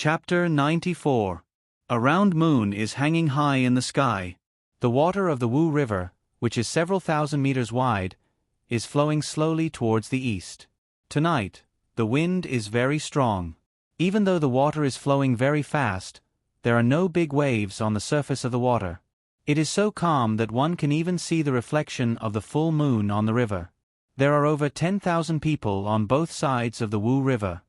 Chapter 94. A round moon is hanging high in the sky. The water of the Wu River, which is several thousand meters wide, is flowing slowly towards the east. Tonight, the wind is very strong. Even though the water is flowing very fast, there are no big waves on the surface of the water. It is so calm that one can even see the reflection of the full moon on the river. There are over 10,000 people on both sides of the Wu River.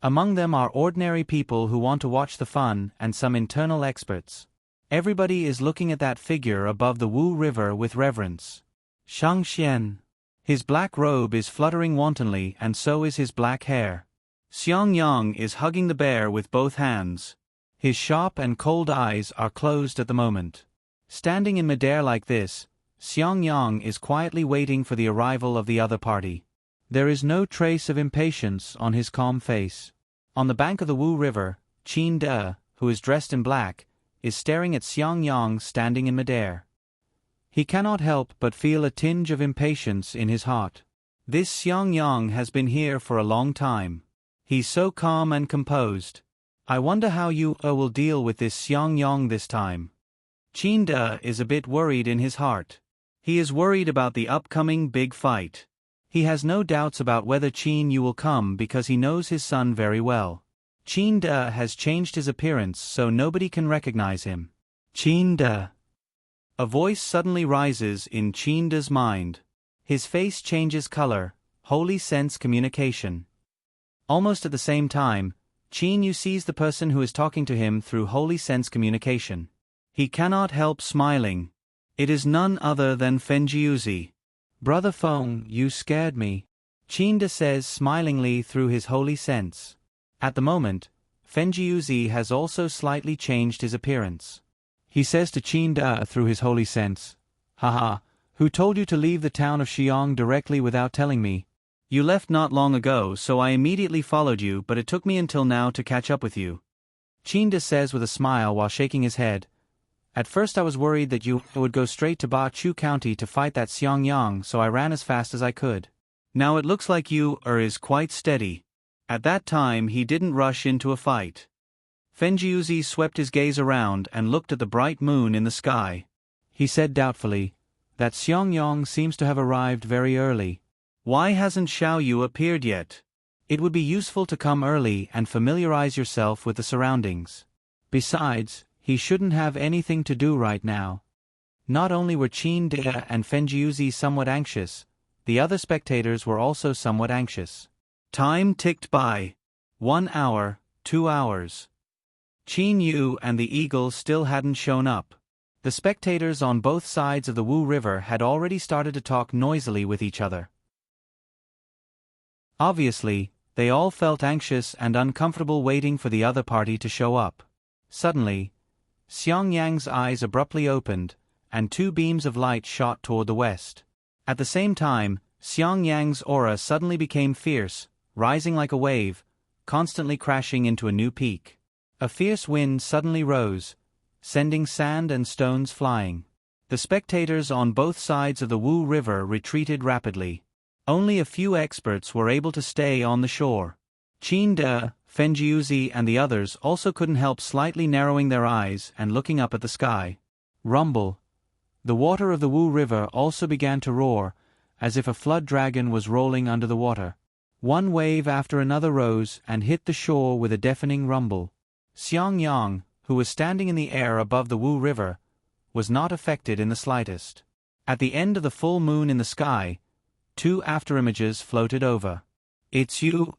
Among them are ordinary people who want to watch the fun and some internal experts. Everybody is looking at that figure above the Wu River with reverence. Shang Xian. His black robe is fluttering wantonly and so is his black hair. Xiang Yang is hugging the bear with both hands. His sharp and cold eyes are closed at the moment. Standing in midair like this, Xiang Yang is quietly waiting for the arrival of the other party. There is no trace of impatience on his calm face. On the bank of the Wu River, Qin De, who is dressed in black, is staring at Xiang Yang standing in midair. He cannot help but feel a tinge of impatience in his heart. This Xiang Yang has been here for a long time. He's so calm and composed. I wonder how you will deal with this Xiang Yang this time. Qin De is a bit worried in his heart. He is worried about the upcoming big fight. He has no doubts about whether Qin Yu will come because he knows his son very well. Qin De has changed his appearance so nobody can recognize him. Qin De. A voice suddenly rises in Qin De's mind. His face changes color, holy sense communication. Almost at the same time, Qin Yu sees the person who is talking to him through holy sense communication. He cannot help smiling. It is none other than Fenjiuzi. Brother Feng, you scared me. Qin De says smilingly through his holy sense. At the moment, Fenjiuzi has also slightly changed his appearance. He says to Qin De through his holy sense, Haha, who told you to leave the town of Xiong directly without telling me? You left not long ago so I immediately followed you but it took me until now to catch up with you. Qin De says with a smile while shaking his head. At first I was worried that you would go straight to Ba Chu County to fight that Xiang Yang so I ran as fast as I could. Now it looks like you is quite steady. At that time he didn't rush into a fight. Fenjiuzi swept his gaze around and looked at the bright moon in the sky. He said doubtfully, that Xiang Yang seems to have arrived very early. Why hasn't Xiao Yu appeared yet? It would be useful to come early and familiarize yourself with the surroundings. Besides, he shouldn't have anything to do right now. Not only were Qin De and Fenjiuzi somewhat anxious, the other spectators were also somewhat anxious. Time ticked by. 1 hour, 2 hours. Qin Yu and the eagle still hadn't shown up. The spectators on both sides of the Wu River had already started to talk noisily with each other. Obviously, they all felt anxious and uncomfortable waiting for the other party to show up. Suddenly, Xiang Yang's eyes abruptly opened, and 2 beams of light shot toward the west. At the same time, Xiang Yang's aura suddenly became fierce, rising like a wave, constantly crashing into a new peak. A fierce wind suddenly rose, sending sand and stones flying. The spectators on both sides of the Wu River retreated rapidly. Only a few experts were able to stay on the shore. Qin De, Fenjiuzi and the others also couldn't help slightly narrowing their eyes and looking up at the sky. Rumble. The water of the Wu River also began to roar, as if a flood dragon was rolling under the water. One wave after another rose and hit the shore with a deafening rumble. Xiang Yang, who was standing in the air above the Wu River, was not affected in the slightest. At the end of the full moon in the sky, 2 afterimages floated over. It's you,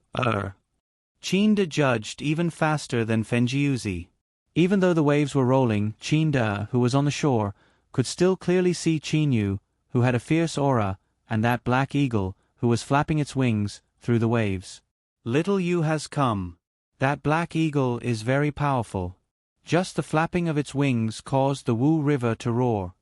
Qin De judged even faster than Fenjiuzi. Even though the waves were rolling, Qin De, who was on the shore, could still clearly see Qin Yu, who had a fierce aura, and that black eagle, who was flapping its wings, through the waves. Little Yu has come. That black eagle is very powerful. Just the flapping of its wings caused the Wu River to roar.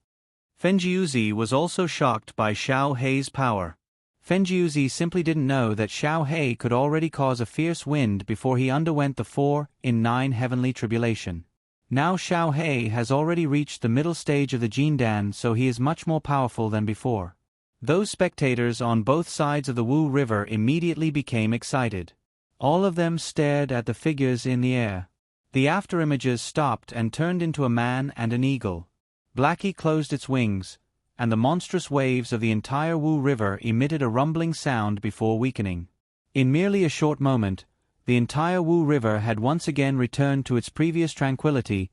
Fenjiuzi was also shocked by Xiao Hei's power. Fenjiuzi simply didn't know that Xiao Hei could already cause a fierce wind before he underwent the 4 in 9 heavenly tribulation. Now Xiao Hei has already reached the middle stage of the Jindan so he is much more powerful than before. Those spectators on both sides of the Wu River immediately became excited. All of them stared at the figures in the air. The afterimages stopped and turned into a man and an eagle. Blackie closed its wings, and the monstrous waves of the entire Wu River emitted a rumbling sound before weakening. In merely a short moment, the entire Wu River had once again returned to its previous tranquility,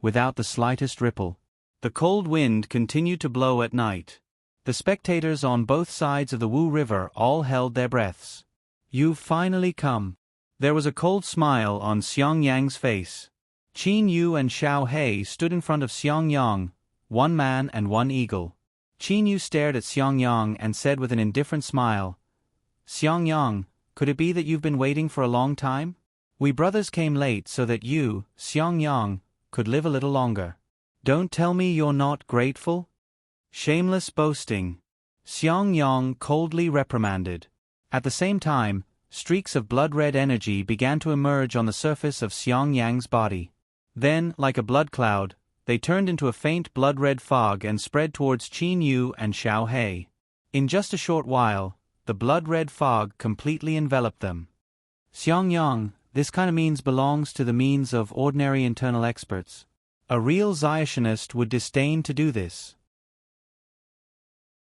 without the slightest ripple. The cold wind continued to blow at night. The spectators on both sides of the Wu River all held their breaths. "You've finally come." There was a cold smile on Xiang Yang's face. Qin Yu and Xiao He stood in front of Xiang Yang, one man and one eagle. Qin Yu stared at Xiang Yang and said with an indifferent smile, "Xiang Yang, could it be that you've been waiting for a long time? We brothers came late so that you, Xiang Yang, could live a little longer. Don't tell me you're not grateful?" "Shameless boasting," Xiang Yang coldly reprimanded. At the same time, streaks of blood-red energy began to emerge on the surface of Xiang Yang's body. Then, like a blood cloud, they turned into a faint blood-red fog and spread towards Qin Yu and Xiao He. In just a short while, the blood-red fog completely enveloped them. "Xiang Yang, this kind of means belongs to the means of ordinary internal experts. A real Zionist would disdain to do this."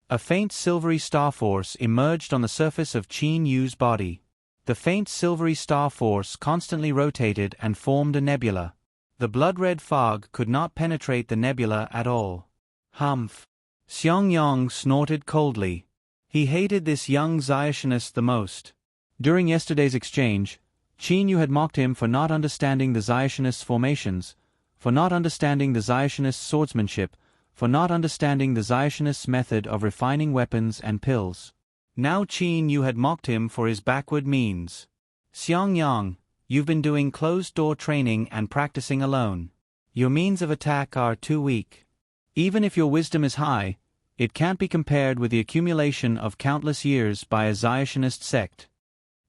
A faint silvery star force emerged on the surface of Qin Yu's body. The faint silvery star force constantly rotated and formed a nebula. The blood-red fog could not penetrate the nebula at all. "Humph!" Xiang Yang snorted coldly. He hated this young Zionist the most. During yesterday's exchange, Qin Yu had mocked him for not understanding the Zionist's formations, for not understanding the Zionist's swordsmanship, for not understanding the Zionist's method of refining weapons and pills. Now Qin Yu had mocked him for his backward means. "Xiang Yang, you've been doing closed-door training and practicing alone. Your means of attack are too weak. Even if your wisdom is high, it can't be compared with the accumulation of countless years by a Zionist sect."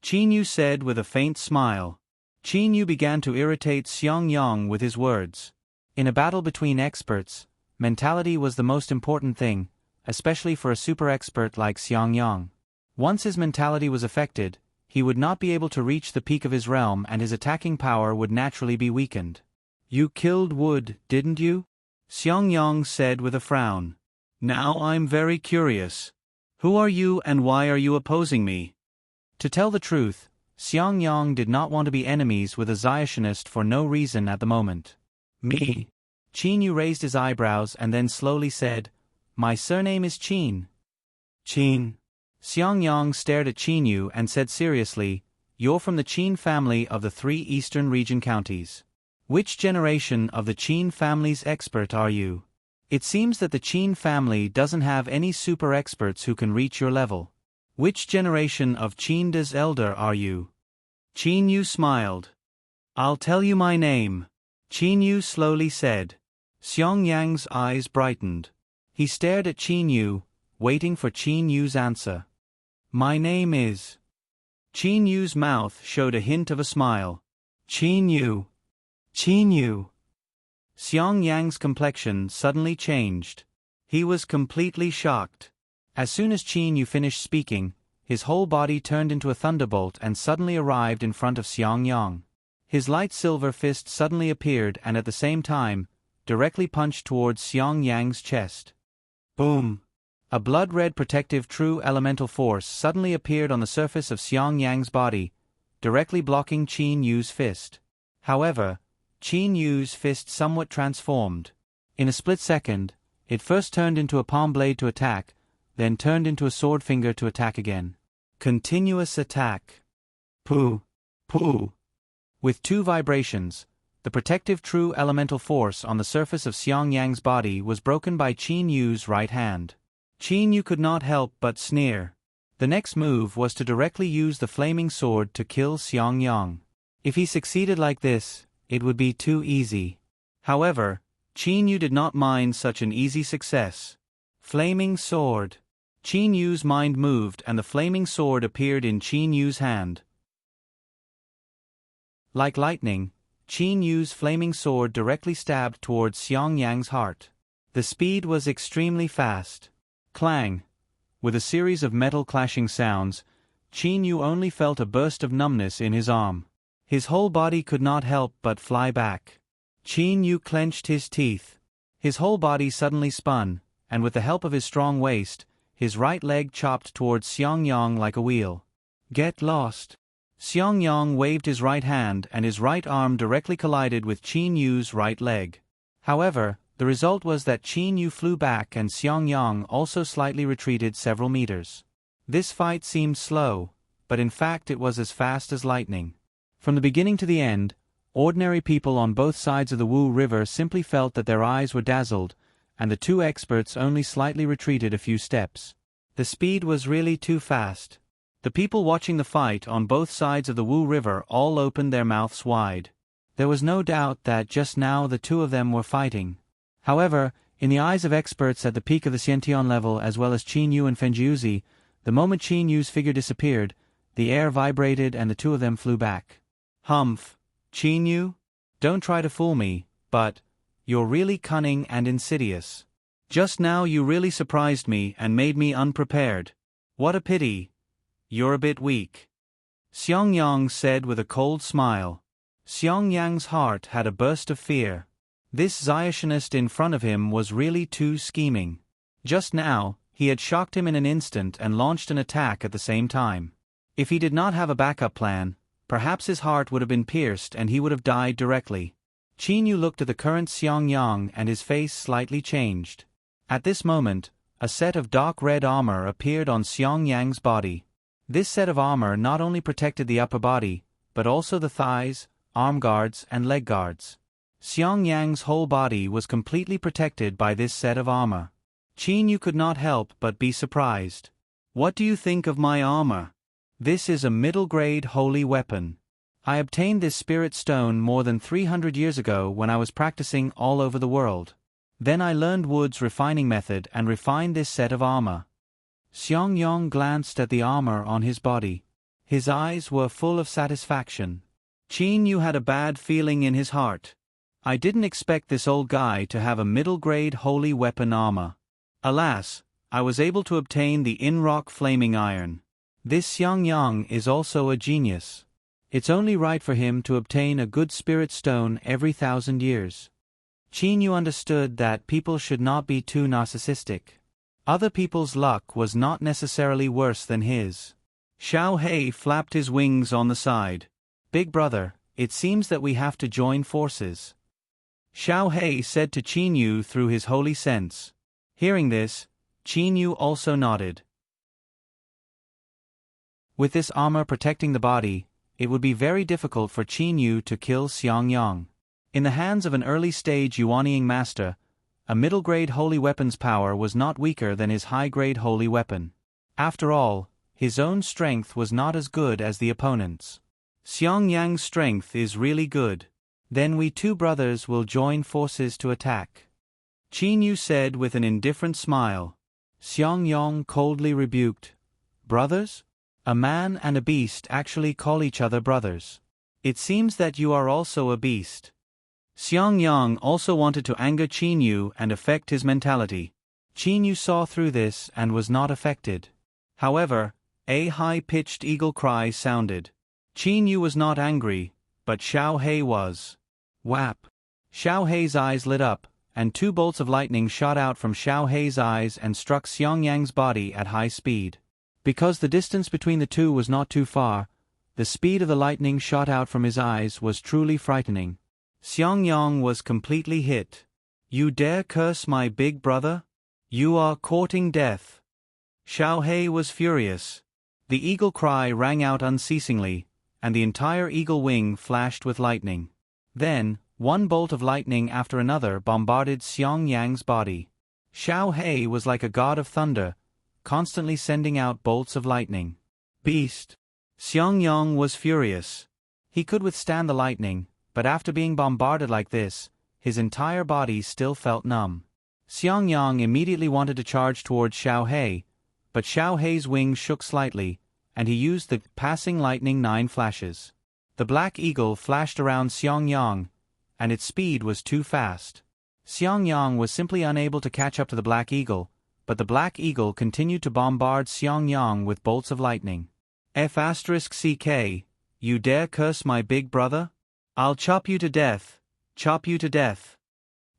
Qin Yu said with a faint smile. Qin Yu began to irritate Xiang Yang with his words. In a battle between experts, mentality was the most important thing, especially for a super-expert like Xiang Yang. Once his mentality was affected, he would not be able to reach the peak of his realm and his attacking power would naturally be weakened. "You killed Wood, didn't you?" Xiang Yang said with a frown. "Now I'm very curious. Who are you and why are you opposing me?" To tell the truth, Xiang Yang did not want to be enemies with a Zionist for no reason at the moment. "Me?" Qin Yu raised his eyebrows and then slowly said, "My surname is Qin." "Qin?" Xiang Yang stared at Qin Yu and said seriously, "You're from the Qin family of the 3 eastern region counties. Which generation of the Qin family's expert are you? It seems that the Qin family doesn't have any super experts who can reach your level. Which generation of Qinda's elder are you?" Qin Yu smiled. "I'll tell you my name," Qin Yu slowly said. Xiang Yang's eyes brightened. He stared at Qin Yu, waiting for Qin Yu's answer. "My name is..." Qin Yu's mouth showed a hint of a smile. "Qin Yu. Qin Yu." Xiang Yang's complexion suddenly changed. He was completely shocked. As soon as Qin Yu finished speaking, his whole body turned into a thunderbolt and suddenly arrived in front of Xiang Yang. His light silver fist suddenly appeared and at the same time, directly punched towards Xiang Yang's chest. Boom! A blood-red protective true elemental force suddenly appeared on the surface of Xiang Yang's body, directly blocking Qin Yu's fist. However, Qin Yu's fist somewhat transformed. In a split second, it first turned into a palm blade to attack, then turned into a sword finger to attack again. Continuous attack. Pooh! Pooh! With 2 vibrations, the protective true elemental force on the surface of Xiang Yang's body was broken by Qin Yu's right hand. Qin Yu could not help but sneer. The next move was to directly use the flaming sword to kill Xiang Yang. If he succeeded like this, it would be too easy. However, Qin Yu did not mind such an easy success. Flaming sword. Qin Yu's mind moved and the flaming sword appeared in Qin Yu's hand. Like lightning, Qin Yu's flaming sword directly stabbed towards Xiang Yang's heart. The speed was extremely fast. Clang! With a series of metal clashing sounds, Qin Yu only felt a burst of numbness in his arm. His whole body could not help but fly back. Qin Yu clenched his teeth. His whole body suddenly spun, and with the help of his strong waist, his right leg chopped towards Xiangyang like a wheel. Get lost. Xiangyang waved his right hand and his right arm directly collided with Qin Yu's right leg. However, the result was that Qin Yu flew back and Xiangyang also slightly retreated several meters. This fight seemed slow, but in fact it was as fast as lightning. From the beginning to the end, ordinary people on both sides of the Wu River simply felt that their eyes were dazzled, and the two experts only slightly retreated a few steps. The speed was really too fast. The people watching the fight on both sides of the Wu River all opened their mouths wide. There was no doubt that just now the two of them were fighting. However, in the eyes of experts at the peak of the Xiantian level as well as Qin Yu and Fenjiuzi, the moment Qin Yu's figure disappeared, the air vibrated and the two of them flew back. Humph, Qin Yu? Don't try to fool me, but you're really cunning and insidious. Just now you really surprised me and made me unprepared. What a pity. You're a bit weak. Xiangyang said with a cold smile. Xiangyang's heart had a burst of fear. This Zionist in front of him was really too scheming. Just now, he had shocked him in an instant and launched an attack at the same time. If he did not have a backup plan, perhaps his heart would have been pierced and he would have died directly. Qin Yu looked at the current Xiangyang and his face slightly changed. At this moment, a set of dark red armor appeared on Xiangyang's body. This set of armor not only protected the upper body, but also the thighs, arm guards and leg guards. Xiangyang's whole body was completely protected by this set of armor. Qin Yu could not help but be surprised. What do you think of my armor? This is a middle-grade holy weapon. I obtained this spirit stone more than 300 years ago when I was practicing all over the world. Then I learned wood's refining method and refined this set of armor. Xiangyang glanced at the armor on his body. His eyes were full of satisfaction. Qin Yu had a bad feeling in his heart. I didn't expect this old guy to have a middle-grade holy weapon armor. Alas, I was able to obtain the in-rock flaming iron. This Xiangyang is also a genius. It's only right for him to obtain a good spirit stone every 1,000 years. Qin Yu understood that people should not be too narcissistic. Other people's luck was not necessarily worse than his. Xiao Hei flapped his wings on the side. Big brother, it seems that we have to join forces. Xiao Hei said to Qin Yu through his holy sense. Hearing this, Qin Yu also nodded. With this armor protecting the body, it would be very difficult for Qin Yu to kill Xiangyang. In the hands of an early-stage Yuanying master, a middle-grade holy weapon's power was not weaker than his high-grade holy weapon. After all, his own strength was not as good as the opponent's. Xiangyang's strength is really good. Then we two brothers will join forces to attack. Qin Yu said with an indifferent smile. Xiangyang coldly rebuked. Brothers? A man and a beast actually call each other brothers. It seems that you are also a beast. Xiangyang also wanted to anger Qin Yu and affect his mentality. Qin Yu saw through this and was not affected. However, a high-pitched eagle cry sounded. Qin Yu was not angry, but Xiao Hei was. Whap! Xiao Hei's eyes lit up, and two bolts of lightning shot out from Xiao Hei's eyes and struck Xiangyang's body at high speed. Because the distance between the two was not too far, the speed of the lightning shot out from his eyes was truly frightening. Xiangyang was completely hit. You dare curse my big brother? You are courting death. Xiao Hei was furious. The eagle cry rang out unceasingly, and the entire eagle wing flashed with lightning. Then, one bolt of lightning after another bombarded Xiangyang's body. Xiao Hei was like a god of thunder, constantly sending out bolts of lightning. Beast! Xiangyang was furious. He could withstand the lightning, but after being bombarded like this, his entire body still felt numb. Xiangyang immediately wanted to charge towards Xiao Hei, but Xiao Hei's wings shook slightly, and he used the passing lightning 9 flashes. The black eagle flashed around Xiangyang, and its speed was too fast. Xiangyang was simply unable to catch up to the black eagle, but the black eagle continued to bombard Xiangyang with bolts of lightning. F*CK, You dare curse my big brother? I'll chop you to death, chop you to death.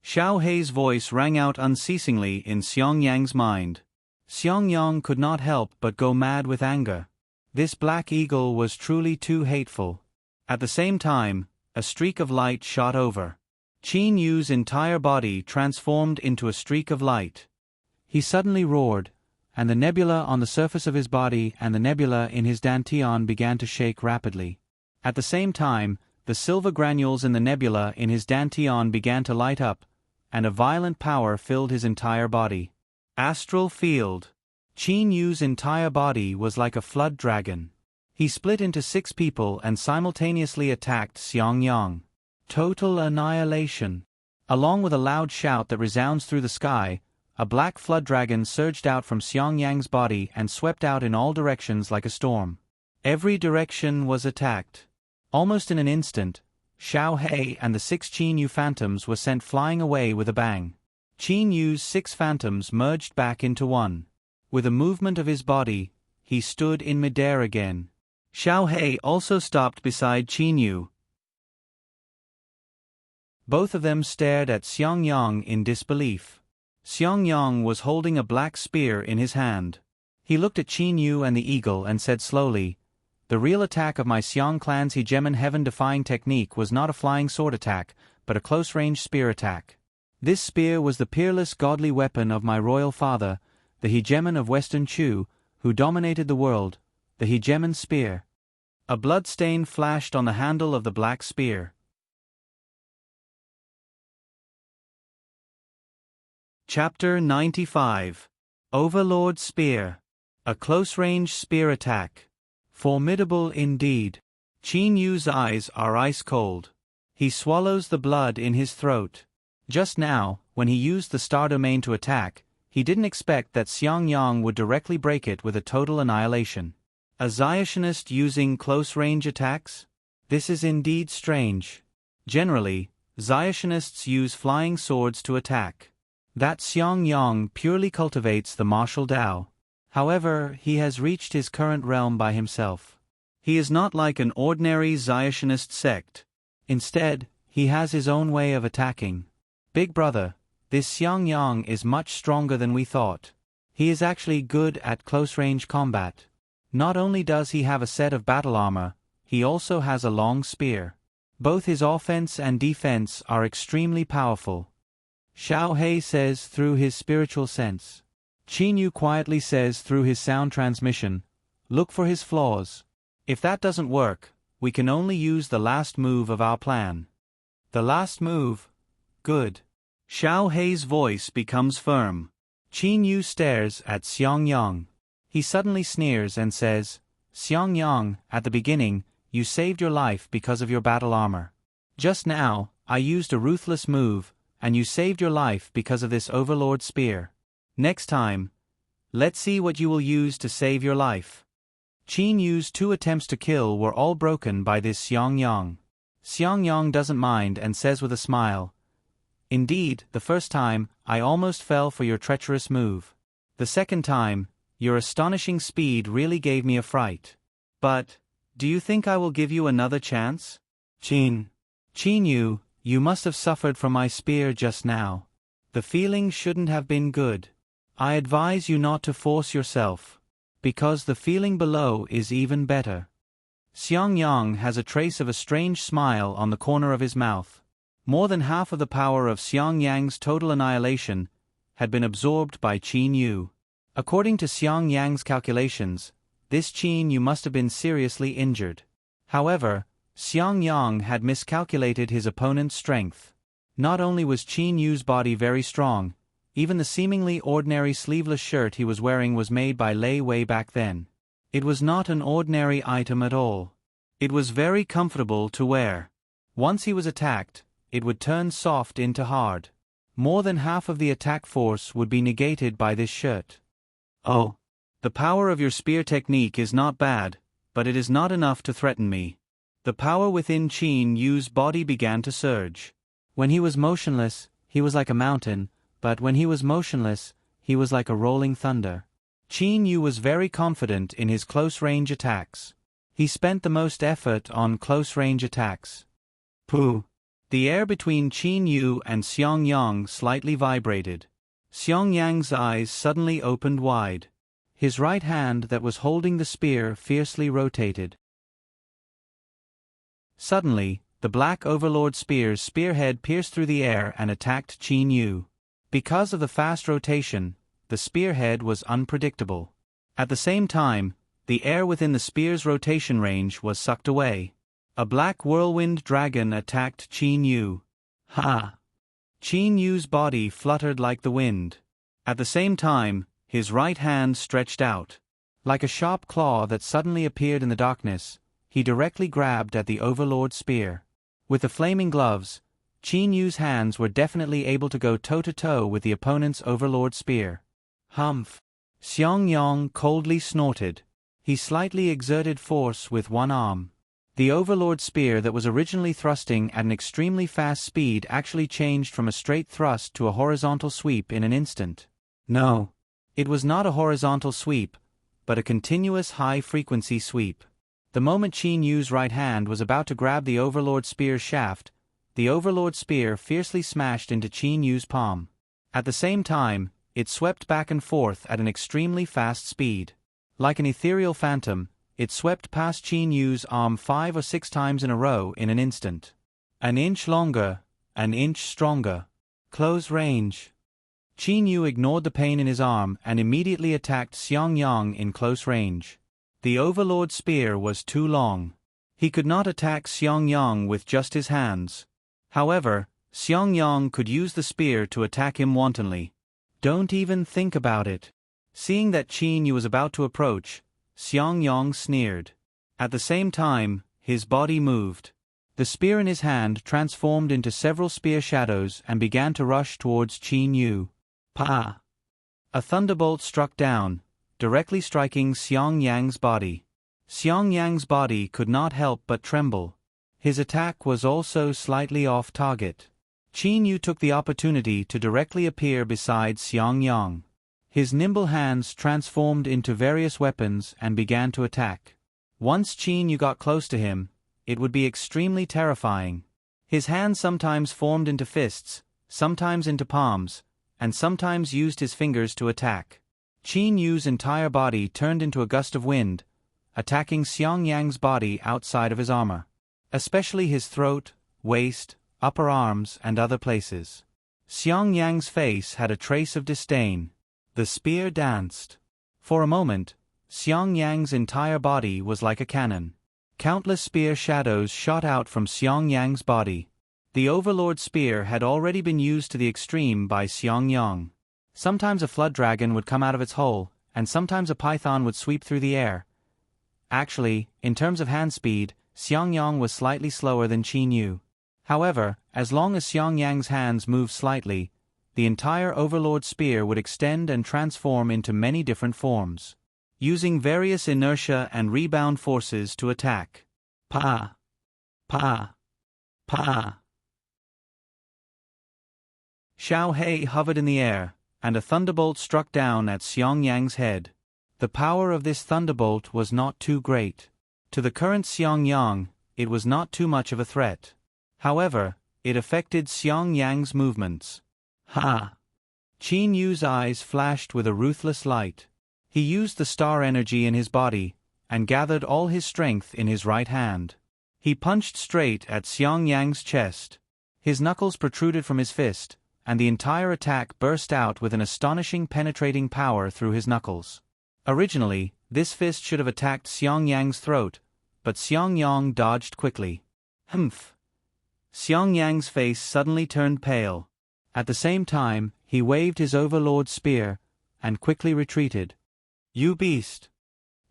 Xiao Hei's voice rang out unceasingly in Xiong Yang's mind. Xiong Yang could not help but go mad with anger. This black eagle was truly too hateful. At the same time, a streak of light shot over. Qin Yu's entire body transformed into a streak of light. He suddenly roared, and the nebula on the surface of his body and the nebula in his dantian began to shake rapidly. At the same time, the silver granules in the nebula in his dantian began to light up, and a violent power filled his entire body. Astral field. Qin Yu's entire body was like a flood dragon. He split into 6 people and simultaneously attacked Xiong Yang. Total annihilation. Along with a loud shout that resounds through the sky, a black flood dragon surged out from Xiong Yang's body and swept out in all directions like a storm. Every direction was attacked. Almost in an instant, Xiao Hei and the 6 Qin Yu phantoms were sent flying away with a bang. Qin Yu's 6 phantoms merged back into one. With a movement of his body, he stood in midair again. Xiao Hei also stopped beside Qin Yu. Both of them stared at Xiong Yang in disbelief. Xiong Yang was holding a black spear in his hand. He looked at Qin Yu and the eagle and said slowly, "The real attack of my Xiong clan's hegemon heaven-defying technique was not a flying sword attack, but a close-range spear attack. This spear was the peerless godly weapon of my royal father, the hegemon of Western Chu, who dominated the world, the hegemon spear." A blood stain flashed on the handle of the black spear. Chapter 95. Overlord Spear. A close-range spear attack. Formidable indeed. Qin Yu's eyes are ice-cold. He swallows the blood in his throat. Just now, when he used the star domain to attack, he didn't expect that Xiong Yang would directly break it with a total annihilation. A Zionist using close-range attacks? This is indeed strange. Generally, Zionists use flying swords to attack. That Xiong Yang purely cultivates the martial Tao. However, he has reached his current realm by himself. He is not like an ordinary Zionist sect. Instead, he has his own way of attacking. Big brother, this Xiong Yang is much stronger than we thought. He is actually good at close-range combat. Not only does he have a set of battle armor, he also has a long spear. Both his offense and defense are extremely powerful. Xiao Hei says through his spiritual sense. Qin Yu quietly says through his sound transmission, "Look for his flaws. If that doesn't work, we can only use the last move of our plan." The last move? Good. Xiao Hei's voice becomes firm. Qin Yu stares at Xiong Yang. He suddenly sneers and says, "Xiong Yang, at the beginning, you saved your life because of your battle armor. Just now, I used a ruthless move, and you saved your life because of this overlord spear. Next time, let's see what you will use to save your life." Qin Yu's 2 attempts to kill were all broken by this Xiong Yang. Xiong Yang doesn't mind and says with a smile, "Indeed, the first time, I almost fell for your treacherous move. The second time, your astonishing speed really gave me a fright. But, do you think I will give you another chance?" Qin Yu, you must have suffered from my spear just now. The feeling shouldn't have been good. I advise you not to force yourself, because the feeling below is even better. Xiong Yang has a trace of a strange smile on the corner of his mouth. More than half of the power of Xiong Yang's total annihilation had been absorbed by Qin Yu. According to Xiong Yang's calculations, this Qin Yu must have been seriously injured. However, Xiong Yang had miscalculated his opponent's strength. Not only was Qin Yu's body very strong, even the seemingly ordinary sleeveless shirt he was wearing was made by Lei way back then. It was not an ordinary item at all. It was very comfortable to wear. Once he was attacked, it would turn soft into hard. More than half of the attack force would be negated by this shirt. "Oh, the power of your spear technique is not bad, but it is not enough to threaten me." The power within Qin Yu's body began to surge. When he was motionless, he was like a mountain, but when he was motionless, he was like a rolling thunder. Qin Yu was very confident in his close-range attacks. He spent the most effort on close-range attacks. Pooh! The air between Qin Yu and Xiong Yang slightly vibrated. Xiong Yang's eyes suddenly opened wide. His right hand that was holding the spear fiercely rotated. Suddenly, the Black Overlord Spear's spearhead pierced through the air and attacked Qin Yu. Because of the fast rotation, the spearhead was unpredictable. At the same time, the air within the spear's rotation range was sucked away. A black whirlwind dragon attacked Qin Yu. Ha! Qin Yu's body fluttered like the wind. At the same time, his right hand stretched out. Like a sharp claw that suddenly appeared in the darkness, he directly grabbed at the Overlord's spear. With the flaming gloves, Qin Yu's hands were definitely able to go toe-to-toe with the opponent's Overlord spear. Humph! Xiong Yang coldly snorted. He slightly exerted force with one arm. The Overlord spear that was originally thrusting at an extremely fast speed actually changed from a straight thrust to a horizontal sweep in an instant. No. It was not a horizontal sweep, but a continuous high-frequency sweep. The moment Qin Yu's right hand was about to grab the Overlord spear's shaft, the Overlord spear fiercely smashed into Qin Yu's palm. At the same time, it swept back and forth at an extremely fast speed. Like an ethereal phantom, it swept past Qin Yu's arm 5 or 6 times in a row in an instant. An inch longer, an inch stronger. Close range. Qin Yu ignored the pain in his arm and immediately attacked Xiong Yang in close range. The Overlord spear was too long. He could not attack Xiong Yang with just his hands. However, Xiong Yang could use the spear to attack him wantonly. Don't even think about it. Seeing that Qin Yu was about to approach, Xiong Yang sneered. At the same time, his body moved. The spear in his hand transformed into several spear shadows and began to rush towards Qin Yu. Pa! A thunderbolt struck down, directly striking Xiong Yang's body. Xiong Yang's body could not help but tremble. His attack was also slightly off target. Qin Yu took the opportunity to directly appear beside Xiong Yang. His nimble hands transformed into various weapons and began to attack. Once Qin Yu got close to him, it would be extremely terrifying. His hands sometimes formed into fists, sometimes into palms, and sometimes used his fingers to attack. Qin Yu's entire body turned into a gust of wind, attacking Xiong Yang's body outside of his armor, especially his throat, waist, upper arms, and other places. Xiong Yang's face had a trace of disdain. The spear danced. For a moment, Xiong Yang's entire body was like a cannon. Countless spear shadows shot out from Xiong Yang's body. The Overlord spear had already been used to the extreme by Xiong Yang. Sometimes a flood dragon would come out of its hole, and sometimes a python would sweep through the air. Actually, in terms of hand speed, Xiong Yang was slightly slower than Qin Yu. However, as long as Xiong Yang's hands moved slightly, the entire Overlord spear would extend and transform into many different forms, using various inertia and rebound forces to attack. Pa! Pa! Pa! Xiao Hei hovered in the air, and a thunderbolt struck down at Xiong Yang's head. The power of this thunderbolt was not too great. To the current Xiong Yang, it was not too much of a threat. However, it affected Xiong Yang's movements. Ha! Qin Yu's eyes flashed with a ruthless light. He used the star energy in his body, and gathered all his strength in his right hand. He punched straight at Xiong Yang's chest. His knuckles protruded from his fist, and the entire attack burst out with an astonishing penetrating power through his knuckles. Originally, this fist should have attacked Xiong Yang's throat, but Xiong Yang dodged quickly. Humph! Xiong Yang's face suddenly turned pale. At the same time, he waved his Overlord spear, and quickly retreated. You beast!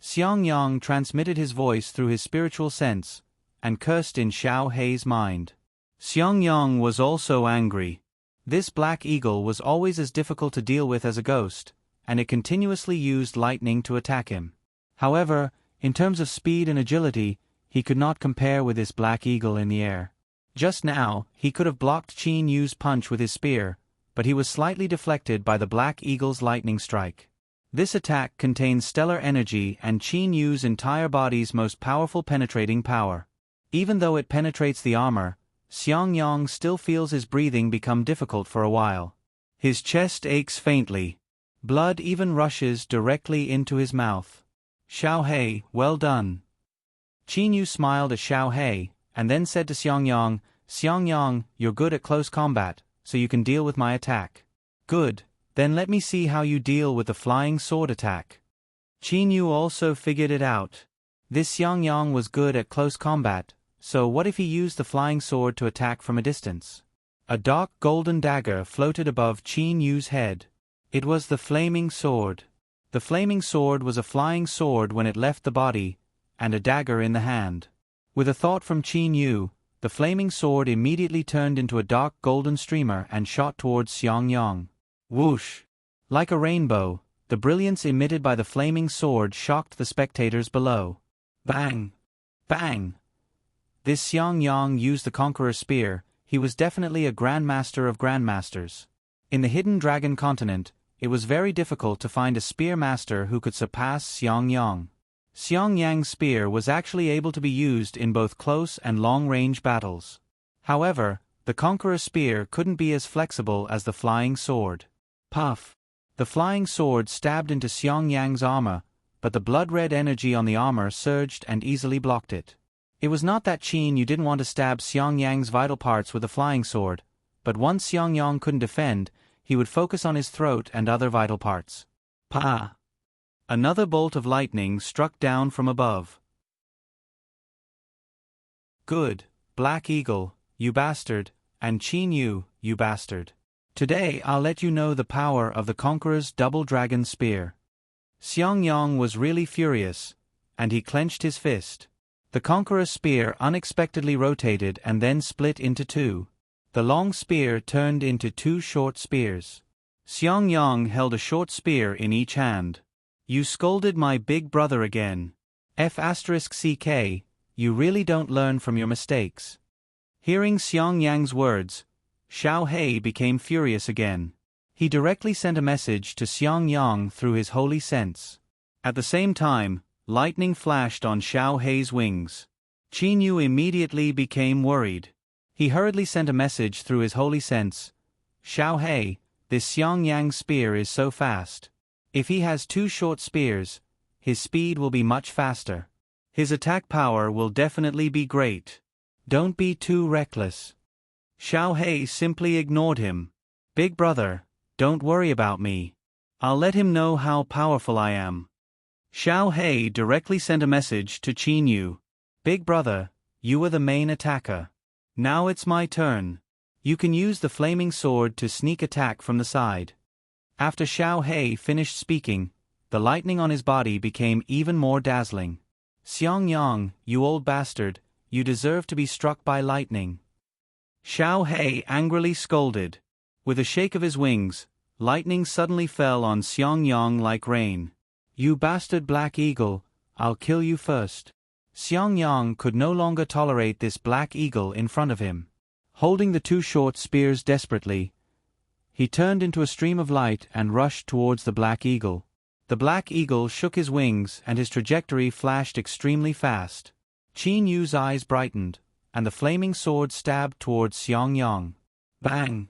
Xiong Yang transmitted his voice through his spiritual sense, and cursed in Xiao Hei's mind. Xiong Yang was also angry. This black eagle was always as difficult to deal with as a ghost, and it continuously used lightning to attack him. However, in terms of speed and agility, he could not compare with this black eagle in the air. Just now, he could have blocked Qin Yu's punch with his spear, but he was slightly deflected by the black eagle's lightning strike. This attack contains stellar energy and Qin Yu's entire body's most powerful penetrating power. Even though it penetrates the armor, Xiangyang still feels his breathing become difficult for a while. His chest aches faintly. Blood even rushes directly into his mouth. Xiao He, well done. Qin Yu smiled at Xiao He, and then said to Xiangyang, Xiangyang, you're good at close combat, so you can deal with my attack. Good, then let me see how you deal with the flying sword attack. Qin Yu also figured it out. This Xiangyang was good at close combat, so what if he used the flying sword to attack from a distance? A dark golden dagger floated above Qin Yu's head. It was the flaming sword. The flaming sword was a flying sword when it left the body, and a dagger in the hand. With a thought from Qin Yu, the flaming sword immediately turned into a dark golden streamer and shot towards Xiangyang. Whoosh! Like a rainbow, the brilliance emitted by the flaming sword shocked the spectators below. Bang! Bang! This Xiangyang used the Conqueror's spear. He was definitely a grandmaster of grandmasters. In the hidden dragon continent, it was very difficult to find a spear master who could surpass Xiangyang. Xiangyang's spear was actually able to be used in both close and long-range battles. However, the Conqueror's spear couldn't be as flexible as the flying sword. Puff! The flying sword stabbed into Xiangyang's armor, but the blood-red energy on the armor surged and easily blocked it. It was not that Qin Yu didn't want to stab Xiangyang's vital parts with the flying sword, but once Xiangyang couldn't defend, he would focus on his throat and other vital parts. Pa! Another bolt of lightning struck down from above. Good, Black Eagle, you bastard, and Qin Yu, you bastard. Today I'll let you know the power of the Conqueror's double dragon spear. Xiangyang was really furious, and he clenched his fist. The Conqueror's spear unexpectedly rotated and then split into two. The long spear turned into two short spears. Xiangyang held a short spear in each hand. You scolded my big brother again. F***ck, you really don't learn from your mistakes. Hearing Xiangyang's words, Xiao He became furious again. He directly sent a message to Xiangyang through his holy sense. At the same time, lightning flashed on Xiao He's wings. Qin Yu immediately became worried. He hurriedly sent a message through his holy sense. Xiao He, this Xiangyang spear is so fast. If he has two short spears, his speed will be much faster. His attack power will definitely be great. Don't be too reckless. Xiao He simply ignored him. Big brother, don't worry about me. I'll let him know how powerful I am. Xiao He directly sent a message to Qin Yu. Big brother, you are the main attacker. Now it's my turn. You can use the flaming sword to sneak attack from the side. After Xiao He finished speaking, the lightning on his body became even more dazzling. Xiangyang, you old bastard, you deserve to be struck by lightning. Xiao He angrily scolded. With a shake of his wings, lightning suddenly fell on Xiangyang like rain. You bastard Black Eagle, I'll kill you first. Xiangyang could no longer tolerate this Black Eagle in front of him. Holding the two short spears desperately, he turned into a stream of light and rushed towards the Black Eagle. The Black Eagle shook his wings and his trajectory flashed extremely fast. Qin Yu's eyes brightened, and the flaming sword stabbed towards Xiangyang. Bang!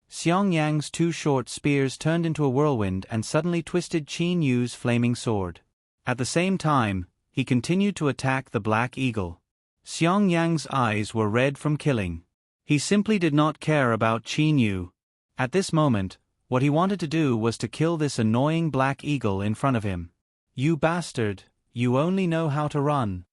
Xiangyang's two short spears turned into a whirlwind and suddenly twisted Qin Yu's flaming sword. At the same time, he continued to attack the Black Eagle. Xiangyang's eyes were red from killing. He simply did not care about Qin Yu. At this moment, what he wanted to do was to kill this annoying Black Eagle in front of him. You bastard, you only know how to run.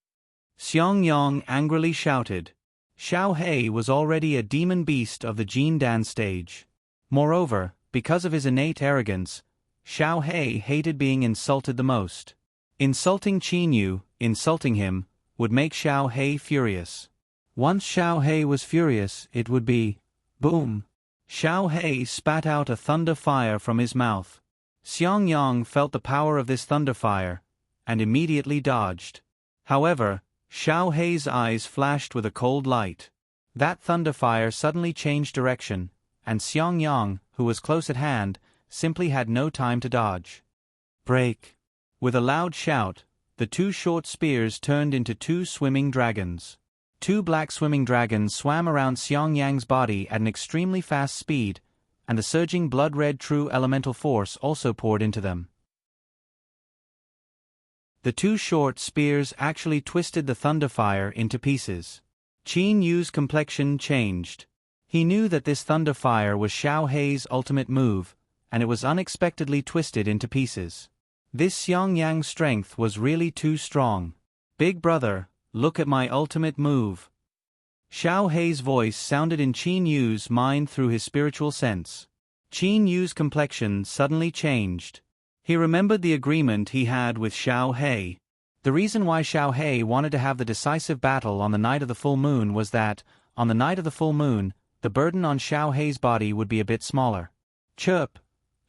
Xiangyang angrily shouted. Xiao He was already a demon beast of the Jindan stage. Moreover, because of his innate arrogance, Xiao He hated being insulted the most. Insulting Qin Yu, insulting him, would make Xiao He furious. Once Xiao He was furious, it would be boom. Xiao He spat out a thunder fire from his mouth. Xiangyang felt the power of this thunder fire, and immediately dodged. However, Xiao He's eyes flashed with a cold light. That thunder fire suddenly changed direction, and Xiangyang, who was close at hand, simply had no time to dodge. Break! With a loud shout, the two short spears turned into two swimming dragons. Two black swimming dragons swam around Xiang Yang's body at an extremely fast speed, and the surging blood-red true elemental force also poured into them. The two short spears actually twisted the Thunderfire into pieces. Qin Yu's complexion changed. He knew that this Thunderfire was Xiao Hei's ultimate move, and it was unexpectedly twisted into pieces. This Xiang Yang's strength was really too strong. Big brother, look at my ultimate move. Xiao Hei's voice sounded in Qin Yu's mind through his spiritual sense. Qin Yu's complexion suddenly changed. He remembered the agreement he had with Xiao Hei. The reason why Xiao Hei wanted to have the decisive battle on the night of the full moon was that, on the night of the full moon, the burden on Xiao Hei's body would be a bit smaller. Chirp!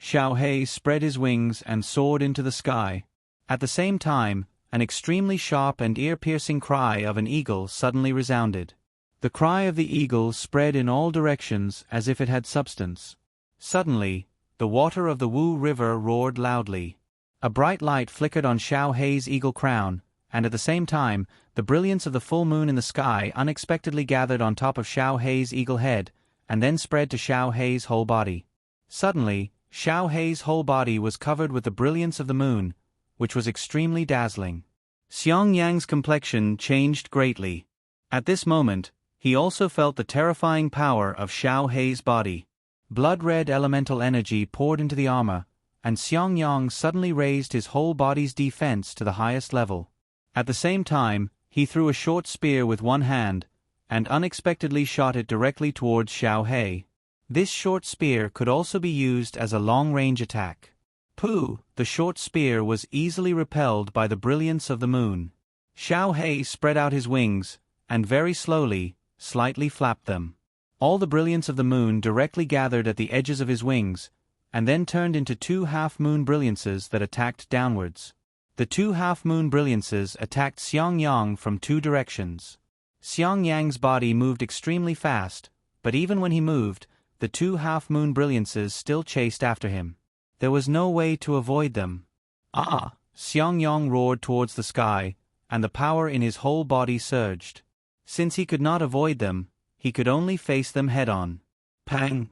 Xiao Hei spread his wings and soared into the sky. At the same time, an extremely sharp and ear-piercing cry of an eagle suddenly resounded. The cry of the eagle spread in all directions as if it had substance. Suddenly, the water of the Wu River roared loudly. A bright light flickered on Xiao Hei's eagle crown, and at the same time, the brilliance of the full moon in the sky unexpectedly gathered on top of Xiao Hei's eagle head, and then spread to Xiao Hei's whole body. Suddenly, Xiao Hei's whole body was covered with the brilliance of the moon, which was extremely dazzling. Xiang Yang's complexion changed greatly. At this moment, he also felt the terrifying power of Xiao Hei's body. Blood-red elemental energy poured into the armor, and Xiang Yang suddenly raised his whole body's defense to the highest level. At the same time, he threw a short spear with one hand, and unexpectedly shot it directly towards Xiao Hei. This short spear could also be used as a long-range attack. Pooh! The short spear was easily repelled by the brilliance of the moon. Xiao Hei spread out his wings, and very slowly, slightly flapped them. All the brilliance of the moon directly gathered at the edges of his wings, and then turned into two half-moon brilliances that attacked downwards. The two half-moon brilliances attacked Xiang Yang from two directions. Xiang Yang's body moved extremely fast, but even when he moved, the two half-moon brilliances still chased after him. There was no way to avoid them. Ah! Xiang Yang roared towards the sky, and the power in his whole body surged. Since he could not avoid them, he could only face them head-on. Pang!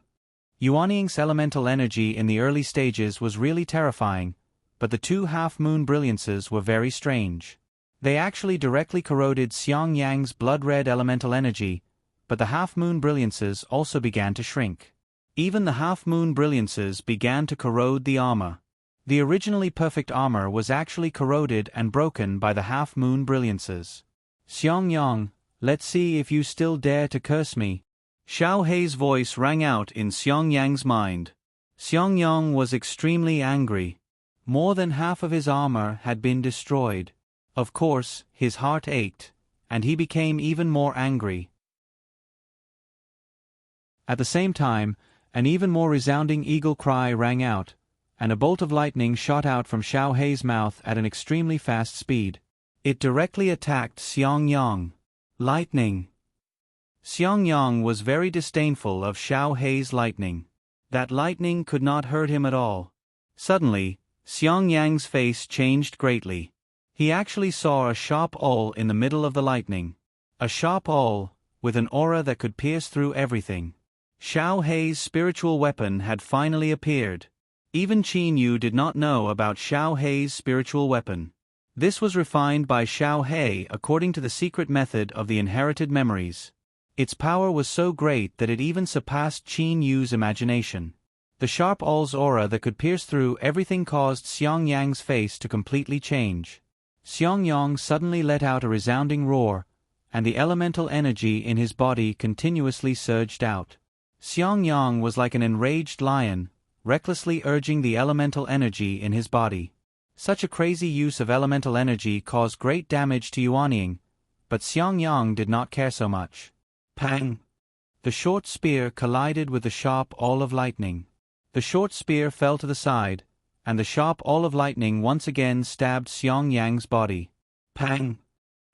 Yuanying's elemental energy in the early stages was really terrifying, but the two half-moon brilliances were very strange. They actually directly corroded Xiang Yang's blood-red elemental energy, but the half-moon brilliances also began to shrink. Even the half-moon brilliances began to corrode the armor. The originally perfect armor was actually corroded and broken by the half-moon brilliances. Xiang Yang, let's see if you still dare to curse me. Xiao Hei's voice rang out in Xiang Yang's mind. Xiang Yang was extremely angry. More than half of his armor had been destroyed. Of course, his heart ached, and he became even more angry. At the same time, an even more resounding eagle cry rang out, and a bolt of lightning shot out from Xiao Hei's mouth at an extremely fast speed. It directly attacked Xiang Yang. Lightning! Xiang Yang was very disdainful of Xiao Hei's lightning. That lightning could not hurt him at all. Suddenly, Xiang Yang's face changed greatly. He actually saw a sharp awl in the middle of the lightning. A sharp awl, with an aura that could pierce through everything. Xiao Hei's spiritual weapon had finally appeared. Even Qin Yu did not know about Xiao Hei's spiritual weapon. This was refined by Xiao Hei according to the secret method of the inherited memories. Its power was so great that it even surpassed Qin Yu's imagination. The sharp owl's aura that could pierce through everything caused Xiang Yang's face to completely change. Xiang Yang suddenly let out a resounding roar, and the elemental energy in his body continuously surged out. Xiang Yang was like an enraged lion, recklessly urging the elemental energy in his body. Such a crazy use of elemental energy caused great damage to Yuanying, but Xiang Yang did not care so much. Pang! The short spear collided with the sharp awl of lightning. The short spear fell to the side, and the sharp awl of lightning once again stabbed Xiang Yang's body. Pang!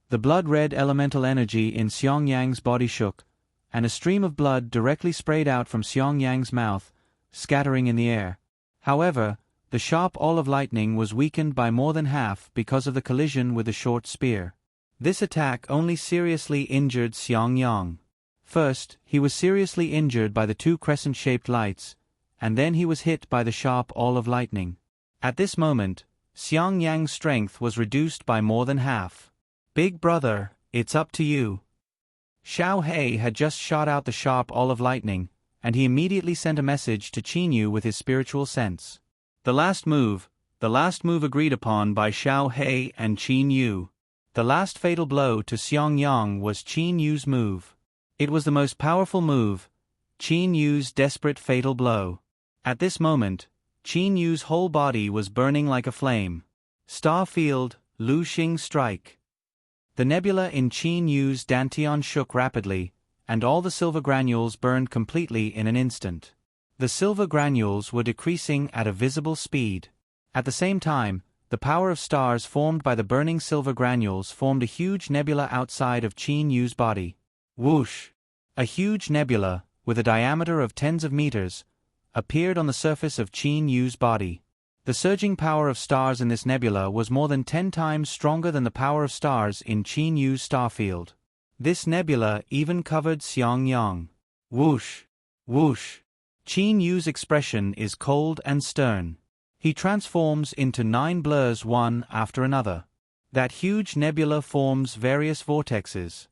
The blood-red elemental energy in Xiang Yang's body shook, and a stream of blood directly sprayed out from Xiang Yang's mouth, scattering in the air. However, The sharp olive lightning was weakened by more than half because of the collision with the short spear. This attack only seriously injured Xiangyang. First, he was seriously injured by the two crescent-shaped lights, and then he was hit by the sharp olive lightning. At this moment, Xiangyang's strength was reduced by more than half. "Big brother, it's up to you." Xiao He had just shot out the sharp olive lightning, and he immediately sent a message to Qin Yu with his spiritual sense. The last move agreed upon by Xiao He and Qin Yu. The last fatal blow to Xiangyang was Qin Yu's move. It was the most powerful move, Qin Yu's desperate fatal blow. At this moment, Qin Yu's whole body was burning like a flame. Star Field, Lu Xing strike. The nebula in Qin Yu's dantian shook rapidly, and all the silver granules burned completely in an instant. The silver granules were decreasing at a visible speed. At the same time, the power of stars formed by the burning silver granules formed a huge nebula outside of Qin Yu's body. Whoosh! A huge nebula, with a diameter of tens of meters, appeared on the surface of Qin Yu's body. The surging power of stars in this nebula was more than 10 times stronger than the power of stars in Qin Yu's star field. This nebula even covered Xiangyang. Whoosh! Whoosh! Qin Yu's expression is cold and stern. He transforms into 9 blurs one after another. That huge nebula forms various vortexes.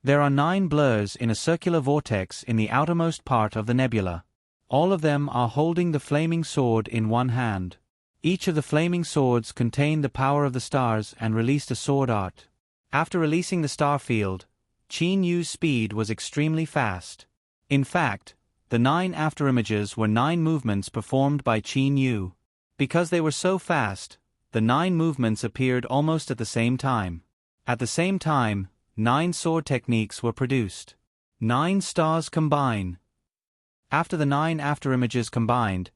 There are 9 blurs in a circular vortex in the outermost part of the nebula. All of them are holding the flaming sword in one hand. Each of the flaming swords contained the power of the stars and released a sword art. After releasing the star field, Qin Yu's speed was extremely fast. In fact, the 9 afterimages were 9 movements performed by Qin Yu. Because they were so fast, the 9 movements appeared almost at the same time. At the same time, 9 sword techniques were produced. 9 stars combine. After the 9 afterimages combined,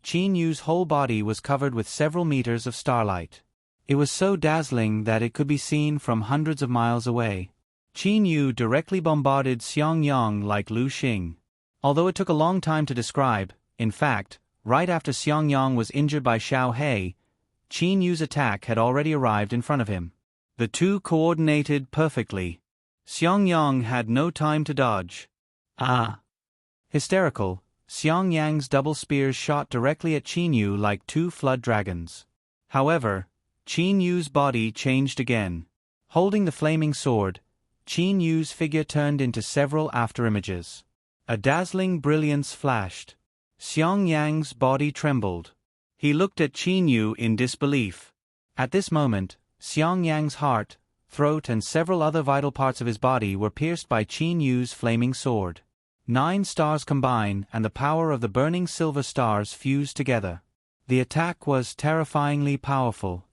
Qin Yu's whole body was covered with several meters of starlight. It was so dazzling that it could be seen from hundreds of miles away. Qin Yu directly bombarded Xiangyang like Lu Xing. Although it took a long time to describe, in fact, right after Xiangyang was injured by Xiao He, Qin Yu's attack had already arrived in front of him. The two coordinated perfectly. Xiangyang had no time to dodge. Ah! Hysterical, Xiangyang's double spears shot directly at Qin Yu like 2 flood dragons. However, Qin Yu's body changed again. Holding the flaming sword, Qin Yu's figure turned into several afterimages. A dazzling brilliance flashed. Xiangyang's body trembled. He looked at Qin Yu in disbelief. At this moment, Xiangyang's heart, throat and several other vital parts of his body were pierced by Qin Yu's flaming sword. 9 stars combine and the power of the burning silver stars fused together. The attack was terrifyingly powerful.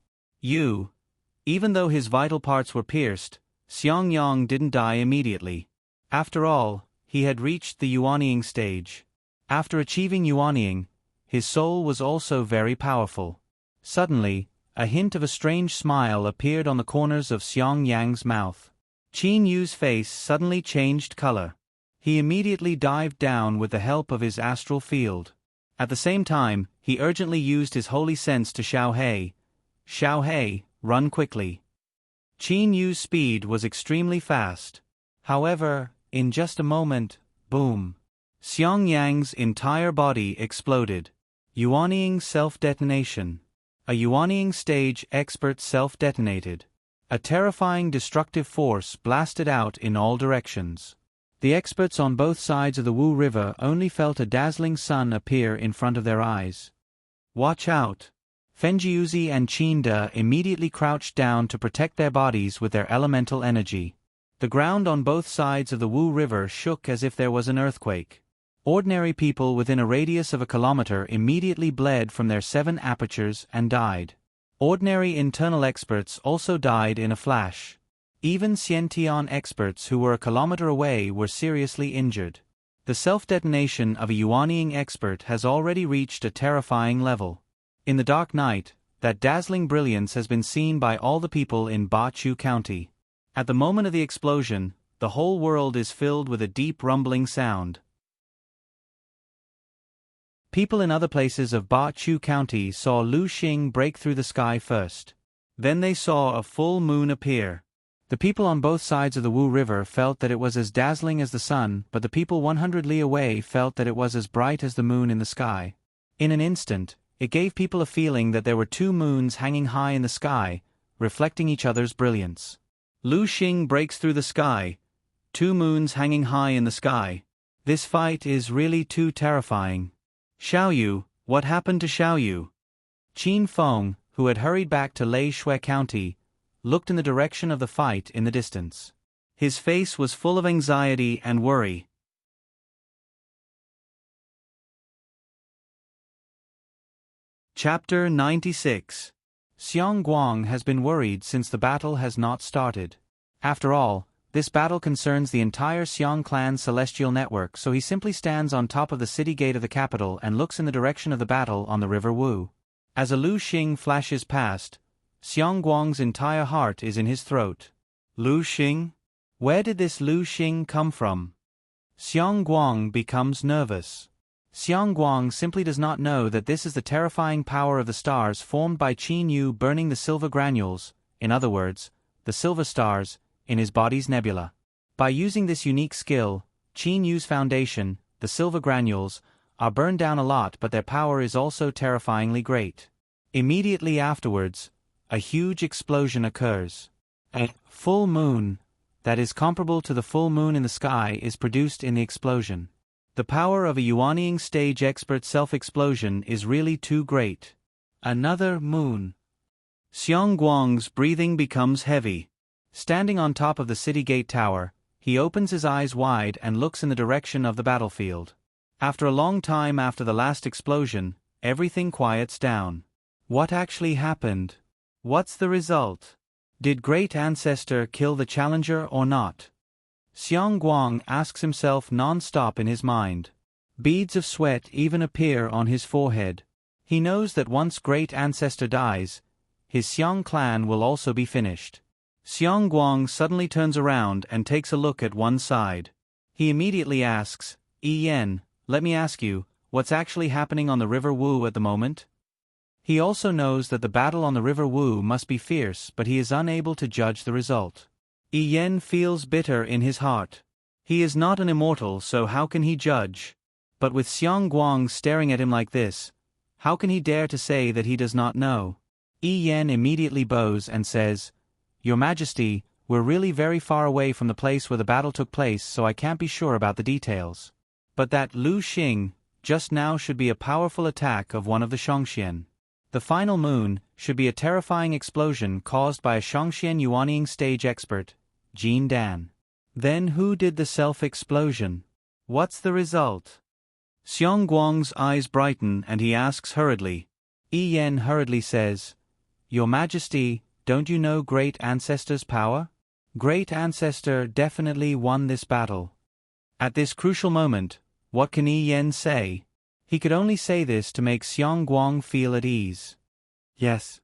Even though his vital parts were pierced, Xiangyang didn't die immediately. After all, he had reached the Yuanying stage. After achieving Yuanying, his soul was also very powerful. Suddenly, a hint of a strange smile appeared on the corners of Xiangyang's mouth. Qin Yu's face suddenly changed color. He immediately dived down with the help of his astral field. At the same time, he urgently used his holy sense to Xiao He. Xiao He, run quickly. Qin Yu's speed was extremely fast. However, in just a moment, boom. Xiangyang's entire body exploded. Yuanying self-detonation. A Yuanying stage expert self-detonated. A terrifying destructive force blasted out in all directions. The experts on both sides of the Wu River only felt a dazzling sun appear in front of their eyes. Watch out! Fenjiuzi and Qinda immediately crouched down to protect their bodies with their elemental energy. The ground on both sides of the Wu River shook as if there was an earthquake. Ordinary people within a radius of a kilometer immediately bled from their 7 apertures and died. Ordinary internal experts also died in a flash. Even Xiantian experts who were a kilometer away were seriously injured. The self-detonation of a Yuanying expert has already reached a terrifying level. In the dark night, that dazzling brilliance has been seen by all the people in Bachu County. At the moment of the explosion, the whole world is filled with a deep rumbling sound. People in other places of Ba Chu County saw Lu Xing break through the sky first. Then they saw a full moon appear. The people on both sides of the Wu River felt that it was as dazzling as the sun, but the people 100 li away felt that it was as bright as the moon in the sky. In an instant, it gave people a feeling that there were two moons hanging high in the sky, reflecting each other's brilliance. Lu Xing breaks through the sky. Two moons hanging high in the sky. This fight is really too terrifying. Xiaoyu, what happened to Xiaoyu? Qin Feng, who had hurried back to Lei Shui County, looked in the direction of the fight in the distance. His face was full of anxiety and worry. Chapter 96. Xiong Guang has been worried since the battle has not started. After all, this battle concerns the entire Xiong clan's celestial network, so he simply stands on top of the city gate of the capital and looks in the direction of the battle on the River Wu. As a Lu Xing flashes past, Xiong Guang's entire heart is in his throat. Lu Xing? Where did this Lu Xing come from? Xiong Guang becomes nervous. Xiong Guang simply does not know that this is the terrifying power of the stars formed by Qin Yu burning the silver granules, in other words, the silver stars, in his body's nebula. By using this unique skill, Qin Yu's foundation, the silver granules, are burned down a lot, but their power is also terrifyingly great. Immediately afterwards, a huge explosion occurs. A full moon, that is comparable to the full moon in the sky, is produced in the explosion. The power of a Yuanying stage expert self-explosion is really too great. Another moon. Xiong Guang's breathing becomes heavy. Standing on top of the city gate tower, he opens his eyes wide and looks in the direction of the battlefield. After a long time after the last explosion, everything quiets down. What actually happened? What's the result? Did Great Ancestor kill the challenger or not? Xiong Guang asks himself non-stop in his mind. Beads of sweat even appear on his forehead. He knows that once Great Ancestor dies, his Xiong clan will also be finished. Xiong Guang suddenly turns around and takes a look at one side. He immediately asks, Yi Yan, let me ask you, what's actually happening on the River Wu at the moment? He also knows that the battle on the River Wu must be fierce, but he is unable to judge the result. Yi Yan feels bitter in his heart. He is not an immortal, so how can he judge? But with Xiong Guang staring at him like this, how can he dare to say that he does not know? Yi Yan immediately bows and says, Your Majesty, we're really very far away from the place where the battle took place, so I can't be sure about the details. But that Lu Xing, just now, should be a powerful attack of one of the Shangxian. The final moon should be a terrifying explosion caused by a Shangxian Yuanying stage expert, Jin Dan. Then who did the self-explosion? What's the result? Xiong Guang's eyes brighten and he asks hurriedly. Yi Yan hurriedly says, Your Majesty, don't you know Great Ancestor's power? Great Ancestor definitely won this battle. At this crucial moment, what can Yi Yan say? He could only say this to make Xiong Guang feel at ease. Yes.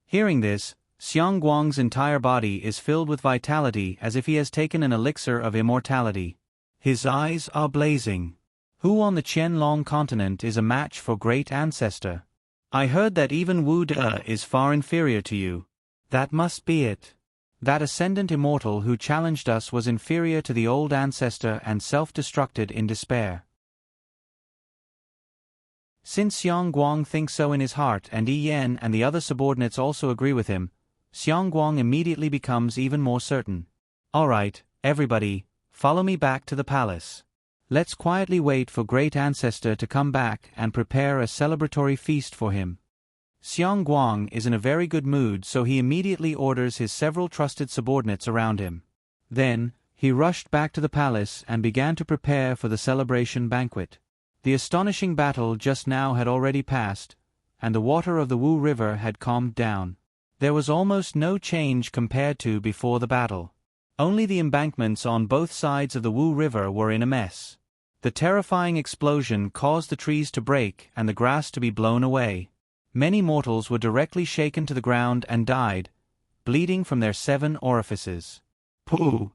Hearing this, Xiong Guang's entire body is filled with vitality as if he has taken an elixir of immortality. His eyes are blazing. Who on the Qianlong continent is a match for Great Ancestor? I heard that even Wu De is far inferior to you. That must be it. That ascendant immortal who challenged us was inferior to the old ancestor and self-destructed in despair. Since Xiong Guang thinks so in his heart and Yi Yan and the other subordinates also agree with him, Xiong Guang immediately becomes even more certain. Alright, everybody, follow me back to the palace. Let's quietly wait for Great Ancestor to come back and prepare a celebratory feast for him. Xiong Guang is in a very good mood, so he immediately orders his several trusted subordinates around him. Then, he rushed back to the palace and began to prepare for the celebration banquet. The astonishing battle just now had already passed, and the water of the Wu River had calmed down. There was almost no change compared to before the battle. Only the embankments on both sides of the Wu River were in a mess. The terrifying explosion caused the trees to break and the grass to be blown away. Many mortals were directly shaken to the ground and died, bleeding from their 7 orifices. Pooh!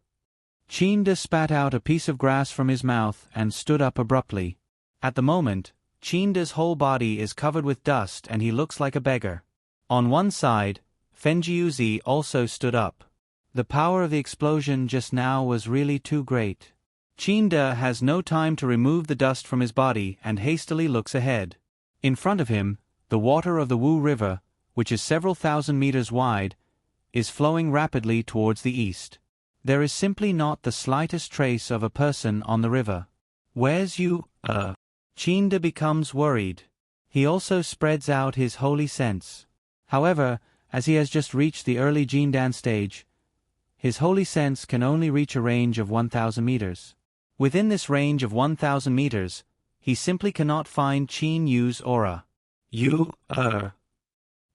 Qin De spat out a piece of grass from his mouth and stood up abruptly. At the moment, Qinda's whole body is covered with dust and he looks like a beggar. On one side, Fenjiuzi also stood up. The power of the explosion just now was really too great. Qinda has no time to remove the dust from his body and hastily looks ahead. In front of him, the water of the Wu River, which is several thousand meters wide, is flowing rapidly towards the east. There is simply not the slightest trace of a person on the river. Where's you, Qinda becomes worried. He also spreads out his holy sense. However, as he has just reached the early Jindan stage, his holy sense can only reach a range of 1,000 meters. Within this range of 1,000 meters, he simply cannot find Qin Yu's aura.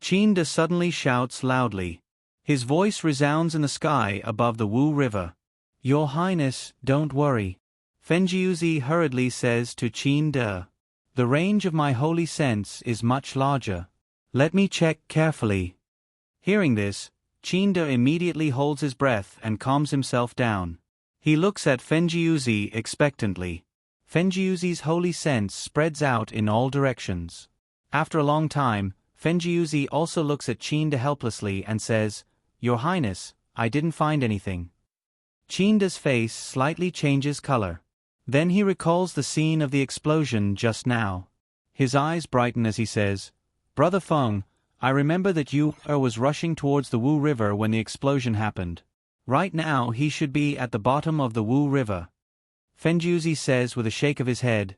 Qinda suddenly shouts loudly. His voice resounds in the sky above the Wu River. Your Highness, don't worry. Fenjiuzi hurriedly says to Qinda. The range of my holy sense is much larger. Let me check carefully. Hearing this, Qinda immediately holds his breath and calms himself down. He looks at Fenjiuzi expectantly. Fenjiuzi's holy sense spreads out in all directions. After a long time, Fenjiuzi also looks at Qinda helplessly and says, Your Highness, I didn't find anything. Qinda's face slightly changes color. Then he recalls the scene of the explosion just now. His eyes brighten as he says, Brother Feng, I remember that you was rushing towards the Wu River when the explosion happened. Right now he should be at the bottom of the Wu River. Fenjiuzi says with a shake of his head,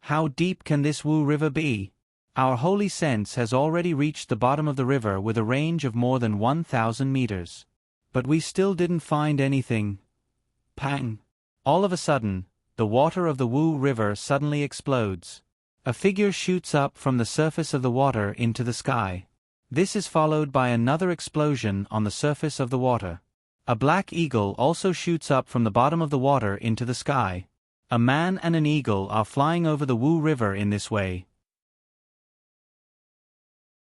How deep can this Wu River be? Our holy sense has already reached the bottom of the river with a range of more than 1,000 meters. But we still didn't find anything. Pang! All of a sudden, the water of the Wu River suddenly explodes. A figure shoots up from the surface of the water into the sky. This is followed by another explosion on the surface of the water. A black eagle also shoots up from the bottom of the water into the sky. A man and an eagle are flying over the Wu River in this way.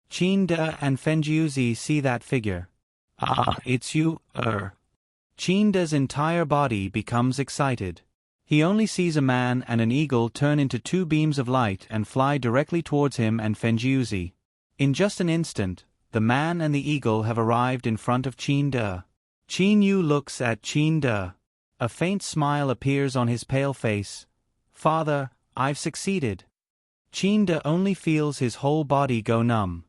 Qinda and Fenjiuzi see that figure. It's you, Qinda's entire body becomes excited. He only sees a man and an eagle turn into two beams of light and fly directly towards him and Fenjiuzi. In just an instant, the man and the eagle have arrived in front of Qinda. Qin Yu looks at Qinda. A faint smile appears on his pale face. Father, I've succeeded. Qinda only feels his whole body go numb.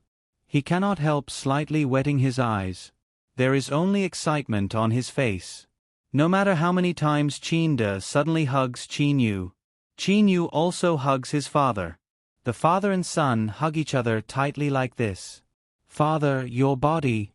He cannot help slightly wetting his eyes. There is only excitement on his face. No matter how many times Qinda suddenly hugs Qin Yu also hugs his father. The father and son hug each other tightly like this. Father, your body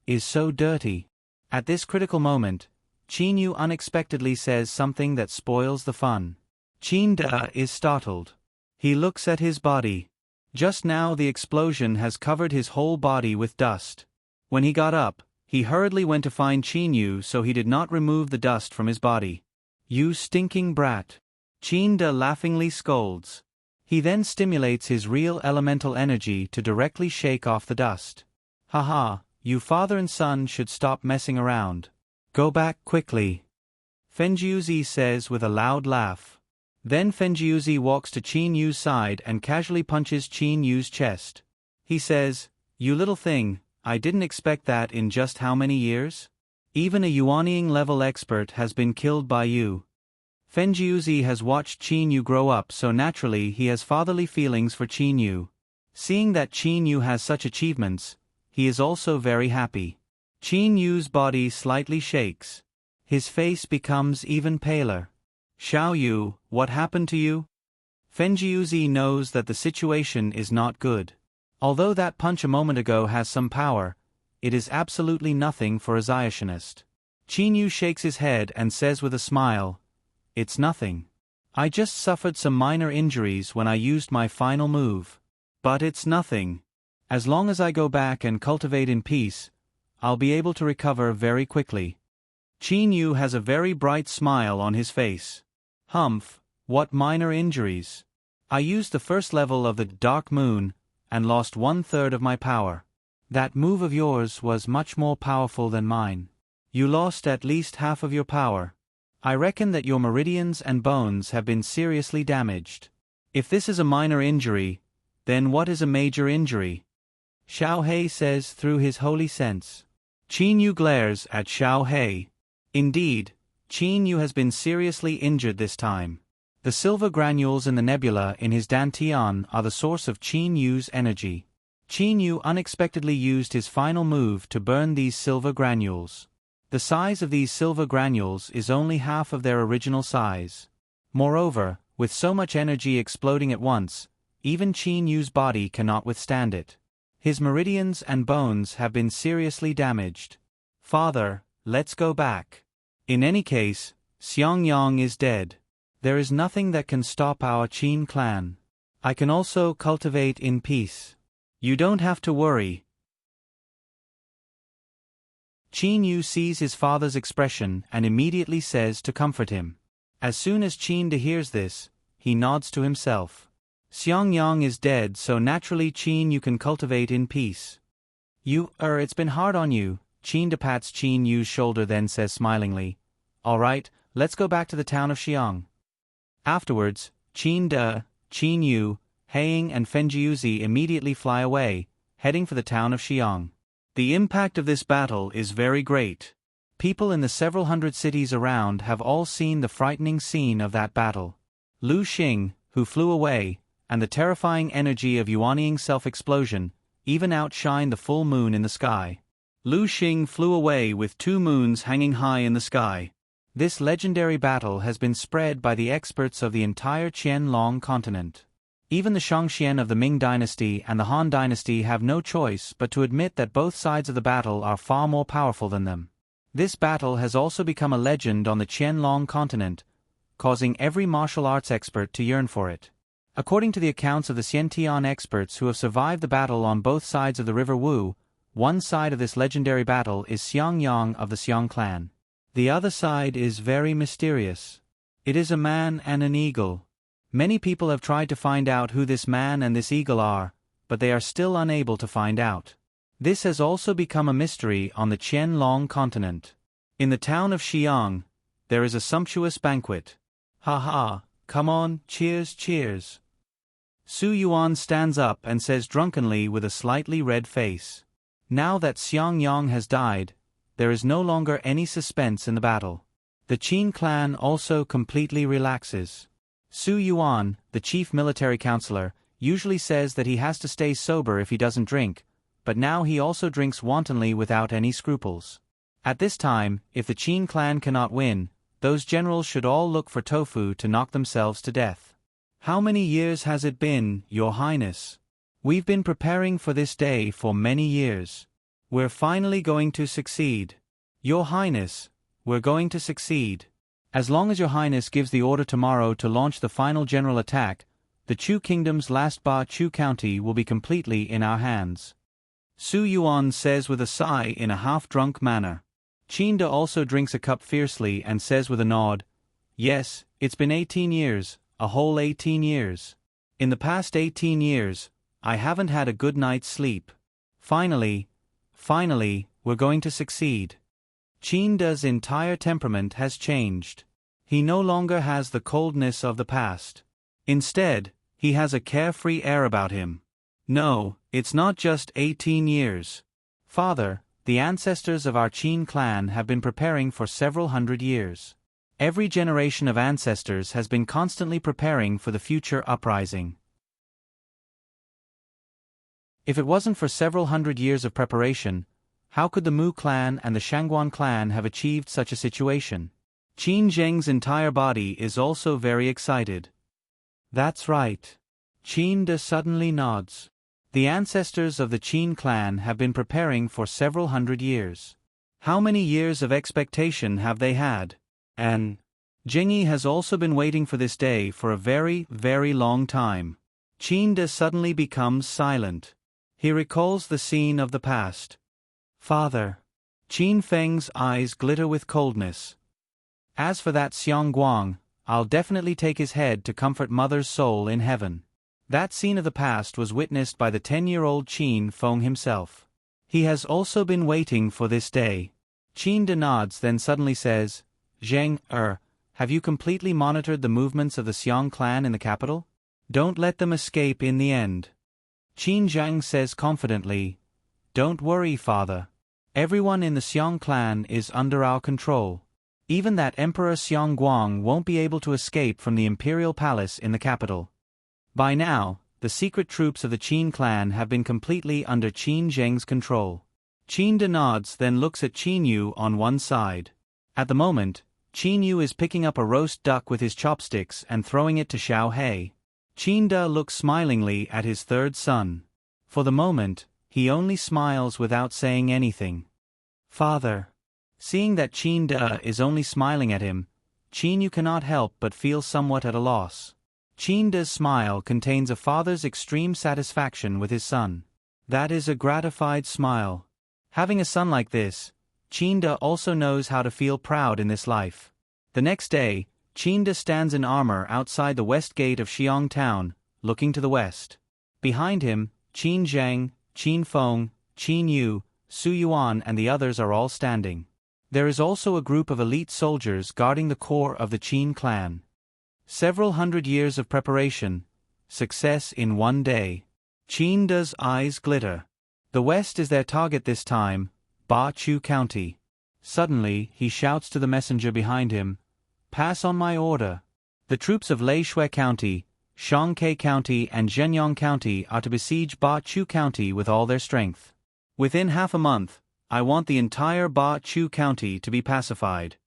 is so dirty. At this critical moment, Qin Yu unexpectedly says something that spoils the fun. Qinda is startled. He looks at his body. Just now the explosion has covered his whole body with dust. When he got up, he hurriedly went to find Qin Yu so he did not remove the dust from his body. You stinking brat. Qinda laughingly scolds. He then stimulates his real elemental energy to directly shake off the dust. Haha, you father and son should stop messing around. Go back quickly. Fenjiuzi says with a loud laugh. Then Fenjiuzi walks to Qin Yu's side and casually punches Qin Yu's chest. He says, You little thing, I didn't expect that in just how many years? Even a Yuanying level expert has been killed by you. Fenjiuzi has watched Qin Yu grow up so naturally he has fatherly feelings for Qin Yu. Seeing that Qin Yu has such achievements, he is also very happy. Qin Yu's body slightly shakes. His face becomes even paler. Xiao Yu, what happened to you? Fenjiuzi knows that the situation is not good. Although that punch a moment ago has some power, it is absolutely nothing for a Zionist. Qin Yu shakes his head and says with a smile, It's nothing. I just suffered some minor injuries when I used my final move. But it's nothing. As long as I go back and cultivate in peace, I'll be able to recover very quickly. Qin Yu has a very bright smile on his face. Humph, what minor injuries? I used the first level of the Dark Moon and lost 1/3 of my power. That move of yours was much more powerful than mine. You lost at least half of your power. I reckon that your meridians and bones have been seriously damaged. If this is a minor injury, then what is a major injury? Xiao He says through his holy sense. Qin Yu glares at Xiao He. Indeed, Qin Yu has been seriously injured this time. The silver granules in the nebula in his dantian are the source of Qin Yu's energy. Qin Yu unexpectedly used his final move to burn these silver granules. The size of these silver granules is only half of their original size. Moreover, with so much energy exploding at once, even Qin Yu's body cannot withstand it. His meridians and bones have been seriously damaged. Father, let's go back. In any case, Xiangyang is dead. There is nothing that can stop our Qin clan. I can also cultivate in peace. You don't have to worry. Qin Yu sees his father's expression and immediately says to comfort him. As soon as Qin De hears this, he nods to himself. Xiangyang is dead, so naturally Qin Yu can cultivate in peace. It's been hard on you. Qin De pats Qin Yu's shoulder, then says smilingly, all right, let's go back to the town of Xiang. Afterwards, Qin De, Qin Yu, Heiying and Fenjiuzi immediately fly away, heading for the town of Xiang. The impact of this battle is very great. People in the several hundred cities around have all seen the frightening scene of that battle. Lu Xing, who flew away, and the terrifying energy of Yuanying's self-explosion, even outshine the full moon in the sky. Lu Xing flew away with 2 moons hanging high in the sky. This legendary battle has been spread by the experts of the entire Qianlong continent. Even the Shangxian of the Ming dynasty and the Han dynasty have no choice but to admit that both sides of the battle are far more powerful than them. This battle has also become a legend on the Qianlong continent, causing every martial arts expert to yearn for it. According to the accounts of the Xiantian experts who have survived the battle on both sides of the River Wu, one side of this legendary battle is Xiangyang of the Xiang clan. The other side is very mysterious. It is a man and an eagle. Many people have tried to find out who this man and this eagle are, but they are still unable to find out. This has also become a mystery on the Qianlong continent. In the town of Xiang, there is a sumptuous banquet. Ha ha, come on, cheers, cheers. Su Yuan stands up and says drunkenly with a slightly red face. Now that Xiangyang has died, there is no longer any suspense in the battle. The Qin clan also completely relaxes. Su Yuan, the chief military counselor, usually says that he has to stay sober if he doesn't drink, but now he also drinks wantonly without any scruples. At this time, if the Qin clan cannot win, those generals should all look for tofu to knock themselves to death. How many years has it been, Your Highness? We've been preparing for this day for many years. We're finally going to succeed. Your Highness, we're going to succeed. As long as Your Highness gives the order tomorrow to launch the final general attack, the Chu Kingdom's last Ba Chu County will be completely in our hands. Su Yuan says with a sigh in a half-drunk manner. Qin De also drinks a cup fiercely and says with a nod, yes, it's been 18 years, a whole 18 years. In the past 18 years, I haven't had a good night's sleep. Finally, we're going to succeed. Qin De's entire temperament has changed. He no longer has the coldness of the past. Instead, he has a carefree air about him. No, it's not just 18 years. Father, the ancestors of our Qin clan have been preparing for several hundred years. Every generation of ancestors has been constantly preparing for the future uprising. If it wasn't for several hundred years of preparation, how could the Mu clan and the Shangguan clan have achieved such a situation? Qin Zheng's entire body is also very excited. That's right. Qin De suddenly nods. The ancestors of the Qin clan have been preparing for several hundred years. How many years of expectation have they had? And Jingyi has also been waiting for this day for a very, very long time. Qin De suddenly becomes silent. He recalls the scene of the past. Father. Qin Feng's eyes glitter with coldness. As for that Xiangguang, I'll definitely take his head to comfort Mother's soul in heaven. That scene of the past was witnessed by the 10-year-old Qin Feng himself. He has also been waiting for this day. Qin De nods, then suddenly says, Zheng, have you completely monitored the movements of the Xiang clan in the capital? Don't let them escape in the end. Qin Zhang says confidently, "Don't worry, father. Everyone in the Xiong clan is under our control. Even that Emperor Xiong Guang won't be able to escape from the imperial palace in the capital." By now, the secret troops of the Qin clan have been completely under Qin Zheng's control. Qin De nods, then looks at Qin Yu on one side. At the moment, Qin Yu is picking up a roast duck with his chopsticks and throwing it to Xiao He. Qin De looks smilingly at his third son. For the moment, he only smiles without saying anything. "Father." Seeing that Qin De is only smiling at him, Qin Yu cannot help but feel somewhat at a loss. Qin De's smile contains a father's extreme satisfaction with his son. That is a gratified smile. Having a son like this, Qin De also knows how to feel proud in this life. The next day, Qin De stands in armor outside the west gate of Xiong town, looking to the west. Behind him, Qin Zhang, Qin Feng, Qin Yu, Su Yuan and the others are all standing. There is also a group of elite soldiers guarding the core of the Qin clan. Several hundred years of preparation, success in one day. Qin De's eyes glitter. The west is their target this time, Ba Chu County. Suddenly, he shouts to the messenger behind him, "Pass on my order. The troops of Lei Shui County, Shangke County and Zhenyang County are to besiege Ba Chu County with all their strength. Within half a month, I want the entire Ba Chu County to be pacified."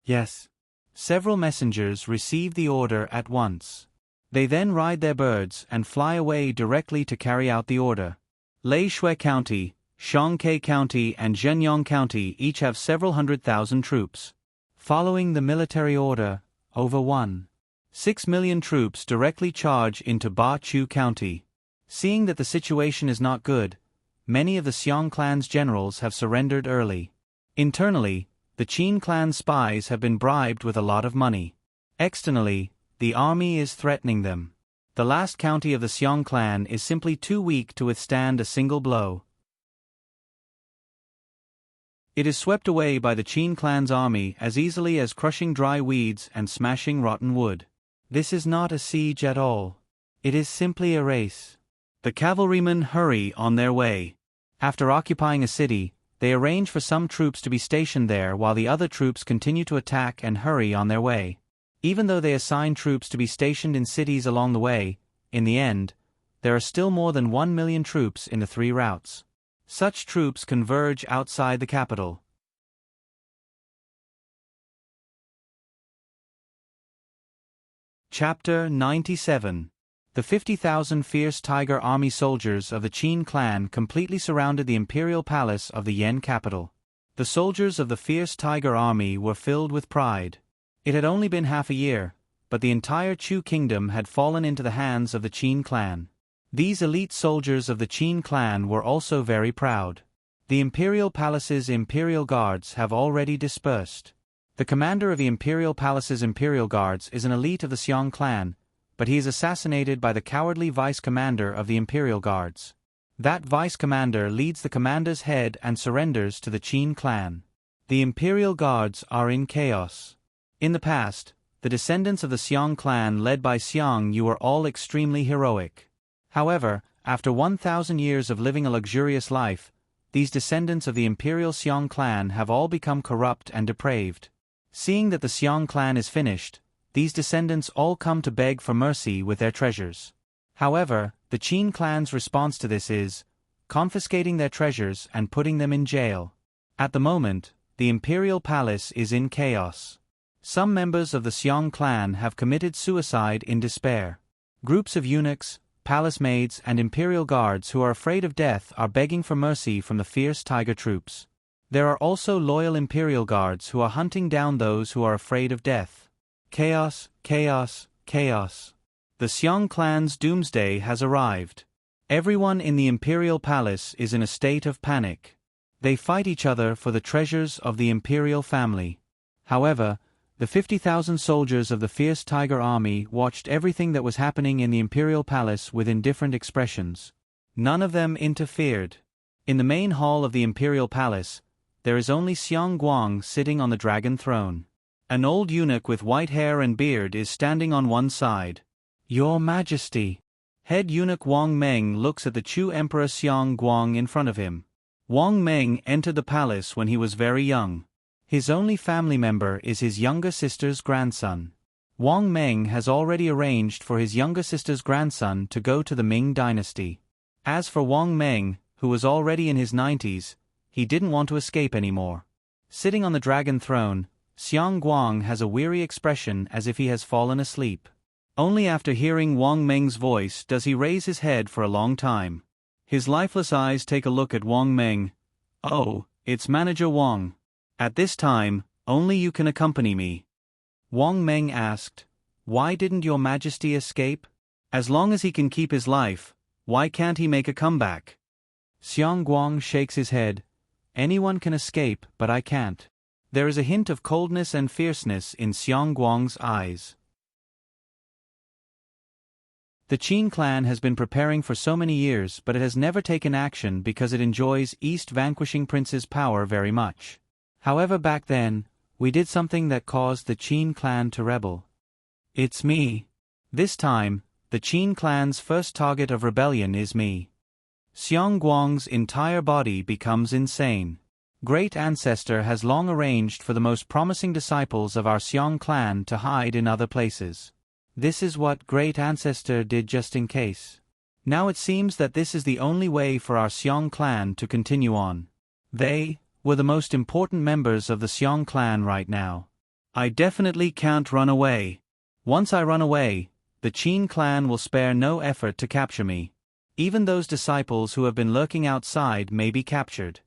"Yes." Several messengers receive the order at once. They then ride their birds and fly away directly to carry out the order. Lei Shui County, Shangke County and Zhenyang County each have several 100,000 troops. Following the military order, over 1.6 million troops directly charge into Ba Chu County. Seeing that the situation is not good, many of the Xiong clan's generals have surrendered early. Internally, the Qin clan spies have been bribed with a lot of money. Externally, the army is threatening them. The last county of the Xiong clan is simply too weak to withstand a single blow. It is swept away by the Qin clan's army as easily as crushing dry weeds and smashing rotten wood. This is not a siege at all. It is simply a race. The cavalrymen hurry on their way. After occupying a city, they arrange for some troops to be stationed there while the other troops continue to attack and hurry on their way. Even though they assign troops to be stationed in cities along the way, in the end, there are still more than 1 million troops in the 3 routes. Such troops converge outside the capital. Chapter 97. The 50,000 fierce tiger army soldiers of the Qin clan completely surrounded the imperial palace of the Yan capital. The soldiers of the fierce tiger army were filled with pride. It had only been half a year, but the entire Chu kingdom had fallen into the hands of the Qin clan. These elite soldiers of the Qin clan were also very proud. The imperial palace's imperial guards have already dispersed. The commander of the imperial palace's imperial guards is an elite of the Xiong clan, but he is assassinated by the cowardly vice-commander of the imperial guards. That vice-commander leads the commander's head and surrenders to the Qin clan. The imperial guards are in chaos. In the past, the descendants of the Xiong clan led by Xiong Yu were all extremely heroic. However, after 1,000 years of living a luxurious life, these descendants of the imperial Xiong clan have all become corrupt and depraved. Seeing that the Xiong clan is finished, these descendants all come to beg for mercy with their treasures. However, the Qin clan's response to this is confiscating their treasures and putting them in jail. At the moment, the imperial palace is in chaos. Some members of the Xiong clan have committed suicide in despair. Groups of eunuchs, palace maids and imperial guards who are afraid of death are begging for mercy from the fierce tiger troops. There are also loyal imperial guards who are hunting down those who are afraid of death. Chaos, chaos, chaos. The Xiong clan's doomsday has arrived. Everyone in the imperial palace is in a state of panic. They fight each other for the treasures of the imperial family. However, the 50,000 soldiers of the fierce tiger army watched everything that was happening in the imperial palace with indifferent expressions. None of them interfered. In the main hall of the imperial palace, there is only Xiong Guang sitting on the dragon throne. An old eunuch with white hair and beard is standing on one side. Your Majesty. Head eunuch Wang Meng looks at the Chu Emperor Xiong Guang in front of him. Wang Meng entered the palace when he was very young. His only family member is his younger sister's grandson. Wang Meng has already arranged for his younger sister's grandson to go to the Ming dynasty. As for Wang Meng, who was already in his 90s, he didn't want to escape anymore. Sitting on the dragon throne, Xiong Guang has a weary expression as if he has fallen asleep. Only after hearing Wang Meng's voice does he raise his head for a long time. His lifeless eyes take a look at Wang Meng. Oh, it's Manager Wang. At this time, only you can accompany me. Wang Meng asked, "Why didn't your Majesty escape? As long as he can keep his life, why can't he make a comeback?" Xiong Guang shakes his head. "Anyone can escape, but I can't." There is a hint of coldness and fierceness in Xiong Guang's eyes. The Qin clan has been preparing for so many years, but it has never taken action because it enjoys East vanquishing Prince's power very much. However, back then, we did something that caused the Qin clan to rebel. It's me. This time, the Qin clan's first target of rebellion is me. Xiong Guang's entire body becomes insane. Great Ancestor has long arranged for the most promising disciples of our Xiong clan to hide in other places. This is what Great Ancestor did just in case. Now it seems that this is the only way for our Xiong clan to continue on. They were the most important members of the Xiong clan right now. I definitely can't run away. Once I run away, the Qin clan will spare no effort to capture me. Even those disciples who have been lurking outside may be captured.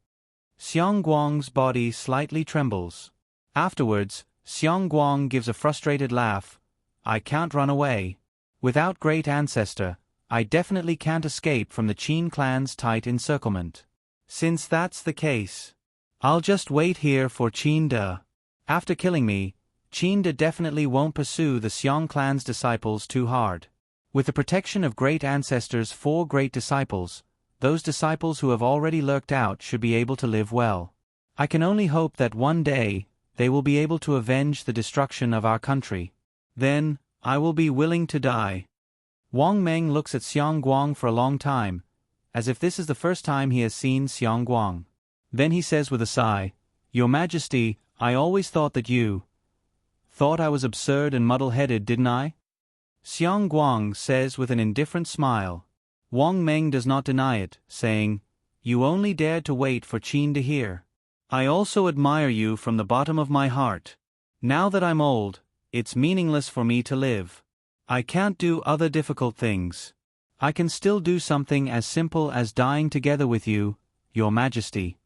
Xiong Guang's body slightly trembles. Afterwards, Xiong Guang gives a frustrated laugh. I can't run away. Without Great Ancestor, I definitely can't escape from the Qin clan's tight encirclement. Since that's the case, I'll just wait here for Qin De. After killing me, Qin De definitely won't pursue the Xiong clan's disciples too hard. With the protection of Great Ancestor's 4 great disciples, those disciples who have already lurked out should be able to live well. I can only hope that one day, they will be able to avenge the destruction of our country. Then, I will be willing to die. Wang Meng looks at Xiong Guang for a long time, as if this is the first time he has seen Xiong Guang. Then he says with a sigh, "Your Majesty, I always thought that you thought I was absurd and muddle-headed, didn't I?" Xiong Guang says with an indifferent smile. Wang Meng does not deny it, saying, "You only dared to wait for Qin to hear. I also admire you from the bottom of my heart. Now that I'm old, it's meaningless for me to live. I can't do other difficult things. I can still do something as simple as dying together with you, Your Majesty."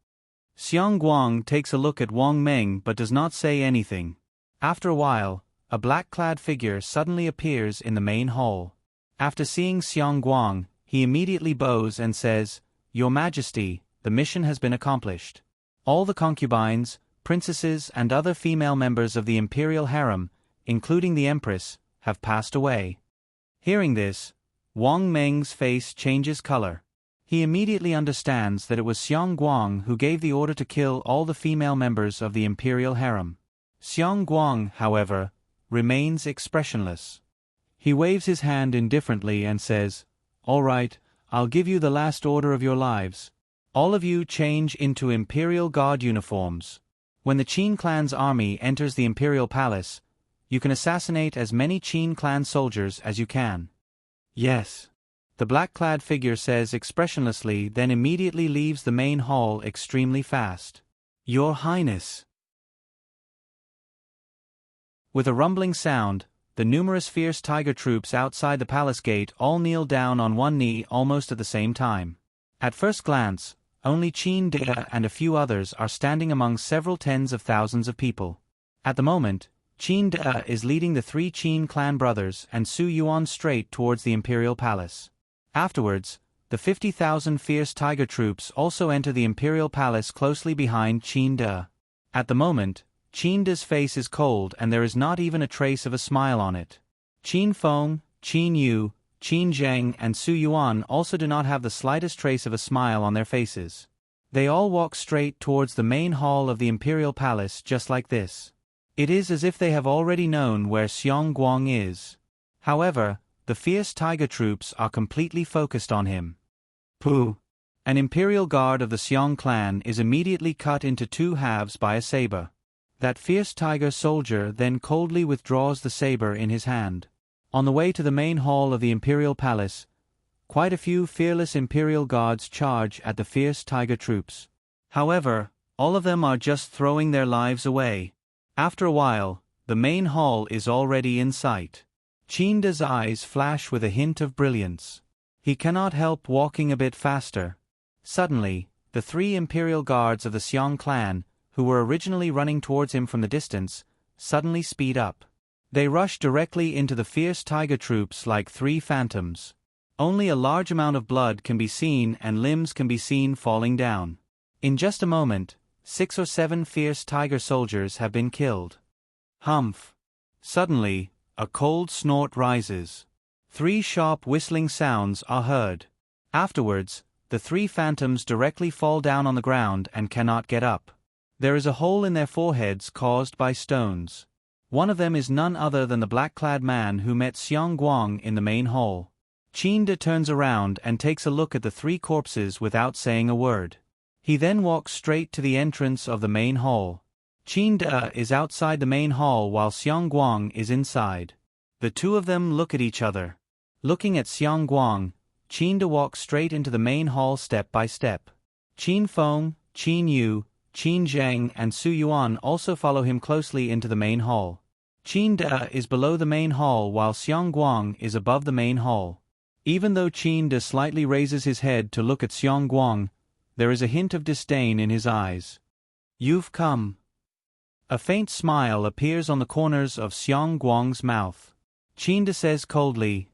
Xiong Guang takes a look at Wang Meng but does not say anything. After a while, a black-clad figure suddenly appears in the main hall. After seeing Xiong Guang, he immediately bows and says, "Your Majesty, the mission has been accomplished. All the concubines, princesses and other female members of the imperial harem, including the Empress, have passed away." Hearing this, Wang Meng's face changes color. He immediately understands that it was Xiong Guang who gave the order to kill all the female members of the imperial harem. Xiong Guang, however, remains expressionless. He waves his hand indifferently and says, "All right, I'll give you the last order of your lives. All of you change into Imperial Guard uniforms. When the Qin clan's army enters the Imperial Palace, you can assassinate as many Qin clan soldiers as you can." "Yes," the black-clad figure says expressionlessly, then immediately leaves the main hall extremely fast. "Your Highness." With a rumbling sound, the numerous fierce tiger troops outside the palace gate all kneel down on one knee almost at the same time. At first glance, only Qin De and a few others are standing among several tens of thousands of people. At the moment, Qin De is leading the 3 Qin clan brothers and Su Yuan straight towards the imperial palace. Afterwards, the 50,000 fierce tiger troops also enter the imperial palace closely behind Qin De. At the moment, Qin De's face is cold and there is not even a trace of a smile on it. Qin Feng, Qin Yu, Qin Zheng and Su Yuan also do not have the slightest trace of a smile on their faces. They all walk straight towards the main hall of the imperial palace just like this. It is as if they have already known where Xiong Guang is. However, the fierce tiger troops are completely focused on him. Pooh! An imperial guard of the Xiong clan is immediately cut into two halves by a saber. That fierce tiger soldier then coldly withdraws the saber in his hand. On the way to the main hall of the imperial palace, quite a few fearless imperial guards charge at the fierce tiger troops. However, all of them are just throwing their lives away. After a while, the main hall is already in sight. Qinda's eyes flash with a hint of brilliance. He cannot help walking a bit faster. Suddenly, the three imperial guards of the Xiong clan, who were originally running towards him from the distance, suddenly speed up. They rush directly into the fierce tiger troops like three phantoms. Only a large amount of blood can be seen and limbs can be seen falling down. In just a moment, 6 or 7 fierce tiger soldiers have been killed. Humph! Suddenly, a cold snort rises. 3 sharp whistling sounds are heard. Afterwards, the 3 phantoms directly fall down on the ground and cannot get up. There is a hole in their foreheads caused by stones. One of them is none other than the black-clad man who met Xiong Guang in the main hall. Qinda turns around and takes a look at the 3 corpses without saying a word. He then walks straight to the entrance of the main hall. Qinda is outside the main hall while Xiong Guang is inside. The two of them look at each other. Looking at Xiong Guang, Qinda walks straight into the main hall step by step. Qin Feng, Qin Yu, Qin Zheng and Su Yuan also follow him closely into the main hall. Qinda is below the main hall while Xiong Guang is above the main hall. Even though Qinda slightly raises his head to look at Xiong Guang, there is a hint of disdain in his eyes. "You've come." A faint smile appears on the corners of Xiong Guang's mouth. Qinda says coldly,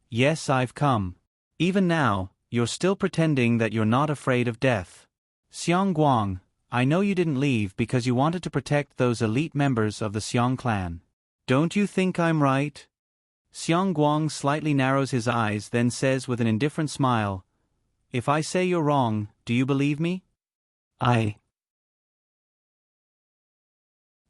"Yes, I've come. Even now, you're still pretending that you're not afraid of death. Xiong Guang, I know you didn't leave because you wanted to protect those elite members of the Xiong clan. Don't you think I'm right?" Xiong Guang slightly narrows his eyes, then says with an indifferent smile, "If I say you're wrong, do you believe me?"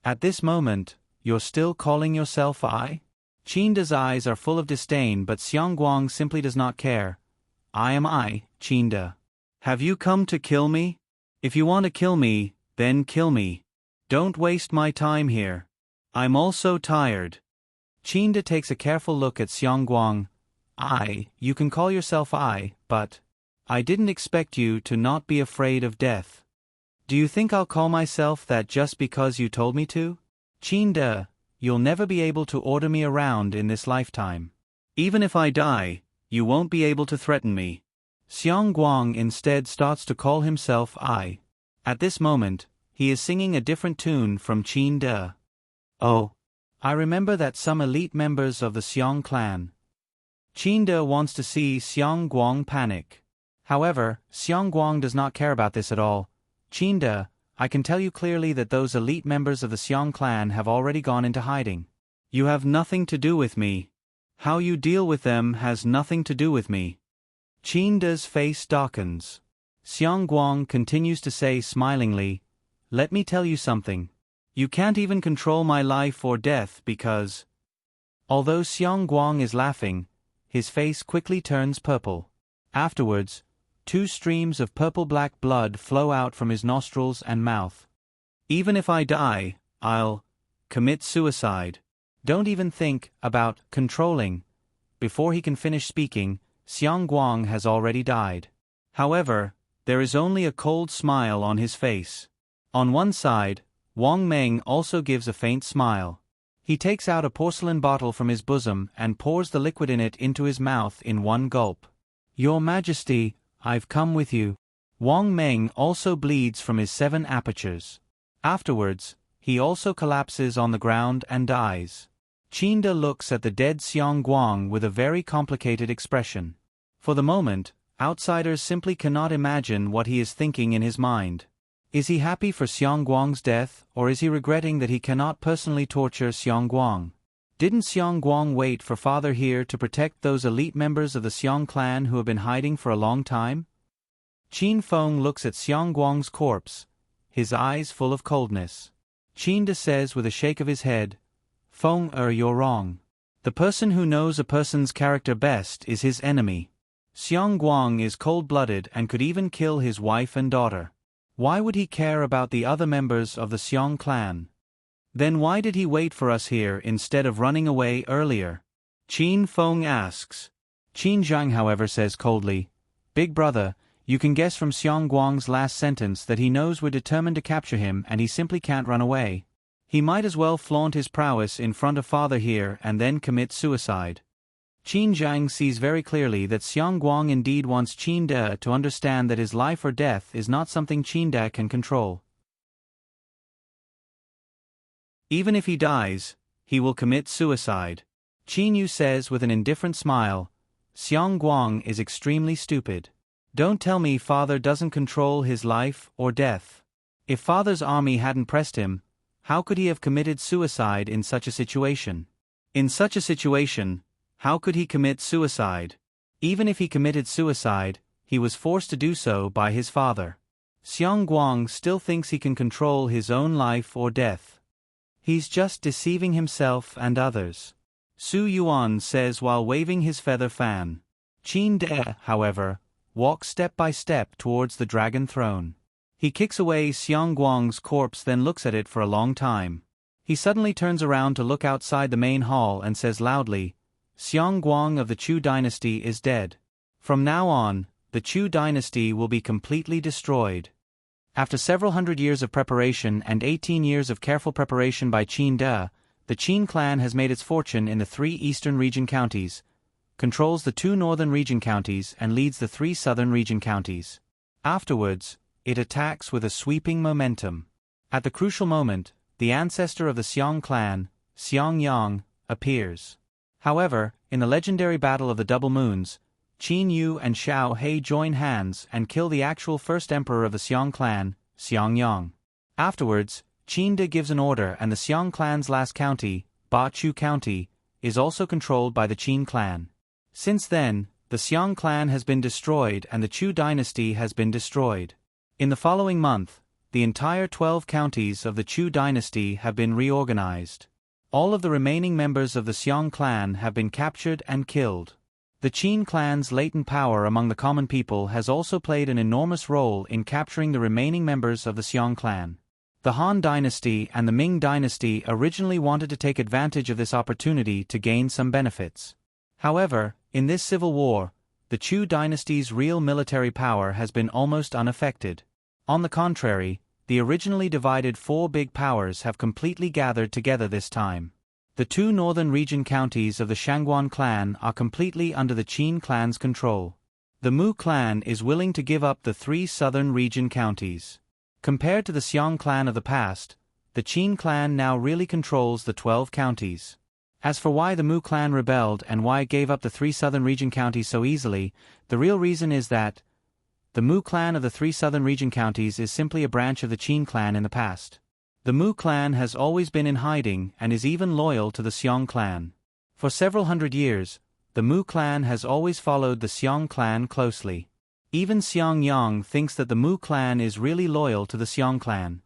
At this moment, you're still calling yourself I? Qinda's eyes are full of disdain, but Xiong Guang simply does not care. "I am I, Qinda. Have you come to kill me? If you want to kill me, then kill me. Don't waste my time here. I'm also tired." Qinda takes a careful look at Xiong Guang. You can call yourself I, but I didn't expect you to not be afraid of death. Do you think I'll call myself that just because you told me to? Qinda, you'll never be able to order me around in this lifetime. Even if I die, you won't be able to threaten me." Xiong Guang instead starts to call himself I. At this moment, he is singing a different tune from Qinda. "Oh, I remember that some elite members of the Xiong clan." Qinda wants to see Xiong Guang panic. However, Xiong Guang does not care about this at all. "Qinda, I can tell you clearly that those elite members of the Xiong clan have already gone into hiding. You have nothing to do with me. How you deal with them has nothing to do with me." Qinda's face darkens. Xiong Guang continues to say smilingly, "Let me tell you something. You can't even control my life or death because—" Although Xiong Guang is laughing, his face quickly turns purple. Afterwards, 2 streams of purple-black blood flow out from his nostrils and mouth. "Even if I die, I'll commit suicide. Don't even think about controlling." Before he can finish speaking, Xiong Guang has already died. However, there is only a cold smile on his face. On one side, Wang Meng also gives a faint smile. He takes out a porcelain bottle from his bosom and pours the liquid in it into his mouth in one gulp. "Your Majesty, I've come with you." Wang Meng also bleeds from his 7 apertures. Afterwards, he also collapses on the ground and dies. Qinda looks at the dead Xiong Guang with a very complicated expression. For the moment, outsiders simply cannot imagine what he is thinking in his mind. Is he happy for Xiong Guang's death, or is he regretting that he cannot personally torture Xiong Guang? Didn't Xiong Guang wait for father here to protect those elite members of the Xiong clan who have been hiding for a long time? Qin Feng looks at Xiong Guang's corpse, his eyes full of coldness. Qinda says with a shake of his head, "Feng, you're wrong. The person who knows a person's character best is his enemy. Xiong Guang is cold-blooded and could even kill his wife and daughter. Why would he care about the other members of the Xiong clan? Then why did he wait for us here instead of running away earlier? Qin Feng asks. Qin Zhang, however, says coldly, "Big brother, you can guess from Xiong Guang's last sentence that he knows we're determined to capture him and he simply can't run away. He might as well flaunt his prowess in front of father here and then commit suicide." Qin Zhang sees very clearly that Xiong Guang indeed wants Qin De to understand that his life or death is not something Qin De can control. Even if he dies, he will commit suicide. Qin Yu says with an indifferent smile, "Xiong Guang is extremely stupid. Don't tell me father doesn't control his life or death. If father's army hadn't pressed him, how could he have committed suicide in such a situation? In such a situation, how could he commit suicide? Even if he committed suicide, he was forced to do so by his father. Xiong Guang still thinks he can control his own life or death. He's just deceiving himself and others," Su Yuan says while waving his feather fan. Qin De, however, walks step by step towards the dragon throne. He kicks away Xiong Guang's corpse, then looks at it for a long time. He suddenly turns around to look outside the main hall and says loudly, "Xiong Guang of the Chu dynasty is dead. From now on, the Chu dynasty will be completely destroyed." After several hundred years of preparation and 18 years of careful preparation by Qin De, the Qin clan has made its fortune in the 3 eastern region counties, controls the 2 northern region counties and leads the 3 southern region counties. Afterwards, it attacks with a sweeping momentum. At the crucial moment, the ancestor of the Xiong clan, Xiong Yang, appears. However, in the legendary Battle of the Double Moons, Qin Yu and Xiao He join hands and kill the actual first emperor of the Xiong clan, Xiong Yang. Afterwards, Qin De gives an order and the Xiong clan's last county, Ba Chu County, is also controlled by the Qin clan. Since then, the Xiong clan has been destroyed and the Chu dynasty has been destroyed. In the following month, the entire 12 counties of the Chu dynasty have been reorganized. All of the remaining members of the Xiong clan have been captured and killed. The Qin clan's latent power among the common people has also played an enormous role in capturing the remaining members of the Xiong clan. The Han dynasty and the Ming dynasty originally wanted to take advantage of this opportunity to gain some benefits. However, in this civil war, the Chu dynasty's real military power has been almost unaffected. On the contrary, the originally divided 4 big powers have completely gathered together this time. The 2 northern region counties of the Shangguan clan are completely under the Qin clan's control. The Mu clan is willing to give up the 3 southern region counties. Compared to the Xiong clan of the past, the Qin clan now really controls the 12 counties. As for why the Mu clan rebelled and why it gave up the 3 southern region counties so easily, the real reason is that the Mu clan of the 3 southern region counties is simply a branch of the Qin clan in the past. The Mu clan has always been in hiding and is even loyal to the Xiong clan. For several hundred years, the Mu clan has always followed the Xiong clan closely. Even Xiong Yang thinks that the Mu clan is really loyal to the Xiong clan.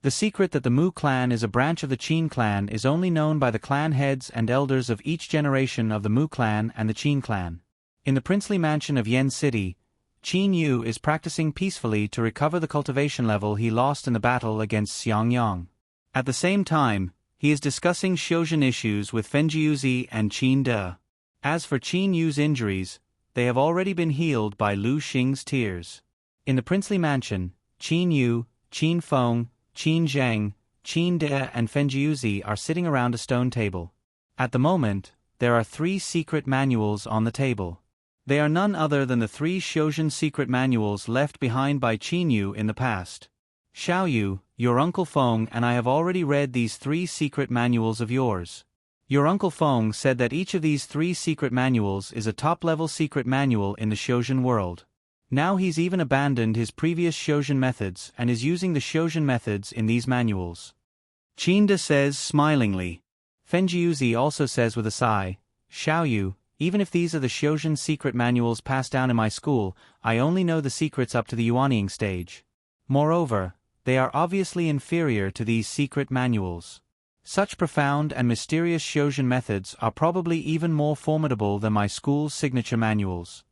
The secret that the Mu clan is a branch of the Qin clan is only known by the clan heads and elders of each generation of the Mu clan and the Qin clan. In the princely mansion of Yen City, Qin Yu is practicing peacefully to recover the cultivation level he lost in the battle against Xiong Yang. At the same time, he is discussing Xiuzhen issues with Fenjiuzi and Qin De. As for Qin Yu's injuries, they have already been healed by Lu Xing's tears. In the princely mansion, Qin Yu, Qin Feng, Qin Zheng, Qin De and Fenjiuzi are sitting around a stone table. At the moment, there are 3 secret manuals on the table. They are none other than the 3 Xiuzhen secret manuals left behind by Qin Yu in the past. Xiao Yu, your Uncle Feng and I have already read these 3 secret manuals of yours. Your Uncle Feng said that each of these 3 secret manuals is a top-level secret manual in the Xiuzhen world. Now he's even abandoned his previous Xiuzhen methods and is using the Xiuzhen methods in these manuals. Qin De says smilingly. Fenjiuzi also says with a sigh, Xiao Yu, even if these are the Xiuzhen secret manuals passed down in my school, I only know the secrets up to the Yuanying stage. Moreover, they are obviously inferior to these secret manuals. Such profound and mysterious Shojin methods are probably even more formidable than my school's signature manuals.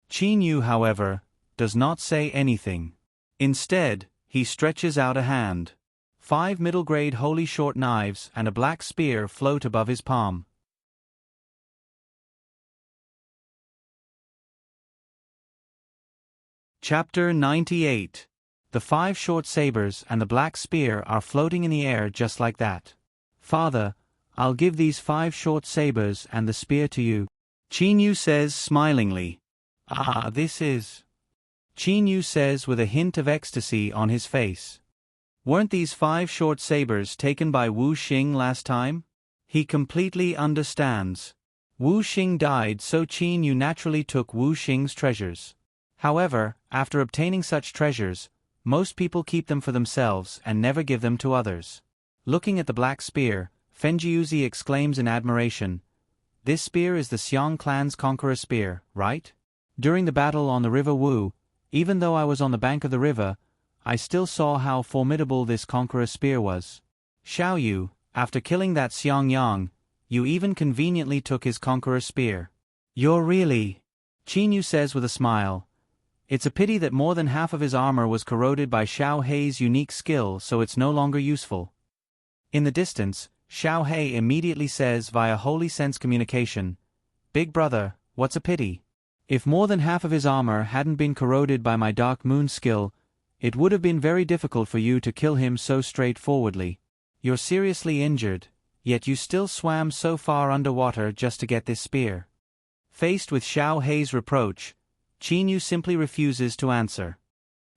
Qin Yu, however, does not say anything. Instead, he stretches out a hand. 5 middle-grade holy short knives and a black spear float above his palm. Chapter 98. The 5 short sabers and the black spear are floating in the air just like that. Father, I'll give these 5 short sabers and the spear to you. Qin Yu says smilingly. This is... Qin Yu says with a hint of ecstasy on his face. Weren't these 5 short sabers taken by Wu Xing last time? He completely understands. Wu Xing died, so Qin Yu naturally took Wu Xing's treasures. However, after obtaining such treasures, most people keep them for themselves and never give them to others. Looking at the black spear, Fenjiuzi exclaims in admiration, "This spear is the Xiong clan's conqueror spear, right? During the battle on the river Wu, even though I was on the bank of the river, I still saw how formidable this conqueror spear was. Xiao Yu, after killing that Xiong Yang, you even conveniently took his conqueror spear. You're really..." Qin Yu says with a smile, "It's a pity that more than half of his armor was corroded by Xiao Hei's unique skill, so it's no longer useful." In the distance, Xiao Hei immediately says via holy sense communication, "Big brother, what's a pity? If more than half of his armor hadn't been corroded by my Dark Moon skill, it would have been very difficult for you to kill him so straightforwardly. You're seriously injured, yet you still swam so far underwater just to get this spear." Faced with Xiao Hei's reproach, Qin Yu simply refuses to answer.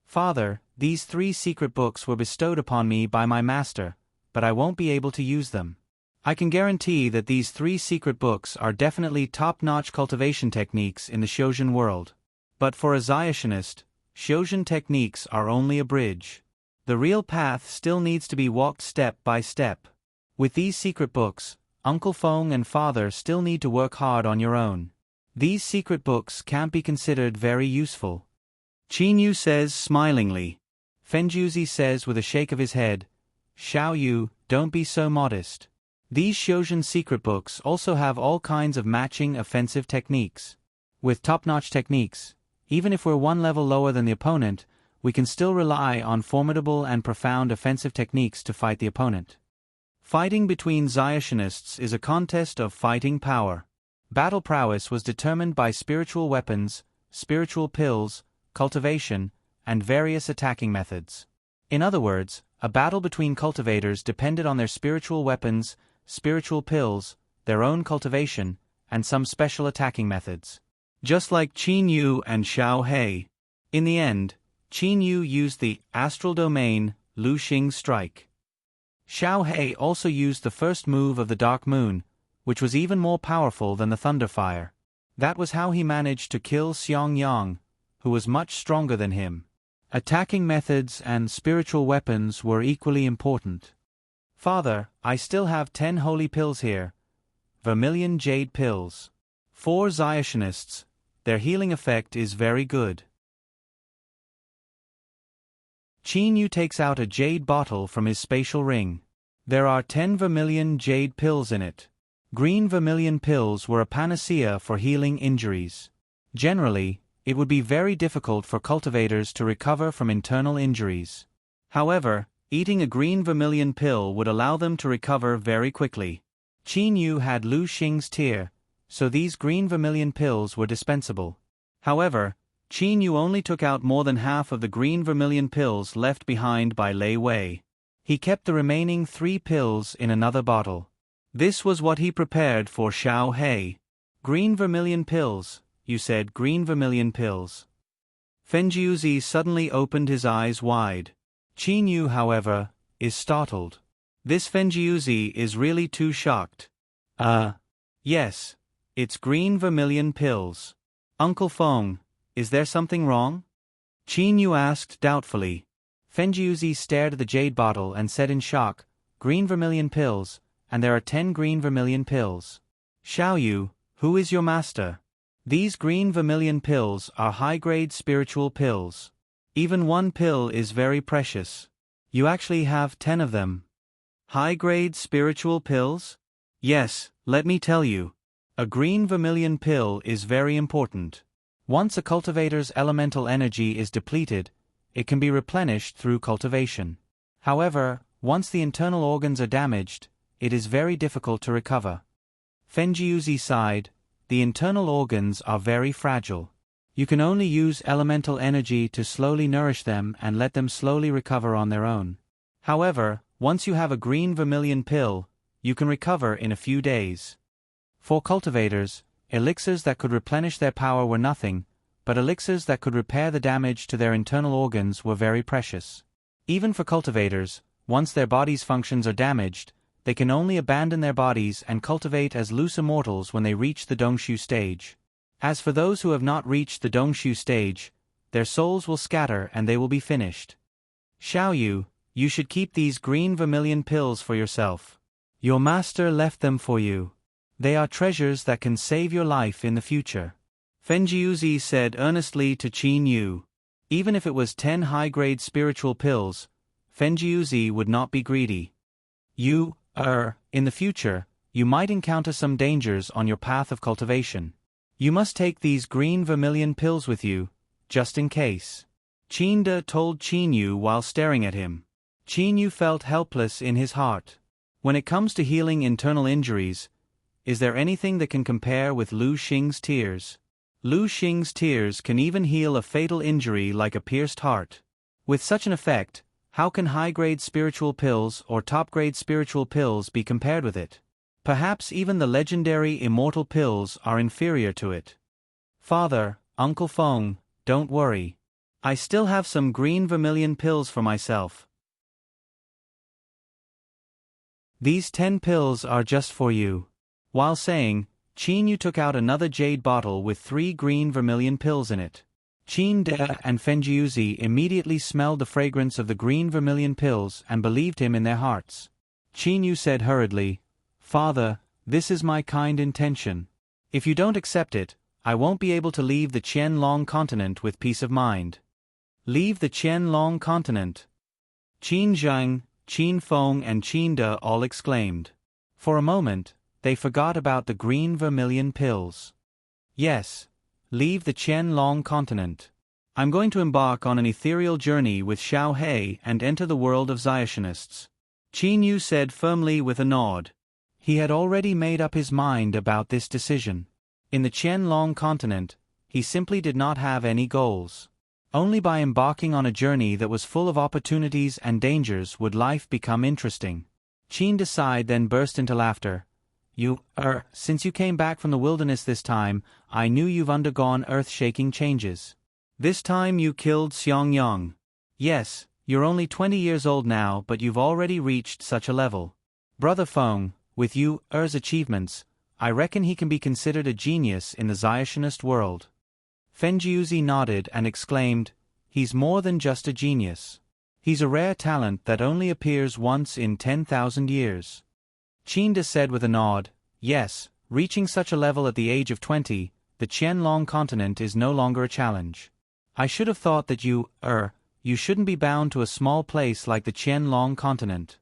"Father, these 3 secret books were bestowed upon me by my master, but I won't be able to use them. I can guarantee that these 3 secret books are definitely top-notch cultivation techniques in the Shojin world. But for a Ziotionist, Shojin techniques are only a bridge. The real path still needs to be walked step by step. With these secret books, Uncle Feng and Father still need to work hard on your own. These secret books can't be considered very useful." Qin Yu says smilingly. Fenjiuzi says with a shake of his head, "Xiao Yu, don't be so modest. These Shojin secret books also have all kinds of matching offensive techniques. With top-notch techniques, even if we're one level lower than the opponent, we can still rely on formidable and profound offensive techniques to fight the opponent. Fighting between Ziationists is a contest of fighting power. Battle prowess was determined by spiritual weapons, spiritual pills, cultivation, and various attacking methods. In other words, a battle between cultivators depended on their spiritual weapons, spiritual pills, their own cultivation, and some special attacking methods. Just like Qin Yu and Xiao Hei. In the end, Qin Yu used the Astral Domain, Lu Xing Strike. Xiao Hei also used the first move of the Dark Moon, which was even more powerful than the Thunderfire. That was how he managed to kill Xiong Yang, who was much stronger than him. Attacking methods and spiritual weapons were equally important. "Father, I still have 10 holy pills here. Vermilion jade pills. For Ziationists, their healing effect is very good." Qin Yu takes out a jade bottle from his spatial ring. There are 10 vermilion jade pills in it. Green vermilion pills were a panacea for healing injuries. Generally, it would be very difficult for cultivators to recover from internal injuries. However, eating a green vermilion pill would allow them to recover very quickly. Qin Yu had Lu Xing's tear, so these green vermilion pills were dispensable. However, Qin Yu only took out more than half of the green vermilion pills left behind by Lei Wei. He kept the remaining 3 pills in another bottle. This was what he prepared for Xiao Hei. "Green vermilion pills, you said, green vermilion pills." Fenjiuzi suddenly opened his eyes wide. Qin Yu, however, is startled. This Fenjiuzi is really too shocked. Yes, it's green vermilion pills. Uncle Feng, is there something wrong?" Qin Yu asked doubtfully. Fenjiuzi stared at the jade bottle and said in shock, "Green vermilion pills, and there are 10 green vermilion pills. Xiao Yu, who is your master? These green vermilion pills are high-grade spiritual pills. Even 1 pill is very precious. You actually have 10 of them. High-grade spiritual pills? Yes, let me tell you. A green vermilion pill is very important. Once a cultivator's elemental energy is depleted, it can be replenished through cultivation. However, once the internal organs are damaged, it is very difficult to recover. Fenjiuzi sighed, the internal organs are very fragile. You can only use elemental energy to slowly nourish them and let them slowly recover on their own. However, once you have a green vermilion pill, you can recover in a few days. For cultivators, elixirs that could replenish their power were nothing, but elixirs that could repair the damage to their internal organs were very precious. Even for cultivators, once their body's functions are damaged, they can only abandon their bodies and cultivate as loose immortals when they reach the Dongshu stage. As for those who have not reached the Dongshu stage, their souls will scatter and they will be finished. Xiaoyu, you should keep these green vermilion pills for yourself. Your master left them for you. They are treasures that can save your life in the future. Fenjiuzi said earnestly to Qin Yu. Even if it was 10 high-grade spiritual pills, Fenjiuzi would not be greedy. In the future, you might encounter some dangers on your path of cultivation. You must take these green vermilion pills with you, just in case. Qin told Qin Yu while staring at him. Qin Yu felt helpless in his heart. When it comes to healing internal injuries, is there anything that can compare with Lu Xing's tears? Lu Xing's tears can even heal a fatal injury like a pierced heart. With such an effect, how can high-grade spiritual pills or top-grade spiritual pills be compared with it? Perhaps even the legendary immortal pills are inferior to it. Father, Uncle Feng, don't worry. I still have some green vermilion pills for myself. These 10 pills are just for you. While saying, Qin Yu took out another jade bottle with 3 green vermilion pills in it. Qin De and Fenjiuzi immediately smelled the fragrance of the green vermilion pills and believed him in their hearts. Qin Yu said hurriedly, Father, this is my kind intention. If you don't accept it, I won't be able to leave the Qianlong continent with peace of mind. Leave the Qianlong continent? Qin Zheng, Qin Feng and Qin De all exclaimed. For a moment, they forgot about the green vermilion pills. Yes, leave the Qianlong continent. I'm going to embark on an ethereal journey with Xiao He and enter the world of Xiationists. Qin Yu said firmly with a nod. He had already made up his mind about this decision. In the Qianlong continent, he simply did not have any goals. Only by embarking on a journey that was full of opportunities and dangers would life become interesting. Qin Desai then burst into laughter. Since you came back from the wilderness this time, I knew you've undergone earth-shaking changes. This time you killed Xiong Yang. Yes, you're only 20 years old now, but you've already reached such a level. Brother Feng, with Er's achievements, I reckon he can be considered a genius in the Xiationist world. Fenjiuzi nodded and exclaimed, he's more than just a genius. He's a rare talent that only appears once in 10,000 years. Qin De said with a nod, yes, reaching such a level at the age of 20, the Qianlong continent is no longer a challenge. I should have thought that you shouldn't be bound to a small place like the Qianlong continent.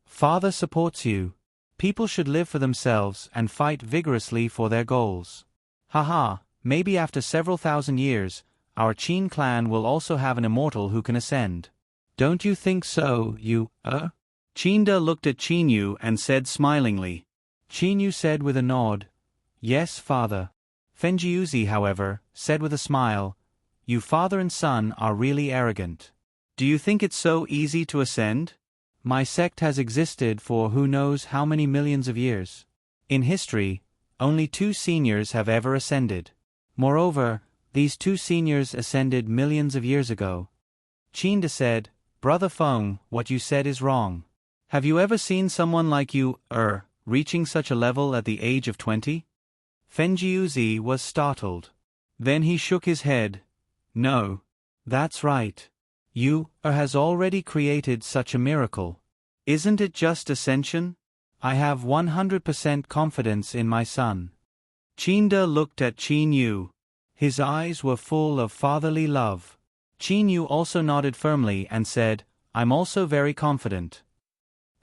Father supports you. People should live for themselves and fight vigorously for their goals. Haha, maybe after several thousand years, our Qin clan will also have an immortal who can ascend. Don't you think so, Qin De looked at Qin Yu and said smilingly. Qin Yu said with a nod, yes, father. Fenjiuzi, however, said with a smile, you father and son are really arrogant. Do you think it's so easy to ascend? My sect has existed for who knows how many millions of years. In history, only 2 seniors have ever ascended. Moreover, these 2 seniors ascended millions of years ago. Qin De said, Brother Feng, what you said is wrong. Have you ever seen someone like you, reaching such a level at the age of 20? Fenjiuzi was startled. Then he shook his head. No. That's right. has already created such a miracle. Isn't it just ascension? I have 100% confidence in my son. Qin De looked at Qin Yu. His eyes were full of fatherly love. Qin Yu also nodded firmly and said, I'm also very confident.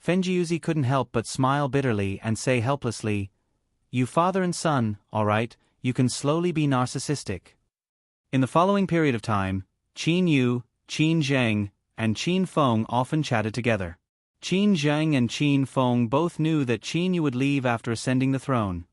Fenjiuzi couldn't help but smile bitterly and say helplessly, "You father and son, all right, you can slowly be narcissistic." In the following period of time, Qin Yu, Qin Zheng, and Qin Feng often chatted together. Qin Zheng and Qin Feng both knew that Qin Yu would leave after ascending the throne.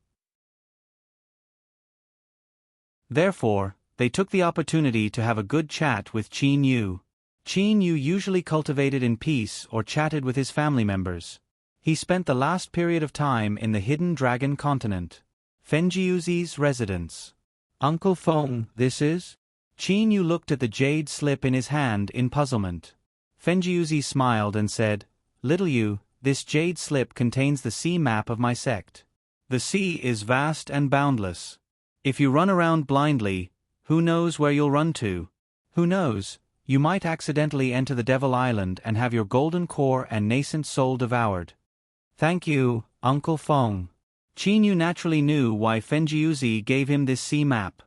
Therefore, they took the opportunity to have a good chat with Qin Yu. Qin Yu usually cultivated in peace or chatted with his family members. He spent the last period of time in the Hidden Dragon continent. Fenjiuzi's residence. "Uncle Feng, this is?" Qin Yu looked at the jade slip in his hand in puzzlement. Fenjiuzi smiled and said, "Little Yu, this jade slip contains the sea map of my sect. The sea is vast and boundless. If you run around blindly, who knows where you'll run to? Who knows, you might accidentally enter the Devil Island and have your golden core and nascent soul devoured." "Thank you, Uncle Feng." Qin Yu naturally knew why Fenjiuzi gave him this sea map.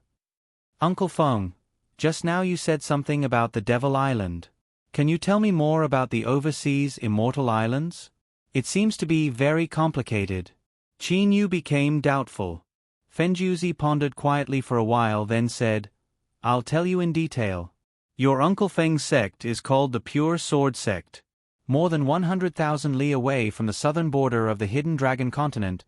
"Uncle Feng, just now you said something about the Devil Island. Can you tell me more about the overseas immortal islands? It seems to be very complicated." Qin Yu became doubtful. Fenjiuzi pondered quietly for a while, then said, "I'll tell you in detail. Your Uncle Feng's sect is called the Pure Sword Sect. More than 100,000 li away from the southern border of the Hidden Dragon continent,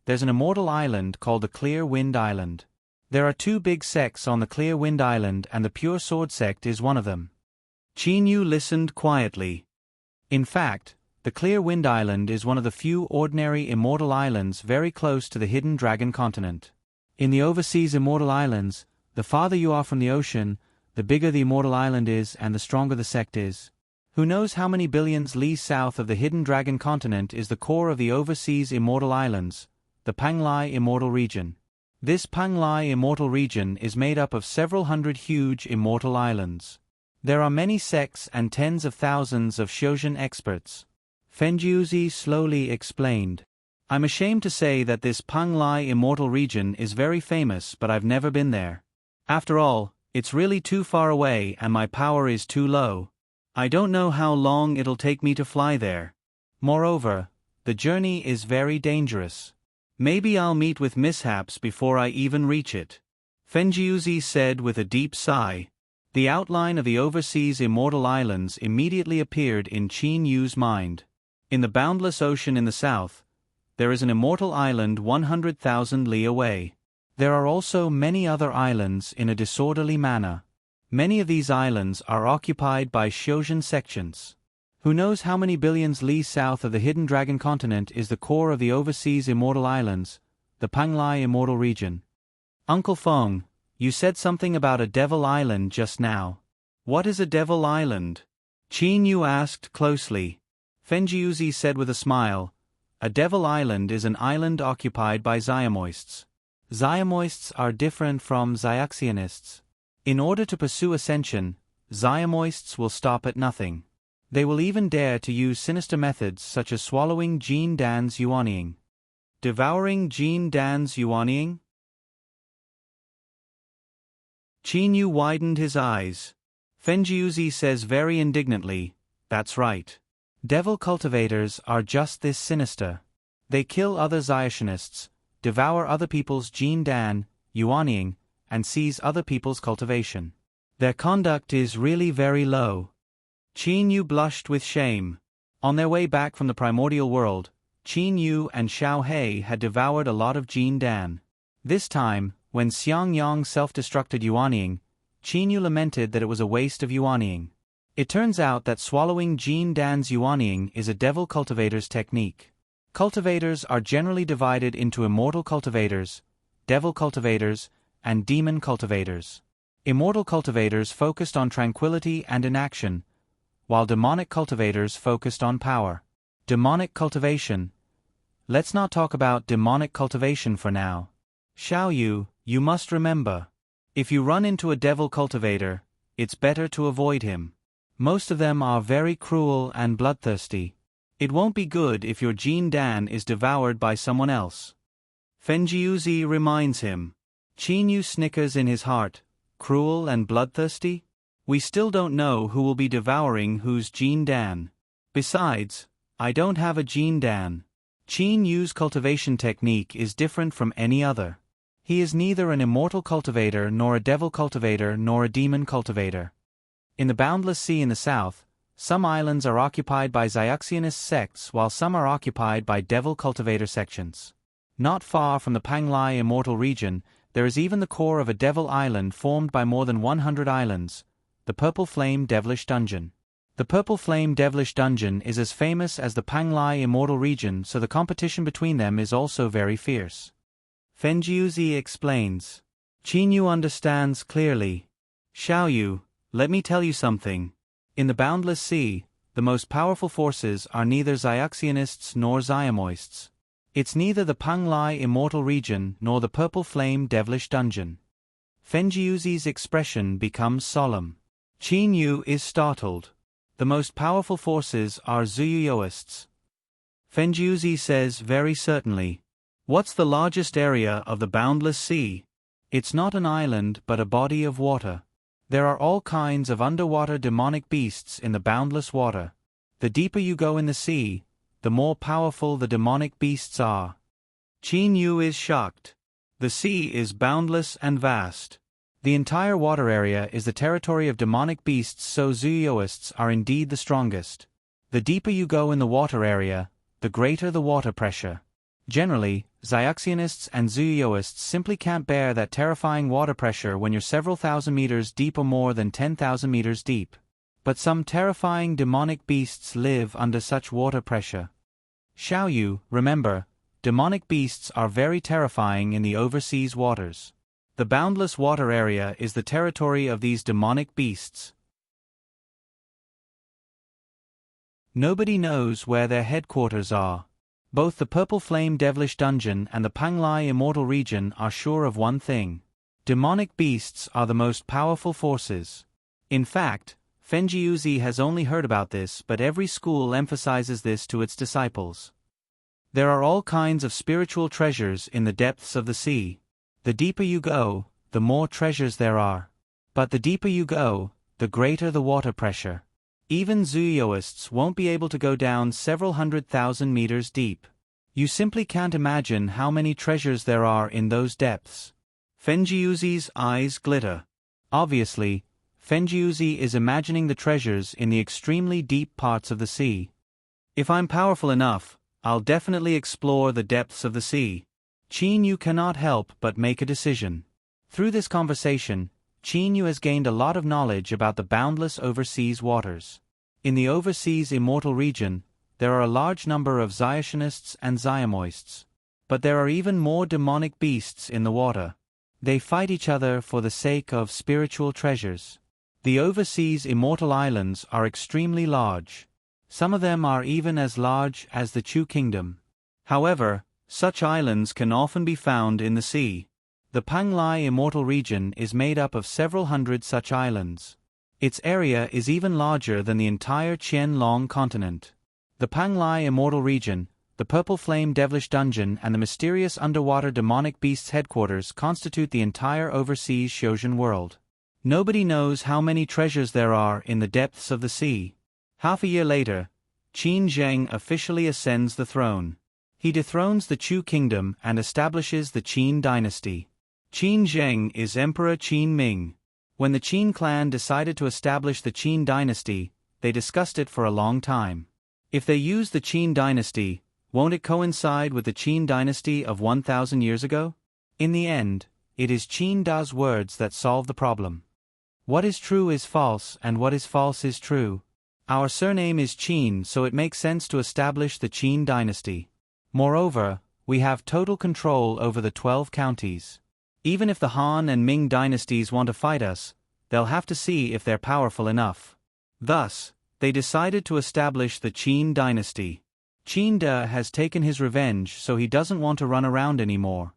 there's an immortal island called the Clear Wind Island. There are two big sects on the Clear Wind Island and the Pure Sword Sect is one of them." Qin Yu listened quietly. In fact, the Clear Wind Island is one of the few ordinary immortal islands very close to the Hidden Dragon continent. In the overseas immortal islands, the farther you are from the ocean, the bigger the immortal island is and the stronger the sect is. Who knows how many billions li south of the Hidden Dragon continent is the core of the overseas immortal islands, the Panglai Immortal Region. This Panglai Immortal Region is made up of several hundred huge immortal islands. There are many sects and tens of thousands of Shojin experts. Fenjiuzi slowly explained. "I'm ashamed to say that this Panglai Immortal Region is very famous, but I've never been there. After all, it's really too far away and my power is too low. I don't know how long it'll take me to fly there. Moreover, the journey is very dangerous. Maybe I'll meet with mishaps before I even reach it." Fenjiuzi said with a deep sigh. The outline of the overseas immortal islands immediately appeared in Qin Yu's mind. In the boundless ocean in the south, there is an immortal island 100,000 li away. There are also many other islands in a disorderly manner. Many of these islands are occupied by Shojin sections. Who knows how many billions li south of the Hidden Dragon continent is the core of the overseas immortal islands, the Panglai Immortal Region. "Uncle Feng, you said something about a Devil Island just now. What is a Devil Island?" Qin Yu asked closely. Fenjiuzi said with a smile, "A Devil Island is an island occupied by Xiamoists. Xiamoists are different from Xiaxianists. In order to pursue ascension, Xiamoists will stop at nothing. They will even dare to use sinister methods such as swallowing Jin Dan's Yuanying." "Devouring Jin Dan's Yuanying?" Qin Yu widened his eyes. Fenjiuzi says very indignantly, "That's right. Devil cultivators are just this sinister. They kill other Xiaxianists, devour other people's Jin Dan, Yuanying, and seize other people's cultivation. Their conduct is really very low." Qin Yu blushed with shame. On their way back from the primordial world, Qin Yu and Xiao He had devoured a lot of Jin Dan. This time, when Xiang Yang self-destructed Yuanying, Qin Yu lamented that it was a waste of Yuanying. It turns out that swallowing Jin Dan's Yuanying is a devil cultivator's technique. Cultivators are generally divided into immortal cultivators, devil cultivators, and demon cultivators. Immortal cultivators focused on tranquility and inaction, while demonic cultivators focused on power. Demonic cultivation. Let's not talk about demonic cultivation for now. Xiao Yu, you must remember. If you run into a devil cultivator, it's better to avoid him. Most of them are very cruel and bloodthirsty. It won't be good if your Jin Dan is devoured by someone else. Fenjiuzi reminds him. Qin Yu snickers in his heart. Cruel and bloodthirsty? We still don't know who will be devouring whose Jin Dan. Besides, I don't have a gene Dan. Qin Yu's cultivation technique is different from any other. He is neither an immortal cultivator nor a devil cultivator nor a demon cultivator. In the boundless sea in the south, some islands are occupied by Xiaxionist sects while some are occupied by devil cultivator sections. Not far from the Panglai immortal region, there is even the core of a devil island formed by more than 100 islands, the Purple Flame Devilish Dungeon. The Purple Flame Devilish Dungeon is as famous as the Panglai immortal region, so the competition between them is also very fierce. Fenjiuzi explains. Qin Yu understands clearly. Xiaoyu, let me tell you something. In the boundless sea, the most powerful forces are neither Xiaxionists nor Xiamoists. It's neither the Panglai immortal region nor the Purple Flame Devilish Dungeon. Fenjiuzi's expression becomes solemn. Qin Yu is startled. The most powerful forces are Zuyuyoists. Fenjiuzi says very certainly. What's the largest area of the boundless sea? It's not an island but a body of water. There are all kinds of underwater demonic beasts in the boundless water. The deeper you go in the sea, the more powerful the demonic beasts are. Qin Yu is shocked. The sea is boundless and vast. The entire water area is the territory of demonic beasts, so Zuyuyoists are indeed the strongest. The deeper you go in the water area, the greater the water pressure. Generally, Xiaxionists and Zuyuyoists simply can't bear that terrifying water pressure when you're several thousand meters deep or more than 10,000 meters deep. But some terrifying demonic beasts live under such water pressure. Xiaoyu, remember, demonic beasts are very terrifying in the overseas waters. The boundless water area is the territory of these demonic beasts. Nobody knows where their headquarters are. Both the Purple Flame Devilish Dungeon and the Panglai Immortal Region are sure of one thing. Demonic beasts are the most powerful forces. In fact, Fenjiuzi has only heard about this, but every school emphasizes this to its disciples. There are all kinds of spiritual treasures in the depths of the sea. The deeper you go, the more treasures there are. But the deeper you go, the greater the water pressure. Even Zuyuyoists won't be able to go down several 100,000 meters deep. You simply can't imagine how many treasures there are in those depths. Fenjiuzi's eyes glitter. Obviously, Fenjiuzi is imagining the treasures in the extremely deep parts of the sea. If I'm powerful enough, I'll definitely explore the depths of the sea. Qin Yu cannot help but make a decision. Through this conversation, Qin Yu has gained a lot of knowledge about the boundless overseas waters. In the overseas immortal region, there are a large number of Xiaxionists and Xiamoists. But there are even more demonic beasts in the water. They fight each other for the sake of spiritual treasures. The overseas immortal islands are extremely large. Some of them are even as large as the Chu Kingdom. However, such islands can often be found in the sea. The Panglai immortal region is made up of several hundred such islands. Its area is even larger than the entire Qianlong continent. The Panglai immortal region, the Purple Flame Devilish Dungeon and the mysterious underwater demonic beasts' headquarters constitute the entire overseas Xiuzhen world. Nobody knows how many treasures there are in the depths of the sea. Half a year later, Qin Zheng officially ascends the throne. He dethrones the Chu kingdom and establishes the Qin dynasty. Qin Zheng is Emperor Qin Ming. When the Qin clan decided to establish the Qin dynasty, they discussed it for a long time. If they use the Qin dynasty, won't it coincide with the Qin dynasty of 1,000 years ago? In the end, it is Qin Da's words that solve the problem. What is true is false and what is false is true. Our surname is Qin, so it makes sense to establish the Qin dynasty. Moreover, we have total control over the 12 counties. Even if the Han and Ming dynasties want to fight us, they'll have to see if they're powerful enough. Thus, they decided to establish the Qin dynasty. Qin De has taken his revenge, so he doesn't want to run around anymore.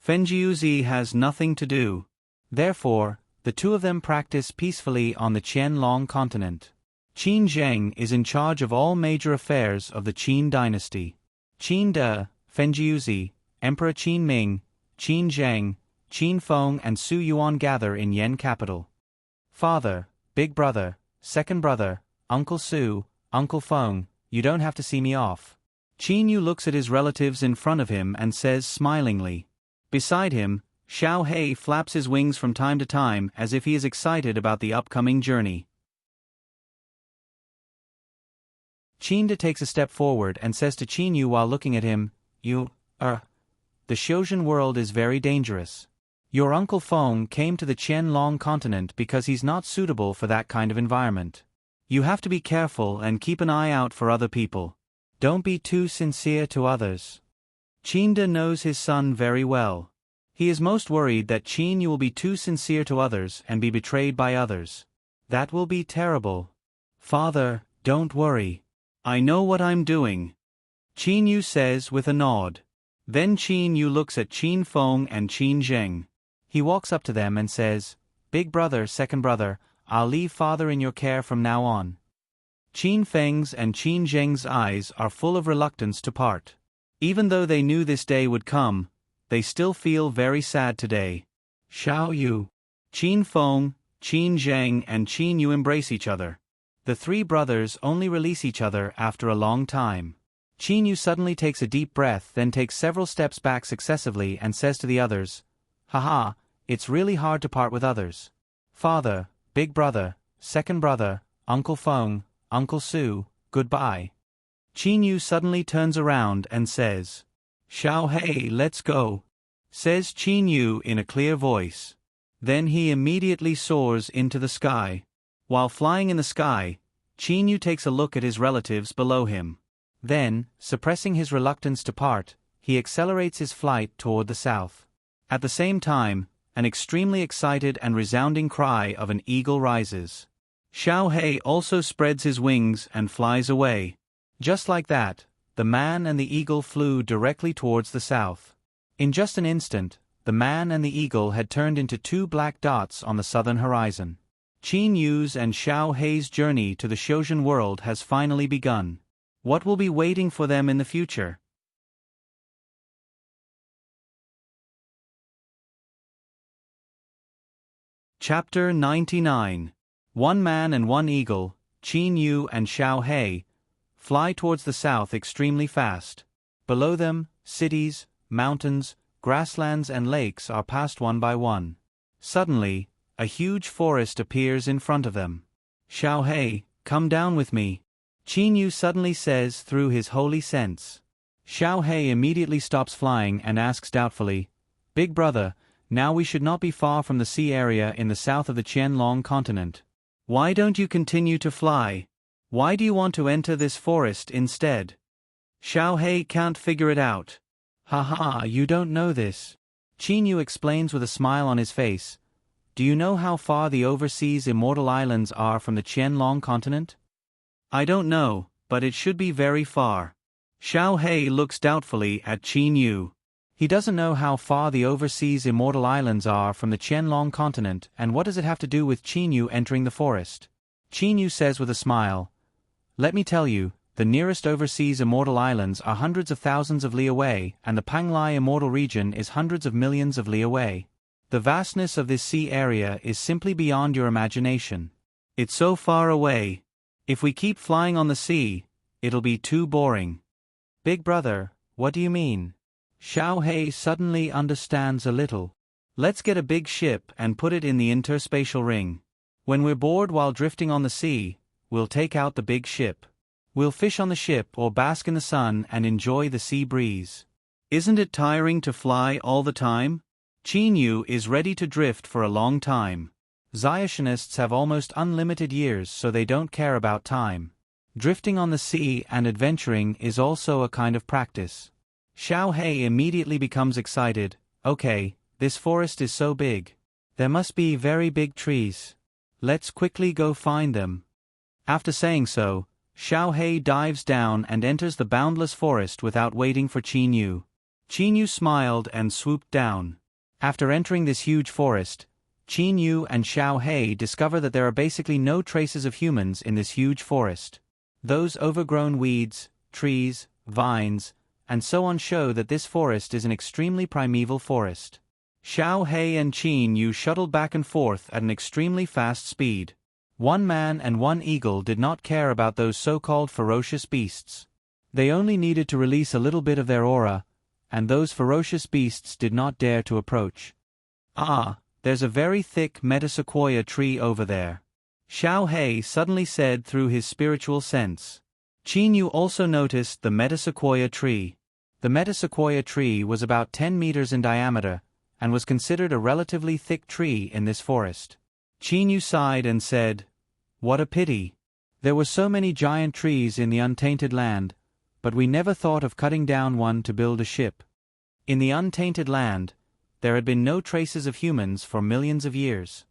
Fenjiuzi has nothing to do. Therefore, the two of them practice peacefully on the Qianlong continent. Qin Zheng is in charge of all major affairs of the Qin dynasty. Qin De, Fenjiuzi, Emperor Qin Ming, Qin Zheng, Qin Feng and Su Yuan gather in Yen capital. Father, big brother, second brother, Uncle Su, Uncle Feng, you don't have to see me off. Qin Yu looks at his relatives in front of him and says smilingly. Beside him, Xiao Hei flaps his wings from time to time as if he is excited about the upcoming journey. Qin De takes a step forward and says to Qin Yu while looking at him, the Xiuzhen world is very dangerous. Your Uncle Feng came to the Qianlong continent because he's not suitable for that kind of environment. You have to be careful and keep an eye out for other people. Don't be too sincere to others. Qin De knows his son very well. He is most worried that Qin Yu will be too sincere to others and be betrayed by others. That will be terrible. Father, don't worry. I know what I'm doing. Qin Yu says with a nod. Then Qin Yu looks at Qin Feng and Qin Zheng. He walks up to them and says, Big brother, second brother, I'll leave father in your care from now on. Qin Feng's and Qin Zheng's eyes are full of reluctance to part. Even though they knew this day would come, they still feel very sad today. Xiao Yu. Qin Feng, Qin Zheng and Qin Yu embrace each other. The three brothers only release each other after a long time. Qin Yu suddenly takes a deep breath, then takes several steps back successively and says to the others, Haha, it's really hard to part with others. Father, big brother, second brother, Uncle Feng, Uncle Su, goodbye. Qin Yu suddenly turns around and says, Xiao Hei, let's go, says Qin Yu in a clear voice. Then he immediately soars into the sky. While flying in the sky, Qin Yu takes a look at his relatives below him. Then, suppressing his reluctance to part, he accelerates his flight toward the south. At the same time, an extremely excited and resounding cry of an eagle rises. Xiao Hei also spreads his wings and flies away. Just like that, the man and the eagle flew directly towards the south. In just an instant, the man and the eagle had turned into two black dots on the southern horizon. Qin Yu's and Xiao Hei's journey to the Xiuzhen world has finally begun. What will be waiting for them in the future? Chapter 99. One man and one eagle, Qin Yu and Xiao Hei, fly towards the south extremely fast. Below them, cities, mountains, grasslands and lakes are passed one by one. Suddenly, a huge forest appears in front of them. Xiao Hei, come down with me, Qin Yu suddenly says through his holy sense. Xiao Hei immediately stops flying and asks doubtfully, Big brother, now we should not be far from the sea area in the south of the Qianlong continent. Why don't you continue to fly? Why do you want to enter this forest instead? Xiao Hei can't figure it out. Haha, you don't know this. Qin Yu explains with a smile on his face. Do you know how far the overseas immortal islands are from the Qianlong continent? I don't know, but it should be very far. Xiao Hei looks doubtfully at Qin Yu. He doesn't know how far the overseas immortal islands are from the Qianlong continent, and what does it have to do with Qin Yu entering the forest? Qin Yu says with a smile, Let me tell you, the nearest overseas immortal islands are hundreds of thousands of li away, and the Panglai immortal region is hundreds of millions of li away. The vastness of this sea area is simply beyond your imagination. It's so far away. If we keep flying on the sea, it'll be too boring. Big brother, what do you mean? Xiao Hei suddenly understands a little. Let's get a big ship and put it in the interspatial ring. When we're bored while drifting on the sea, we'll take out the big ship. We'll fish on the ship or bask in the sun and enjoy the sea breeze. Isn't it tiring to fly all the time? Qin Yu is ready to drift for a long time. Xiaotianists have almost unlimited years, so they don't care about time. Drifting on the sea and adventuring is also a kind of practice. Xiao Hei immediately becomes excited. Okay, this forest is so big. There must be very big trees. Let's quickly go find them. After saying so, Xiao Hei dives down and enters the boundless forest without waiting for Qin Yu. Qin Yu smiled and swooped down. After entering this huge forest, Qin Yu and Xiao Hei discover that there are basically no traces of humans in this huge forest. Those overgrown weeds, trees, vines, and so on show that this forest is an extremely primeval forest. Xiao Hei and Qin Yu shuttled back and forth at an extremely fast speed. One man and one eagle did not care about those so-called ferocious beasts. They only needed to release a little bit of their aura, and those ferocious beasts did not dare to approach. "Ah, there's a very thick metasequoia tree over there," Xiao Hei suddenly said through his spiritual sense. Qin Yu also noticed the metasequoia tree. The metasequoia tree was about 10 meters in diameter, and was considered a relatively thick tree in this forest. Qin Yu sighed and said, "What a pity. There were so many giant trees in the untainted land, but we never thought of cutting down one to build a ship." In the untainted land, there had been no traces of humans for millions of years.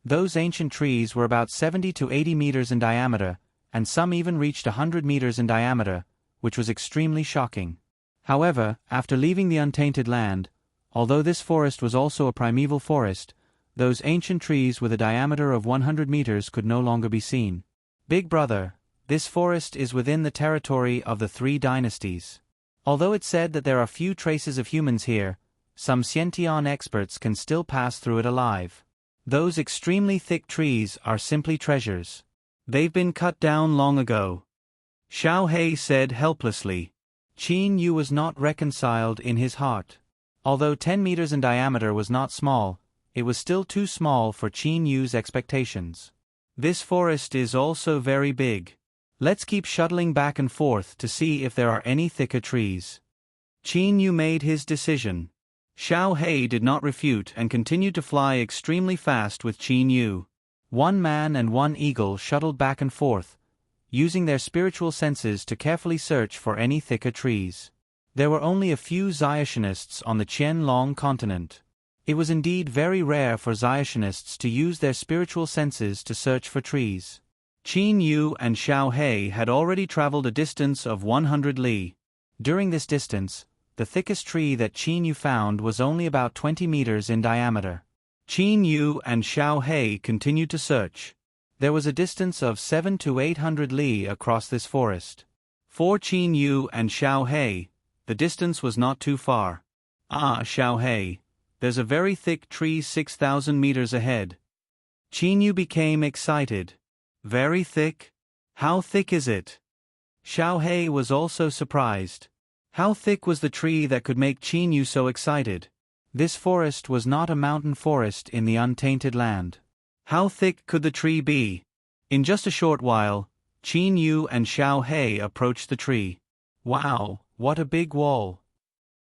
Those ancient trees were about 70 to 80 meters in diameter, and some even reached 100 meters in diameter, which was extremely shocking. However, after leaving the untainted land, although this forest was also a primeval forest, those ancient trees with a diameter of 100 meters could no longer be seen. "Big brother, this forest is within the territory of the 3 dynasties. Although it's said that there are few traces of humans here, some Xiantian experts can still pass through it alive. Those extremely thick trees are simply treasures. They've been cut down long ago," Xiao Hei said helplessly. Qin Yu was not reconciled in his heart. Although 10 meters in diameter was not small, it was still too small for Qin Yu's expectations. "This forest is also very big. Let's keep shuttling back and forth to see if there are any thicker trees." Qin Yu made his decision. Xiao Hei did not refute and continued to fly extremely fast with Qin Yu. One man and one eagle shuttled back and forth, using their spiritual senses to carefully search for any thicker trees. There were only a few Xiatianists on the Qianlong continent. It was indeed very rare for Xiatianists to use their spiritual senses to search for trees. Qin Yu and Xiao Hei had already traveled a distance of 100 li. During this distance, the thickest tree that Qin Yu found was only about 20 meters in diameter. Qin Yu and Xiao Hei continued to search. There was a distance of 700 to 800 li across this forest. For Qin Yu and Xiao Hei, the distance was not too far. "Ah, Xiao Hei, there's a very thick tree 6,000 meters ahead." Qin Yu became excited. "Very thick? How thick is it?" Xiao Hei was also surprised. How thick was the tree that could make Qin Yu so excited? This forest was not a mountain forest in the untainted land. How thick could the tree be? In just a short while, Qin Yu and Xiao Hei approached the tree. "Wow, what a big wall!"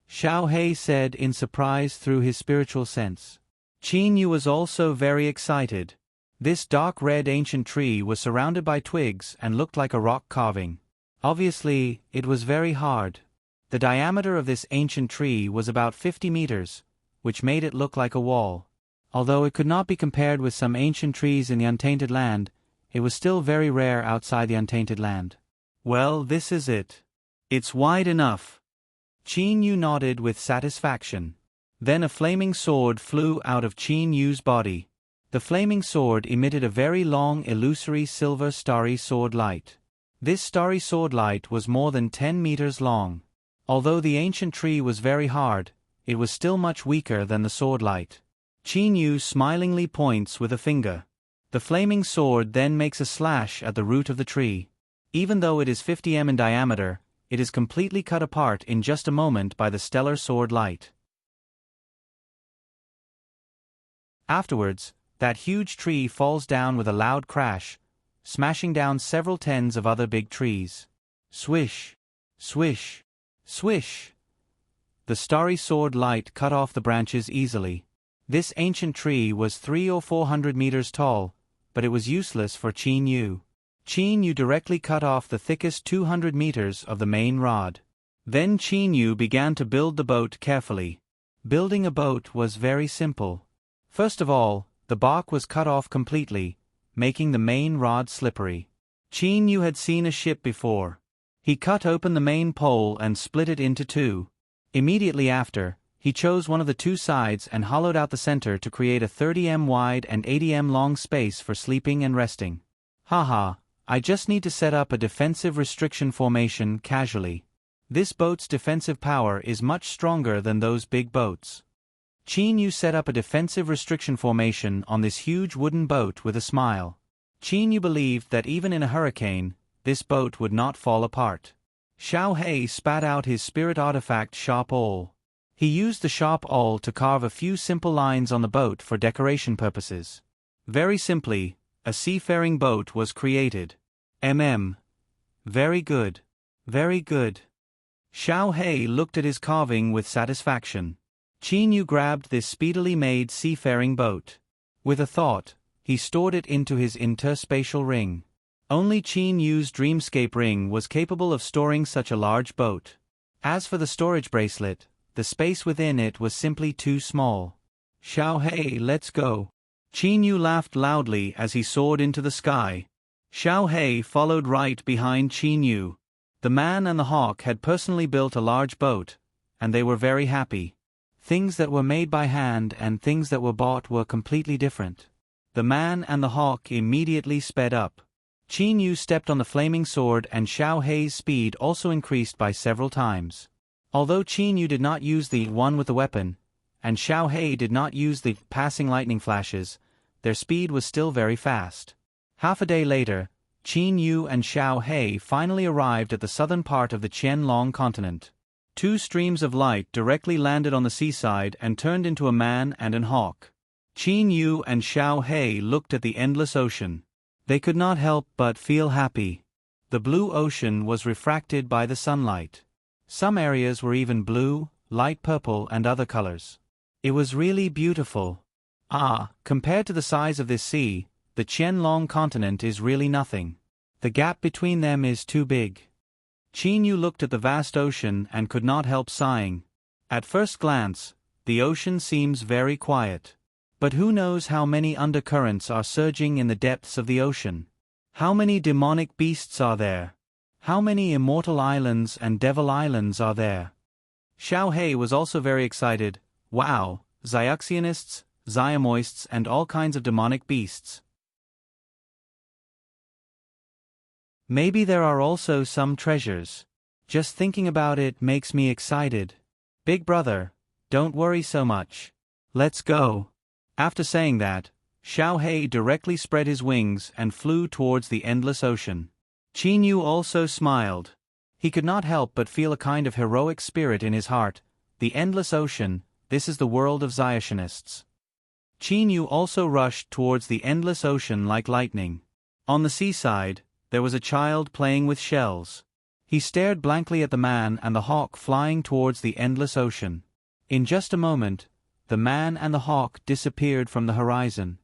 Xiao Hei said in surprise through his spiritual sense. Qin Yu was also very excited. This dark red ancient tree was surrounded by twigs and looked like a rock carving. Obviously, it was very hard. The diameter of this ancient tree was about 50 meters, which made it look like a wall. Although it could not be compared with some ancient trees in the untainted land, it was still very rare outside the untainted land. "Well, this is it. It's wide enough." Qin Yu nodded with satisfaction. Then a flaming sword flew out of Qin Yu's body. The flaming sword emitted a very long illusory silver starry sword light. This starry sword light was more than 10 meters long. Although the ancient tree was very hard, it was still much weaker than the sword light. Qin Yu smilingly points with a finger. The flaming sword then makes a slash at the root of the tree. Even though it is 50 m in diameter, it is completely cut apart in just a moment by the stellar sword light. Afterwards, that huge tree falls down with a loud crash, smashing down several tens of other big trees. Swish! Swish! Swish! The starry sword light cut off the branches easily. This ancient tree was 300 or 400 meters tall, but it was useless for Qin Yu. Qin Yu directly cut off the thickest 200 meters of the main rod. Then Qin Yu began to build the boat carefully. Building a boat was very simple. First of all, the bark was cut off completely, making the main rod slippery. Qin Yu had seen a ship before. He cut open the main pole and split it into two. Immediately after, he chose one of the two sides and hollowed out the center to create a 30 m wide and 80 m long space for sleeping and resting. Haha, I just need to set up a defensive restriction formation casually. This boat's defensive power is much stronger than those big boats. Qin Yu set up a defensive restriction formation on this huge wooden boat with a smile. Qin Yu believed that even in a hurricane, this boat would not fall apart. Xiao Hei spat out his spirit artifact sharp awl. He used the sharp awl to carve a few simple lines on the boat for decoration purposes. Very simply, a seafaring boat was created. Very good. Very good. Xiao Hei looked at his carving with satisfaction. Qin Yu grabbed this speedily made seafaring boat. With a thought, he stored it into his interspatial ring. Only Qin Yu's dreamscape ring was capable of storing such a large boat. As for the storage bracelet, the space within it was simply too small. Xiao Hei, let's go. Qin Yu laughed loudly as he soared into the sky. Xiao Hei followed right behind Qin Yu. The man and the hawk had personally built a large boat, and they were very happy. Things that were made by hand and things that were bought were completely different. The man and the hawk immediately sped up. Qin Yu stepped on the flaming sword and Xiao Hei's speed also increased by several times. Although Qin Yu did not use the one with the weapon, and Xiao Hei did not use the passing lightning flashes, their speed was still very fast. Half a day later, Qin Yu and Xiao Hei finally arrived at the southern part of the Qianlong continent. Two streams of light directly landed on the seaside and turned into a man and an hawk. Qin Yu and Xiao Hei looked at the endless ocean. They could not help but feel happy. The blue ocean was refracted by the sunlight. Some areas were even blue, light purple and other colors. It was really beautiful. Compared to the size of this sea, the Qianlong continent is really nothing. The gap between them is too big. Qin Yu looked at the vast ocean and could not help sighing. At first glance, the ocean seems very quiet. But who knows how many undercurrents are surging in the depths of the ocean? How many demonic beasts are there? How many immortal islands and devil islands are there? Xiao Hei was also very excited. Wow, Xiaxianists, Xiamoists and all kinds of demonic beasts. Maybe there are also some treasures. Just thinking about it makes me excited. Big brother, don't worry so much. Let's go. After saying that, Xiao Hei directly spread his wings and flew towards the endless ocean. Qin Yu also smiled. He could not help but feel a kind of heroic spirit in his heart. The endless ocean, this is the world of Xiaxianists. Qin Yu also rushed towards the endless ocean like lightning. On the seaside, there was a child playing with shells. He stared blankly at the man and the hawk flying towards the endless ocean. In just a moment, the man and the hawk disappeared from the horizon.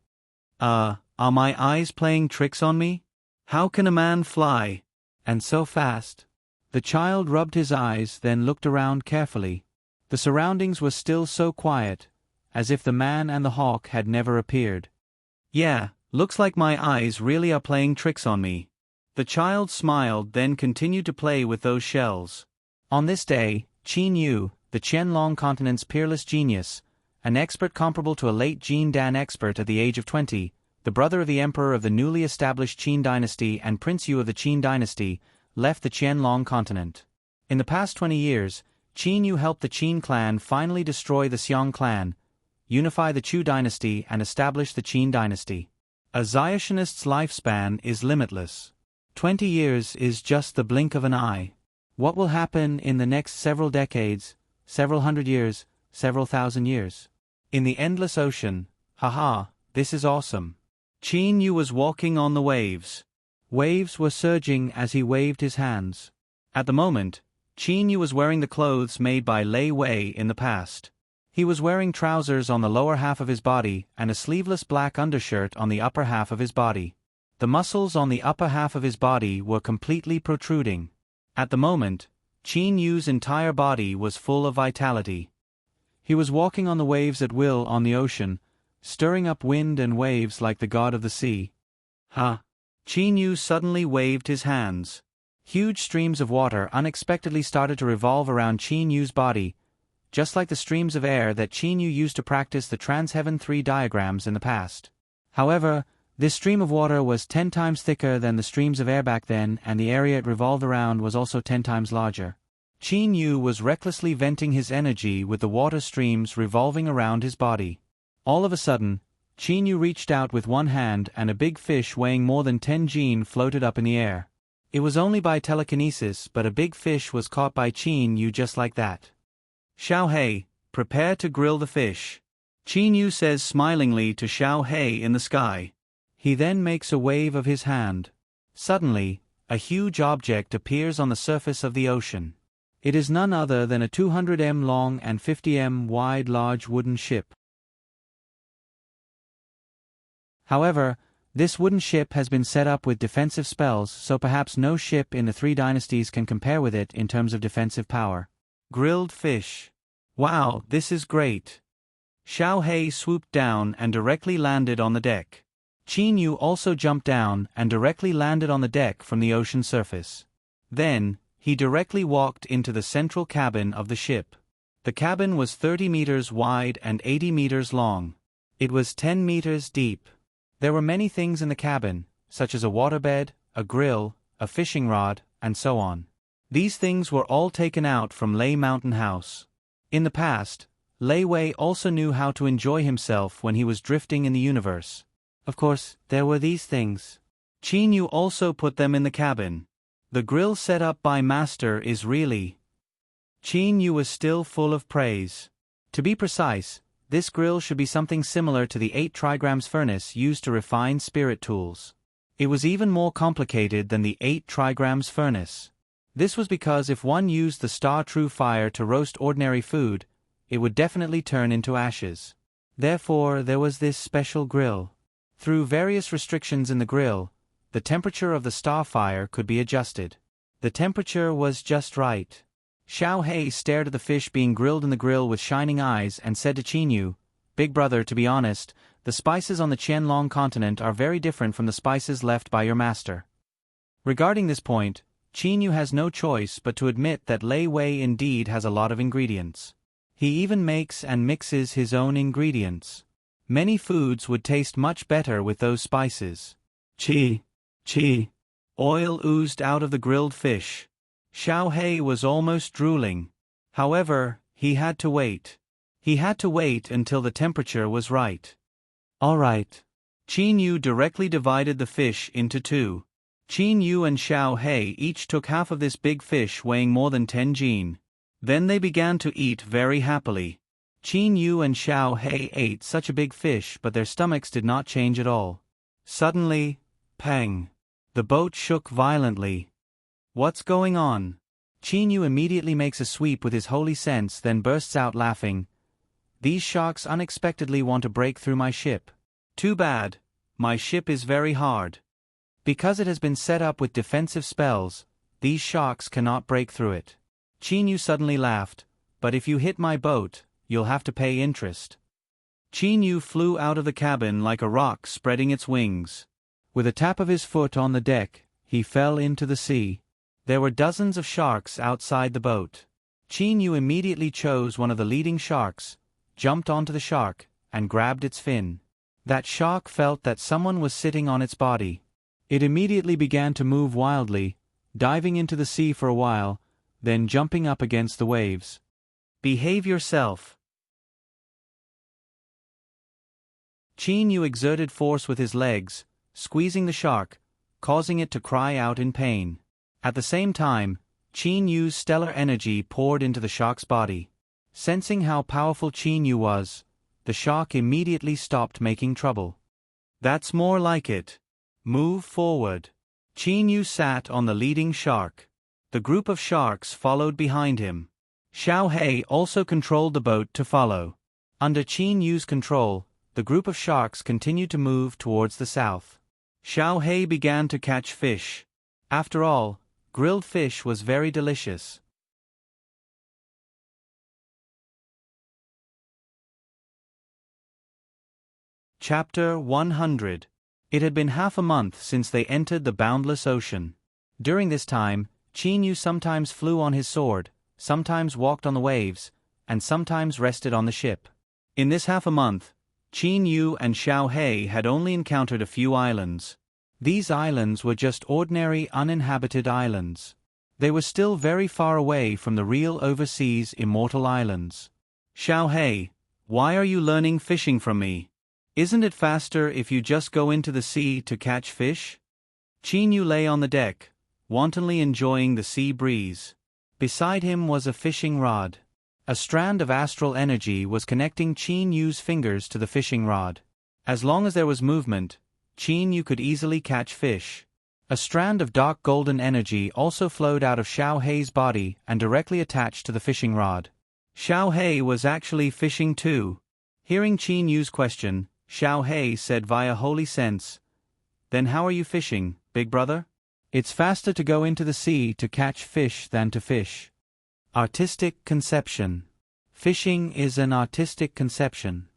Are my eyes playing tricks on me? How can a man fly? And so fast? The child rubbed his eyes, then looked around carefully. The surroundings were still so quiet, as if the man and the hawk had never appeared. Yeah, looks like my eyes really are playing tricks on me. The child smiled, then continued to play with those shells. On this day, Qin Yu, the Qianlong continent's peerless genius, an expert comparable to a late Jin Dan expert at the age of 20, the brother of the emperor of the newly established Qin dynasty and Prince Yu of the Qin dynasty, left the Qianlong continent. In the past 20 years, Qin Yu helped the Qin clan finally destroy the Xiong clan, unify the Chu dynasty and establish the Qin dynasty. A Xiaxianist's lifespan is limitless. 20 years is just the blink of an eye. What will happen in the next several decades, several hundred years, several thousand years? In the endless ocean, this is awesome. Qin Yu was walking on the waves. Waves were surging as he waved his hands. At the moment, Qin Yu was wearing the clothes made by Lei Wei in the past. He was wearing trousers on the lower half of his body and a sleeveless black undershirt on the upper half of his body. The muscles on the upper half of his body were completely protruding. At the moment, Qin Yu's entire body was full of vitality. He was walking on the waves at will on the ocean, stirring up wind and waves like the god of the sea. Qin Yu suddenly waved his hands. Huge streams of water unexpectedly started to revolve around Qin Yu's body, just like the streams of air that Qin Yu used to practice the Transheaven 3 diagrams in the past. However, this stream of water was 10 times thicker than the streams of air back then, and the area it revolved around was also 10 times larger. Qin Yu was recklessly venting his energy with the water streams revolving around his body. All of a sudden, Qin Yu reached out with one hand and a big fish weighing more than 10 jin floated up in the air. It was only by telekinesis, but a big fish was caught by Qin Yu just like that. Xiao Hei, prepare to grill the fish. Qin Yu says smilingly to Xiao Hei in the sky. He then makes a wave of his hand. Suddenly, a huge object appears on the surface of the ocean. It is none other than a 200 m long and 50 m wide large wooden ship. However, this wooden ship has been set up with defensive spells, so perhaps no ship in the Three Dynasties can compare with it in terms of defensive power. Grilled fish. Wow, this is great. Xiao Hei swooped down and directly landed on the deck. Qin Yu also jumped down and directly landed on the deck from the ocean surface. Then, he directly walked into the central cabin of the ship. The cabin was 30 meters wide and 80 meters long. It was 10 meters deep. There were many things in the cabin, such as a waterbed, a grill, a fishing rod, and so on. These things were all taken out from Lei Mountain House. In the past, Lei Wei also knew how to enjoy himself when he was drifting in the universe. Of course, there were these things. Qin Yu also put them in the cabin. The grill set up by Master is really... Qin Yu was still full of praise. To be precise, this grill should be something similar to the 8 trigrams furnace used to refine spirit tools. It was even more complicated than the 8 trigrams furnace. This was because if one used the Star True Fire to roast ordinary food, it would definitely turn into ashes. Therefore, there was this special grill. Through various restrictions in the grill, the temperature of the star fire could be adjusted. The temperature was just right. Xiao Hei stared at the fish being grilled in the grill with shining eyes and said to Qin Yu, "Big brother, to be honest, the spices on the Qianlong continent are very different from the spices left by your master." Regarding this point, Qin Yu has no choice but to admit that Lei Wei indeed has a lot of ingredients. He even makes and mixes his own ingredients. Many foods would taste much better with those spices. Chi. Oil oozed out of the grilled fish. Xiao Hei was almost drooling. However, he had to wait. He had to wait until the temperature was right. All right. Qin Yu directly divided the fish into 2. Qin Yu and Xiao Hei each took half of this big fish weighing more than 10 jin. Then they began to eat very happily. Qin Yu and Xiao Hei ate such a big fish, but their stomachs did not change at all. Suddenly, pang! The boat shook violently. What's going on? Qin Yu immediately makes a sweep with his holy sense, then bursts out laughing. These sharks unexpectedly want to break through my ship. Too bad. My ship is very hard. Because it has been set up with defensive spells, these sharks cannot break through it. Qin Yu suddenly laughed, but if you hit my boat, you'll have to pay interest. Qin Yu flew out of the cabin like a rock spreading its wings. With a tap of his foot on the deck, he fell into the sea. There were dozens of sharks outside the boat. Qin Yu immediately chose one of the leading sharks, jumped onto the shark, and grabbed its fin. That shark felt that someone was sitting on its body. It immediately began to move wildly, diving into the sea for a while, then jumping up against the waves. Behave yourself. Qin Yu exerted force with his legs, squeezing the shark, causing it to cry out in pain. At the same time, Qin Yu's stellar energy poured into the shark's body. Sensing how powerful Qin Yu was, the shark immediately stopped making trouble. That's more like it. Move forward. Qin Yu sat on the leading shark. The group of sharks followed behind him. Xiao Hei also controlled the boat to follow. Under Qin Yu's control, the group of sharks continued to move towards the south. Xiao Hei began to catch fish. After all, grilled fish was very delicious. Chapter 100. It had been half a month since they entered the boundless ocean. During this time, Qin Yu sometimes flew on his sword, sometimes walked on the waves, and sometimes rested on the ship. In this half a month, Qin Yu and Xiao Hei had only encountered a few islands. These islands were just ordinary uninhabited islands. They were still very far away from the real overseas immortal islands. Xiao Hei, why are you learning fishing from me? Isn't it faster if you just go into the sea to catch fish? Qin Yu lay on the deck, wantonly enjoying the sea breeze. Beside him was a fishing rod. A strand of astral energy was connecting Qin Yu's fingers to the fishing rod. As long as there was movement, Qin Yu could easily catch fish. A strand of dark golden energy also flowed out of Xiao Hei's body and directly attached to the fishing rod. Xiao Hei was actually fishing too. Hearing Qin Yu's question, Xiao Hei said via holy sense, "Then how are you fishing, big brother?" "It's faster to go into the sea to catch fish than to fish." Artistic conception. Fishing is an artistic conception.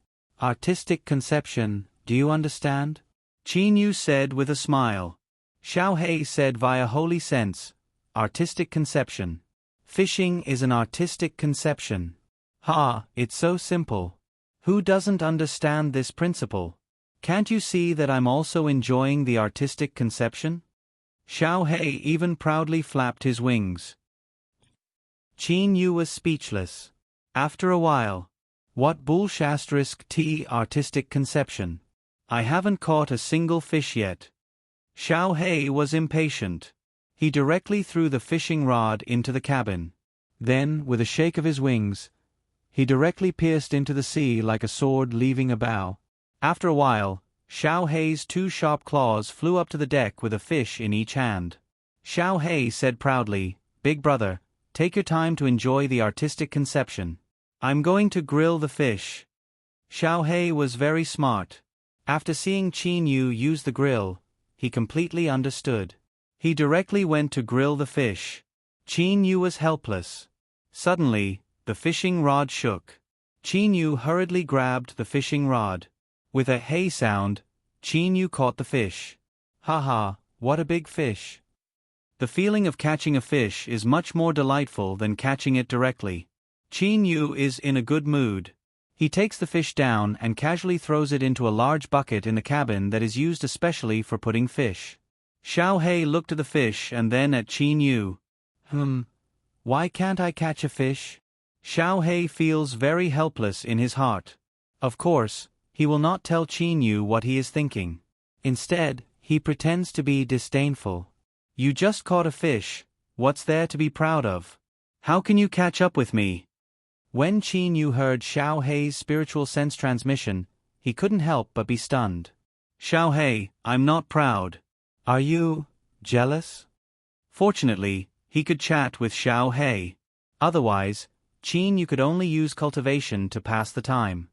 Artistic conception, do you understand? Qin Yu said with a smile. Xiao Hei said via holy sense, artistic conception. Fishing is an artistic conception. Ha, it's so simple. Who doesn't understand this principle? Can't you see that I'm also enjoying the artistic conception? Xiao Hei even proudly flapped his wings. Qin Yu was speechless. After a while, what bullshit tea artistic conception? I haven't caught a single fish yet. Xiao Hei was impatient. He directly threw the fishing rod into the cabin. Then, with a shake of his wings, he directly pierced into the sea like a sword leaving a bow. After a while, Xiao Hei's 2 sharp claws flew up to the deck with a fish in each hand. Xiao Hei said proudly, "Big brother, take your time to enjoy the artistic conception. I'm going to grill the fish." Xiao Hei was very smart. After seeing Qin Yu use the grill, he completely understood. He directly went to grill the fish. Qin Yu was helpless. Suddenly, the fishing rod shook. Qin Yu hurriedly grabbed the fishing rod. With a "hey" sound, Qin Yu caught the fish. Haha, what a big fish. The feeling of catching a fish is much more delightful than catching it directly. Qin Yu is in a good mood. He takes the fish down and casually throws it into a large bucket in the cabin that is used especially for putting fish. Xiao Hei looked at the fish and then at Qin Yu. Why can't I catch a fish? Xiao Hei feels very helpless in his heart. Of course, he will not tell Qin Yu what he is thinking. Instead, he pretends to be disdainful. You just caught a fish, what's there to be proud of? How can you catch up with me? When Qin Yu heard Xiao Hei's spiritual sense transmission, he couldn't help but be stunned. Xiao Hei, I'm not proud. Are you jealous? Fortunately, he could chat with Xiao Hei. Otherwise, Qin Yu could only use cultivation to pass the time.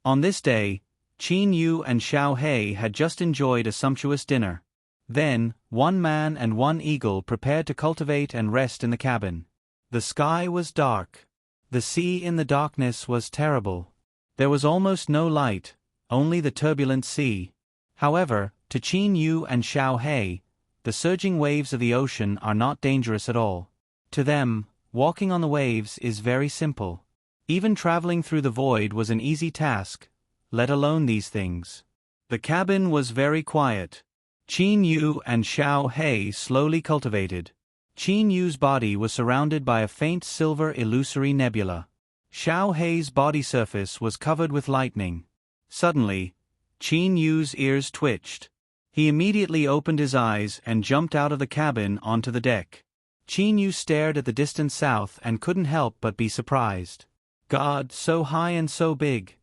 On this day, Qin Yu and Xiao Hei had just enjoyed a sumptuous dinner. Then, one man and one eagle prepared to cultivate and rest in the cabin. The sky was dark. The sea in the darkness was terrible. There was almost no light, only the turbulent sea. However, to Qin Yu and Xiao Hei, the surging waves of the ocean are not dangerous at all. To them, walking on the waves is very simple. Even traveling through the void was an easy task, let alone these things. The cabin was very quiet. Qin Yu and Xiao Hei slowly cultivated. Qin Yu's body was surrounded by a faint silver illusory nebula. Xiao Hei's body surface was covered with lightning. Suddenly, Qin Yu's ears twitched. He immediately opened his eyes and jumped out of the cabin onto the deck. Qin Yu stared at the distant south and couldn't help but be surprised. God, so high and so big.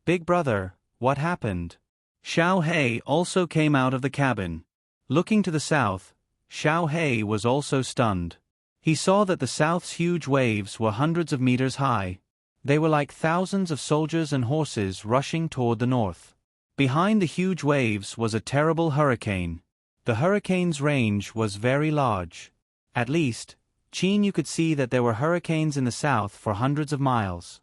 Big brother, what happened? Xiao Hei also came out of the cabin. Looking to the south, Xiao Hei was also stunned. He saw that the south's huge waves were hundreds of meters high. They were like thousands of soldiers and horses rushing toward the north. Behind the huge waves was a terrible hurricane. The hurricane's range was very large. At least, Qin Yu could see that there were hurricanes in the south for hundreds of miles.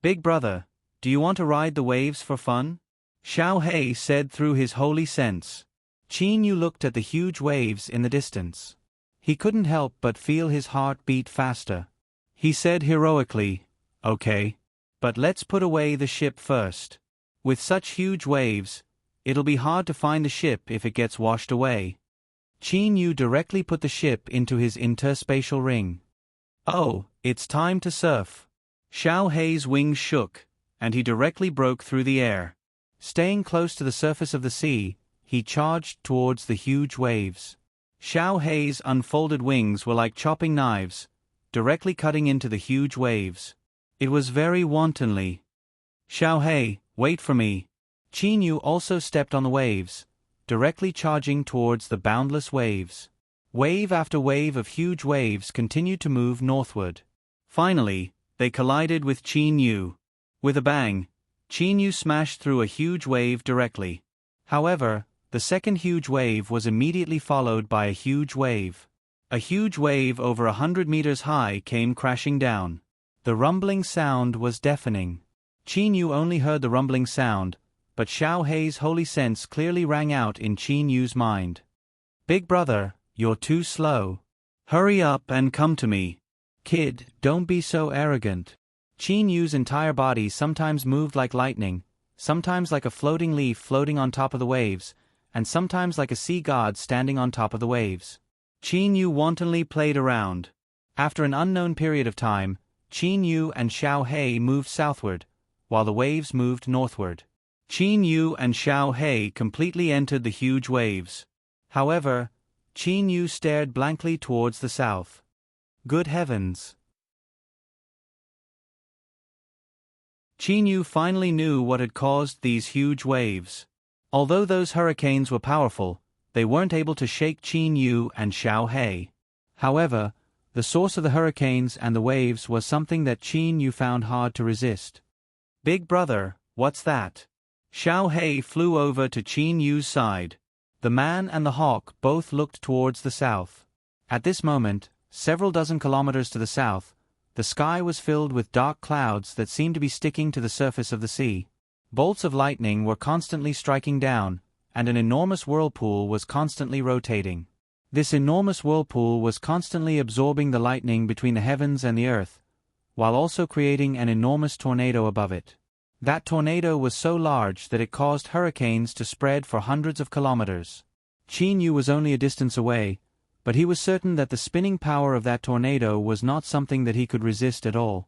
Big brother, do you want to ride the waves for fun? Xiao Hei said through his holy sense. Qin Yu looked at the huge waves in the distance. He couldn't help but feel his heart beat faster. He said heroically, "Okay. But let's put away the ship first. With such huge waves, It'll be hard to find the ship if it gets washed away. Qin Yu directly put the ship into his interspatial ring. Oh, it's time to surf. Xiao Hei's wings shook, and he directly broke through the air. Staying close to the surface of the sea, he charged towards the huge waves. Xiao Hei's unfolded wings were like chopping knives, directly cutting into the huge waves. It was very wantonly. Xiao Hei, wait for me. Qin Yu also stepped on the waves, directly charging towards the boundless waves. Wave after wave of huge waves continued to move northward. Finally, they collided with Qin Yu. With a bang, Qin Yu smashed through a huge wave directly. However, the second huge wave was immediately followed by a huge wave. A huge wave over 100 meters high came crashing down. The rumbling sound was deafening. Qin Yu only heard the rumbling sound, but Xiao Hei's holy sense clearly rang out in Qin Yu's mind. Big brother, you're too slow. Hurry up and come to me. Kid, don't be so arrogant. Qin Yu's entire body sometimes moved like lightning, sometimes like a floating leaf floating on top of the waves, and sometimes like a sea god standing on top of the waves. Qin Yu wantonly played around. After an unknown period of time, Qin Yu and Xiao Hei moved southward, while the waves moved northward. Qin Yu and Xiao Hei completely entered the huge waves. However, Qin Yu stared blankly towards the south. Good heavens! Qin Yu finally knew what had caused these huge waves. Although those hurricanes were powerful, they weren't able to shake Qin Yu and Xiao Hei. However, the source of the hurricanes and the waves was something that Qin Yu found hard to resist. Big brother, what's that? Xiao Hei flew over to Qin Yu's side. The man and the hawk both looked towards the south. At this moment, several dozen kilometers to the south, the sky was filled with dark clouds that seemed to be sticking to the surface of the sea. Bolts of lightning were constantly striking down, and an enormous whirlpool was constantly rotating. This enormous whirlpool was constantly absorbing the lightning between the heavens and the earth, while also creating an enormous tornado above it. That tornado was so large that it caused hurricanes to spread for hundreds of kilometers. Qin Yu was only a distance away, but he was certain that the spinning power of that tornado was not something that he could resist at all.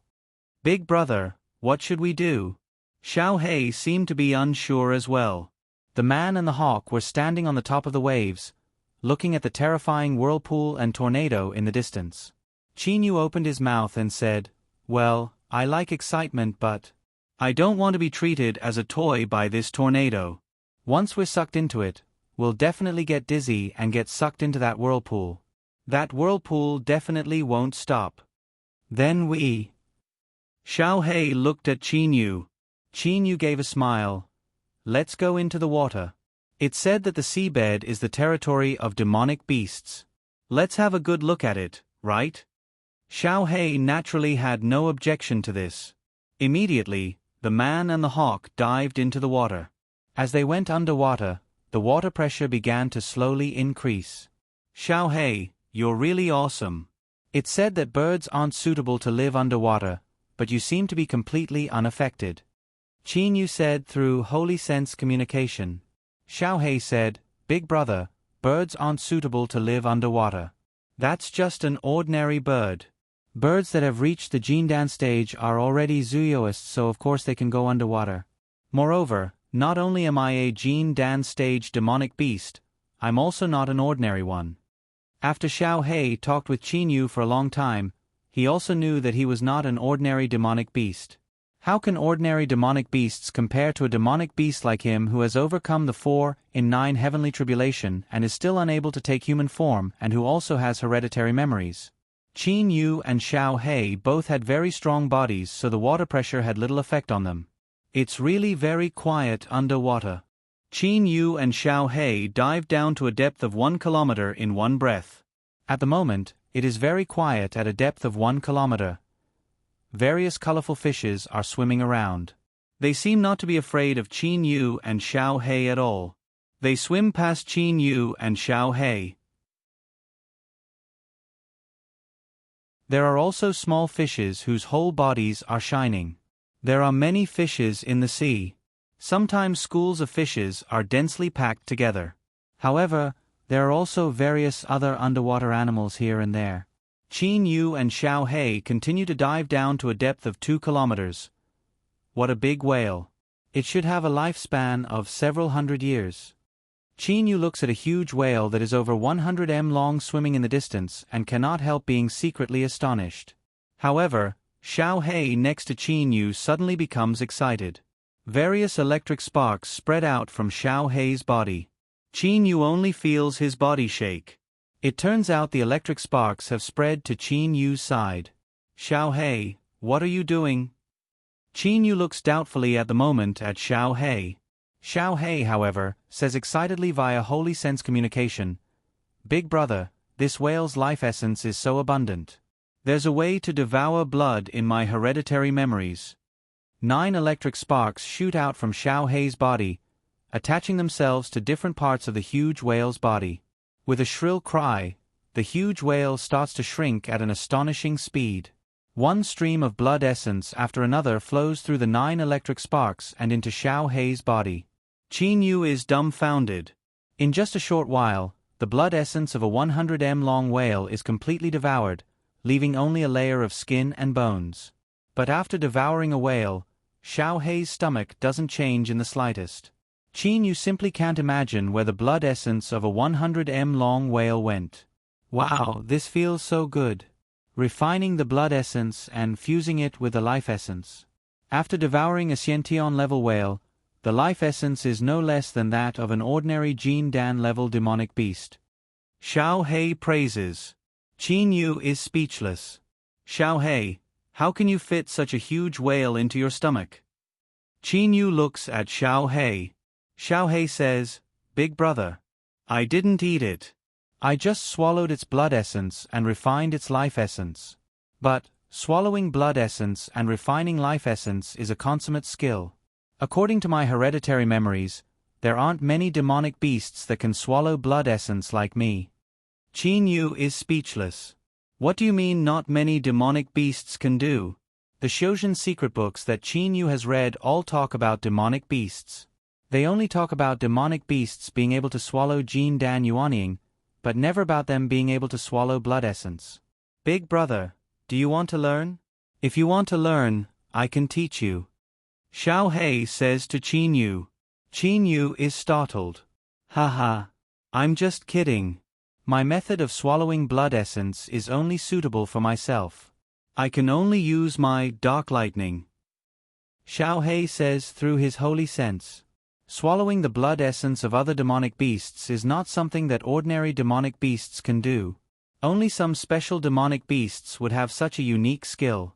Big brother, what should we do? Xiao Hei seemed to be unsure as well. The man and the hawk were standing on the top of the waves, looking at the terrifying whirlpool and tornado in the distance. Qin Yu opened his mouth and said, "Well, I like excitement, but I don't want to be treated as a toy by this tornado. Once we're sucked into it, we'll definitely get dizzy and get sucked into that whirlpool. That whirlpool definitely won't stop. Then we—" Xiao Hei looked at Qin Yu. Qin Yu gave a smile. "Let's go into the water. It's said that the seabed is the territory of demonic beasts. Let's have a good look at it, right?" Xiao Hei naturally had no objection to this. Immediately, the man and the hawk dived into the water. As they went underwater, the water pressure began to slowly increase. Xiao Hei, you're really awesome. It's said that birds aren't suitable to live underwater, but you seem to be completely unaffected. Qin Yu said through holy sense communication. Xiao Hei said, "Big brother, birds aren't suitable to live underwater. That's just an ordinary bird. Birds that have reached the Jindan stage are already zooists, so of course they can go underwater. Moreover, not only am I a Jindan stage demonic beast, I'm also not an ordinary one." After Xiao Hei talked with Qin Yu for a long time, he also knew that he was not an ordinary demonic beast. How can ordinary demonic beasts compare to a demonic beast like him who has overcome the 4 in 9 heavenly tribulation and is still unable to take human form and who also has hereditary memories? Qin Yu and Xiao Hei both had very strong bodies, so the water pressure had little effect on them. It's really very quiet underwater. Qin Yu and Xiao Hei dived down to a depth of 1 kilometer in one breath. At the moment, it is very quiet at a depth of 1 kilometer. Various colorful fishes are swimming around. They seem not to be afraid of Qin Yu and Xiao Hei at all. They swim past Qin Yu and Xiao Hei. There are also small fishes whose whole bodies are shining. There are many fishes in the sea. Sometimes schools of fishes are densely packed together. However, there are also various other underwater animals here and there. Qin Yu and Xiao He continue to dive down to a depth of 2 kilometers. What a big whale. It should have a lifespan of several hundred years. Qin Yu looks at a huge whale that is over 100 m long swimming in the distance and cannot help being secretly astonished. However, Xiao He next to Qin Yu suddenly becomes excited. Various electric sparks spread out from Xiao He's body. Qin Yu only feels his body shake. It turns out the electric sparks have spread to Qin Yu's side. Xiao He, what are you doing? Qin Yu looks doubtfully at the moment at Xiao He. Xiao He, however, says excitedly via holy sense communication, "Big brother, this whale's life essence is so abundant. There's a way to devour blood in my hereditary memories." 9 electric sparks shoot out from Xiao He's body, attaching themselves to different parts of the huge whale's body. With a shrill cry, the huge whale starts to shrink at an astonishing speed. One stream of blood essence after another flows through the 9 electric sparks and into Xiao He's body. Qin Yu is dumbfounded. In just a short while, the blood essence of a 100 m long whale is completely devoured, leaving only a layer of skin and bones. But after devouring a whale, Xiao He's stomach doesn't change in the slightest. Qin Yu simply can't imagine where the blood essence of a 100 m long whale went. Wow, this feels so good. Refining the blood essence and fusing it with the life essence. After devouring a Xiantian level whale, the life essence is no less than that of an ordinary Jin Dan level demonic beast. Xiao He praises. Qin Yu is speechless. Xiao He, how can you fit such a huge whale into your stomach? Qin Yu looks at Xiao He. Xiao He says, "Big brother, I didn't eat it. I just swallowed its blood essence and refined its life essence." But, swallowing blood essence and refining life essence is a consummate skill. According to my hereditary memories, there aren't many demonic beasts that can swallow blood essence like me. Qin Yu is speechless. What do you mean not many demonic beasts can do? The Shojin secret books that Qin Yu has read all talk about demonic beasts. They only talk about demonic beasts being able to swallow Jin Dan Yuanying, but never about them being able to swallow blood essence. Big brother, do you want to learn? If you want to learn, I can teach you. Xiao He says to Qin Yu. Qin Yu is startled. Haha, I'm just kidding. My method of swallowing blood essence is only suitable for myself. I can only use my dark lightning. Xiao He says through his holy sense. Swallowing the blood essence of other demonic beasts is not something that ordinary demonic beasts can do. Only some special demonic beasts would have such a unique skill.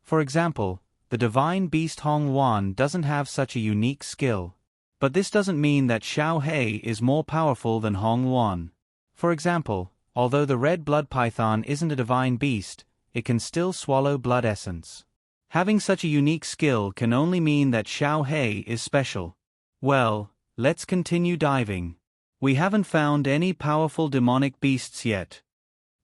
For example, the divine beast Hong Wan doesn't have such a unique skill. But this doesn't mean that Xiao He is more powerful than Hong Wan. For example, although the red blood python isn't a divine beast, it can still swallow blood essence. Having such a unique skill can only mean that Xiao He is special. Well, let's continue diving. We haven't found any powerful demonic beasts yet.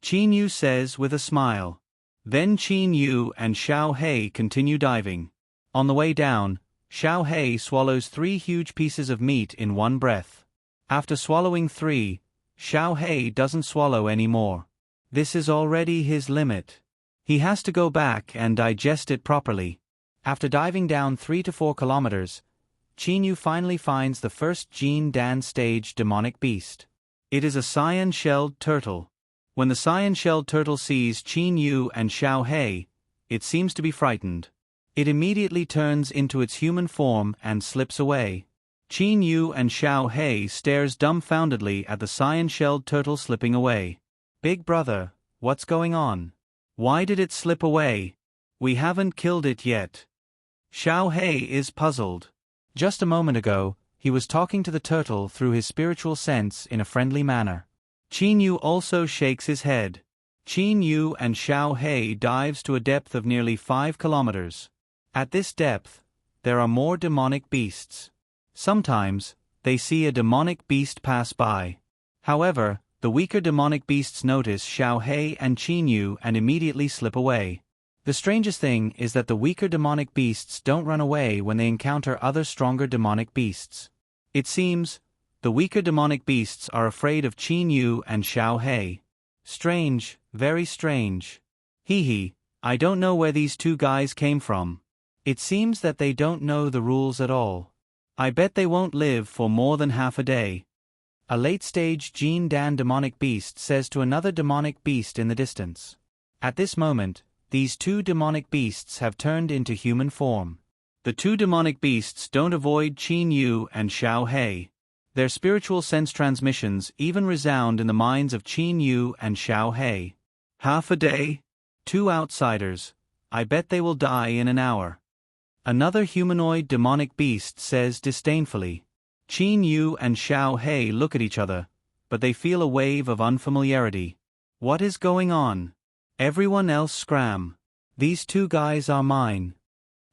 Qin Yu says with a smile. Then Qin Yu and Xiao He continue diving. On the way down, Xiao He swallows 3 huge pieces of meat in one breath. After swallowing 3, Xiao He doesn't swallow any more. This is already his limit. He has to go back and digest it properly. After diving down 3 to 4 kilometers, Qin Yu finally finds the first Jin Dan stage demonic beast. It is a cyan-shelled turtle. When the cyan-shelled turtle sees Qin Yu and Xiao He, it seems to be frightened. It immediately turns into its human form and slips away. Qin Yu and Xiao He stares dumbfoundedly at the cyan-shelled turtle slipping away. Big brother, what's going on? Why did it slip away? We haven't killed it yet. Xiao He is puzzled. Just a moment ago, he was talking to the turtle through his spiritual sense in a friendly manner. Qin Yu also shakes his head. Qin Yu and Xiao He dives to a depth of nearly 5 kilometers. At this depth, there are more demonic beasts. Sometimes, they see a demonic beast pass by. However, the weaker demonic beasts notice Xiao He and Qin Yu and immediately slip away. The strangest thing is that the weaker demonic beasts don't run away when they encounter other stronger demonic beasts. It seems, the weaker demonic beasts are afraid of Qin Yu and Xiao He. Strange, very strange. Hee, I don't know where these two guys came from. It seems that they don't know the rules at all. I bet they won't live for more than half a day. A late-stage Jin Dan demonic beast says to another demonic beast in the distance. At this moment, these two demonic beasts have turned into human form. The two demonic beasts don't avoid Qin Yu and Xiao He. Their spiritual sense transmissions even resound in the minds of Qin Yu and Xiao He. Half a day? Two outsiders. I bet they will die in an hour. Another humanoid demonic beast says disdainfully. Qin Yu and Xiao He look at each other, but they feel a wave of unfamiliarity. What is going on? Everyone else scram. These two guys are mine.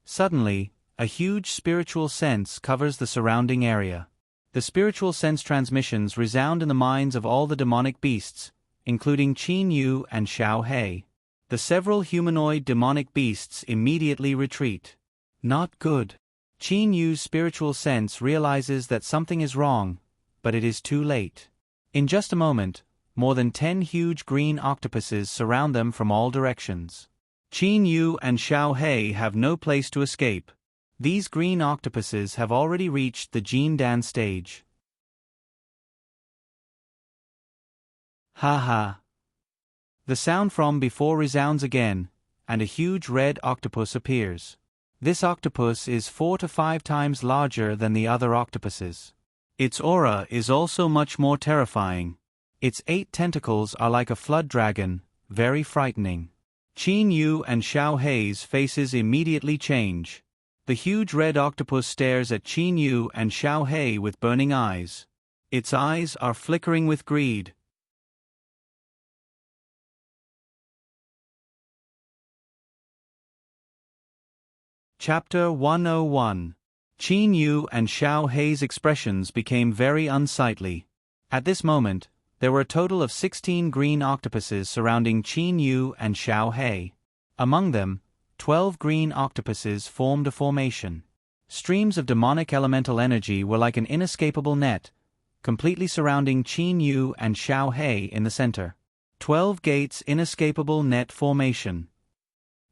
Suddenly, a huge spiritual sense covers the surrounding area. The spiritual sense transmissions resound in the minds of all the demonic beasts, including Qin Yu and Xiao He. The several humanoid demonic beasts immediately retreat. Not good. Qin Yu's spiritual sense realizes that something is wrong, but it is too late. In just a moment, more than 10 huge green octopuses surround them from all directions. Qin Yu and Xiao He have no place to escape. These green octopuses have already reached the Jin Dan stage. Ha ha. The sound from before resounds again, and a huge red octopus appears. This octopus is 4 to 5 times larger than the other octopuses. Its aura is also much more terrifying. Its 8 tentacles are like a flood dragon, very frightening. Qin Yu and Xiao He's faces immediately change. The huge red octopus stares at Qin Yu and Xiao He with burning eyes. Its eyes are flickering with greed. Chapter 101. Qin Yu and Xiao He's expressions became very unsightly. At this moment, there were a total of 16 green octopuses surrounding Qin Yu and Xiao He. Among them, 12 green octopuses formed a formation. Streams of demonic elemental energy were like an inescapable net, completely surrounding Qin Yu and Xiao He in the center. 12 gates inescapable net formation.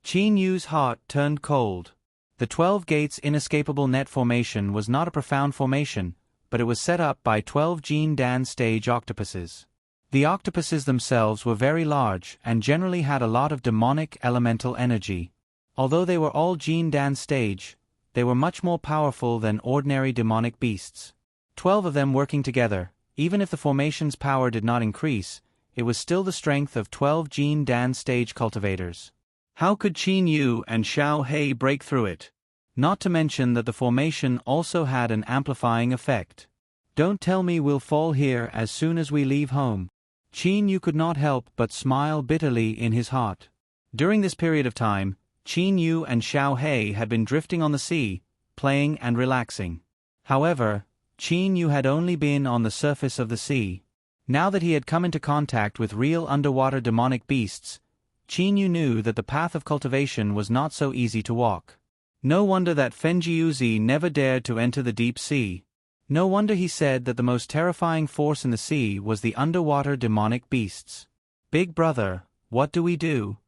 Qin Yu's heart turned cold. The 12 gates inescapable net formation was not a profound formation, but it was set up by 12 Jin Dan stage octopuses. The octopuses themselves were very large and generally had a lot of demonic elemental energy. Although they were all Jin Dan stage, they were much more powerful than ordinary demonic beasts. 12 of them working together, even if the formation's power did not increase, it was still the strength of 12 Jin Dan stage cultivators. How could Qin Yu and Xiao He break through it? Not to mention that the formation also had an amplifying effect. Don't tell me we'll fall here as soon as we leave home. Qin Yu could not help but smile bitterly in his heart. During this period of time, Qin Yu and Xiao He had been drifting on the sea, playing and relaxing. However, Qin Yu had only been on the surface of the sea. Now that he had come into contact with real underwater demonic beasts, Qin Yu knew that the path of cultivation was not so easy to walk. No wonder that Fenjiuzi never dared to enter the deep sea. No wonder he said that the most terrifying force in the sea was the underwater demonic beasts. Big brother, what do we do?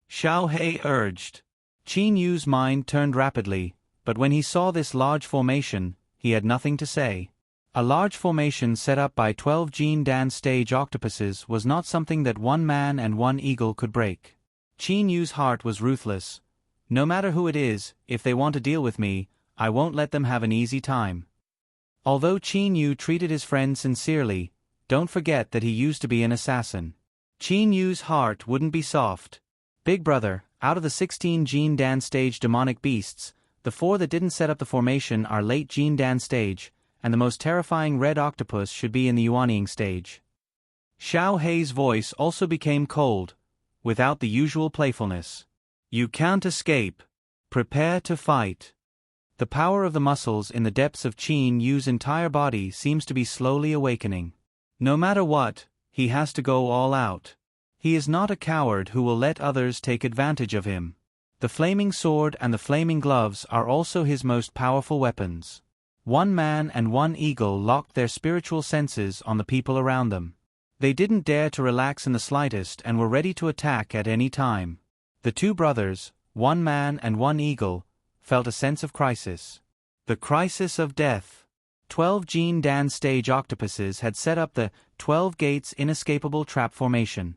Xiao He urged. Qin Yu's mind turned rapidly, but when he saw this large formation, he had nothing to say. A large formation set up by 12 Jin Dan stage octopuses was not something that one man and one eagle could break. Qin Yu's heart was ruthless. No matter who it is, if they want to deal with me, I won't let them have an easy time. Although Qin Yu treated his friend sincerely, don't forget that he used to be an assassin. Qin Yu's heart wouldn't be soft. Big brother, out of the 16 Jin Dan stage demonic beasts, the 4 that didn't set up the formation are late Jin Dan stage, and the most terrifying red octopus should be in the Yuanying stage. Xiao He's voice also became cold, without the usual playfulness. You can't escape. Prepare to fight. The power of the muscles in the depths of Qin Yu's entire body seems to be slowly awakening. No matter what, he has to go all out. He is not a coward who will let others take advantage of him. The flaming sword and the flaming gloves are also his most powerful weapons. One man and one eagle locked their spiritual senses on the people around them. They didn't dare to relax in the slightest and were ready to attack at any time. The two brothers, one man and one eagle, felt a sense of crisis. The crisis of death. 12 Gene Dan stage octopuses had set up the 12 Gates inescapable trap formation.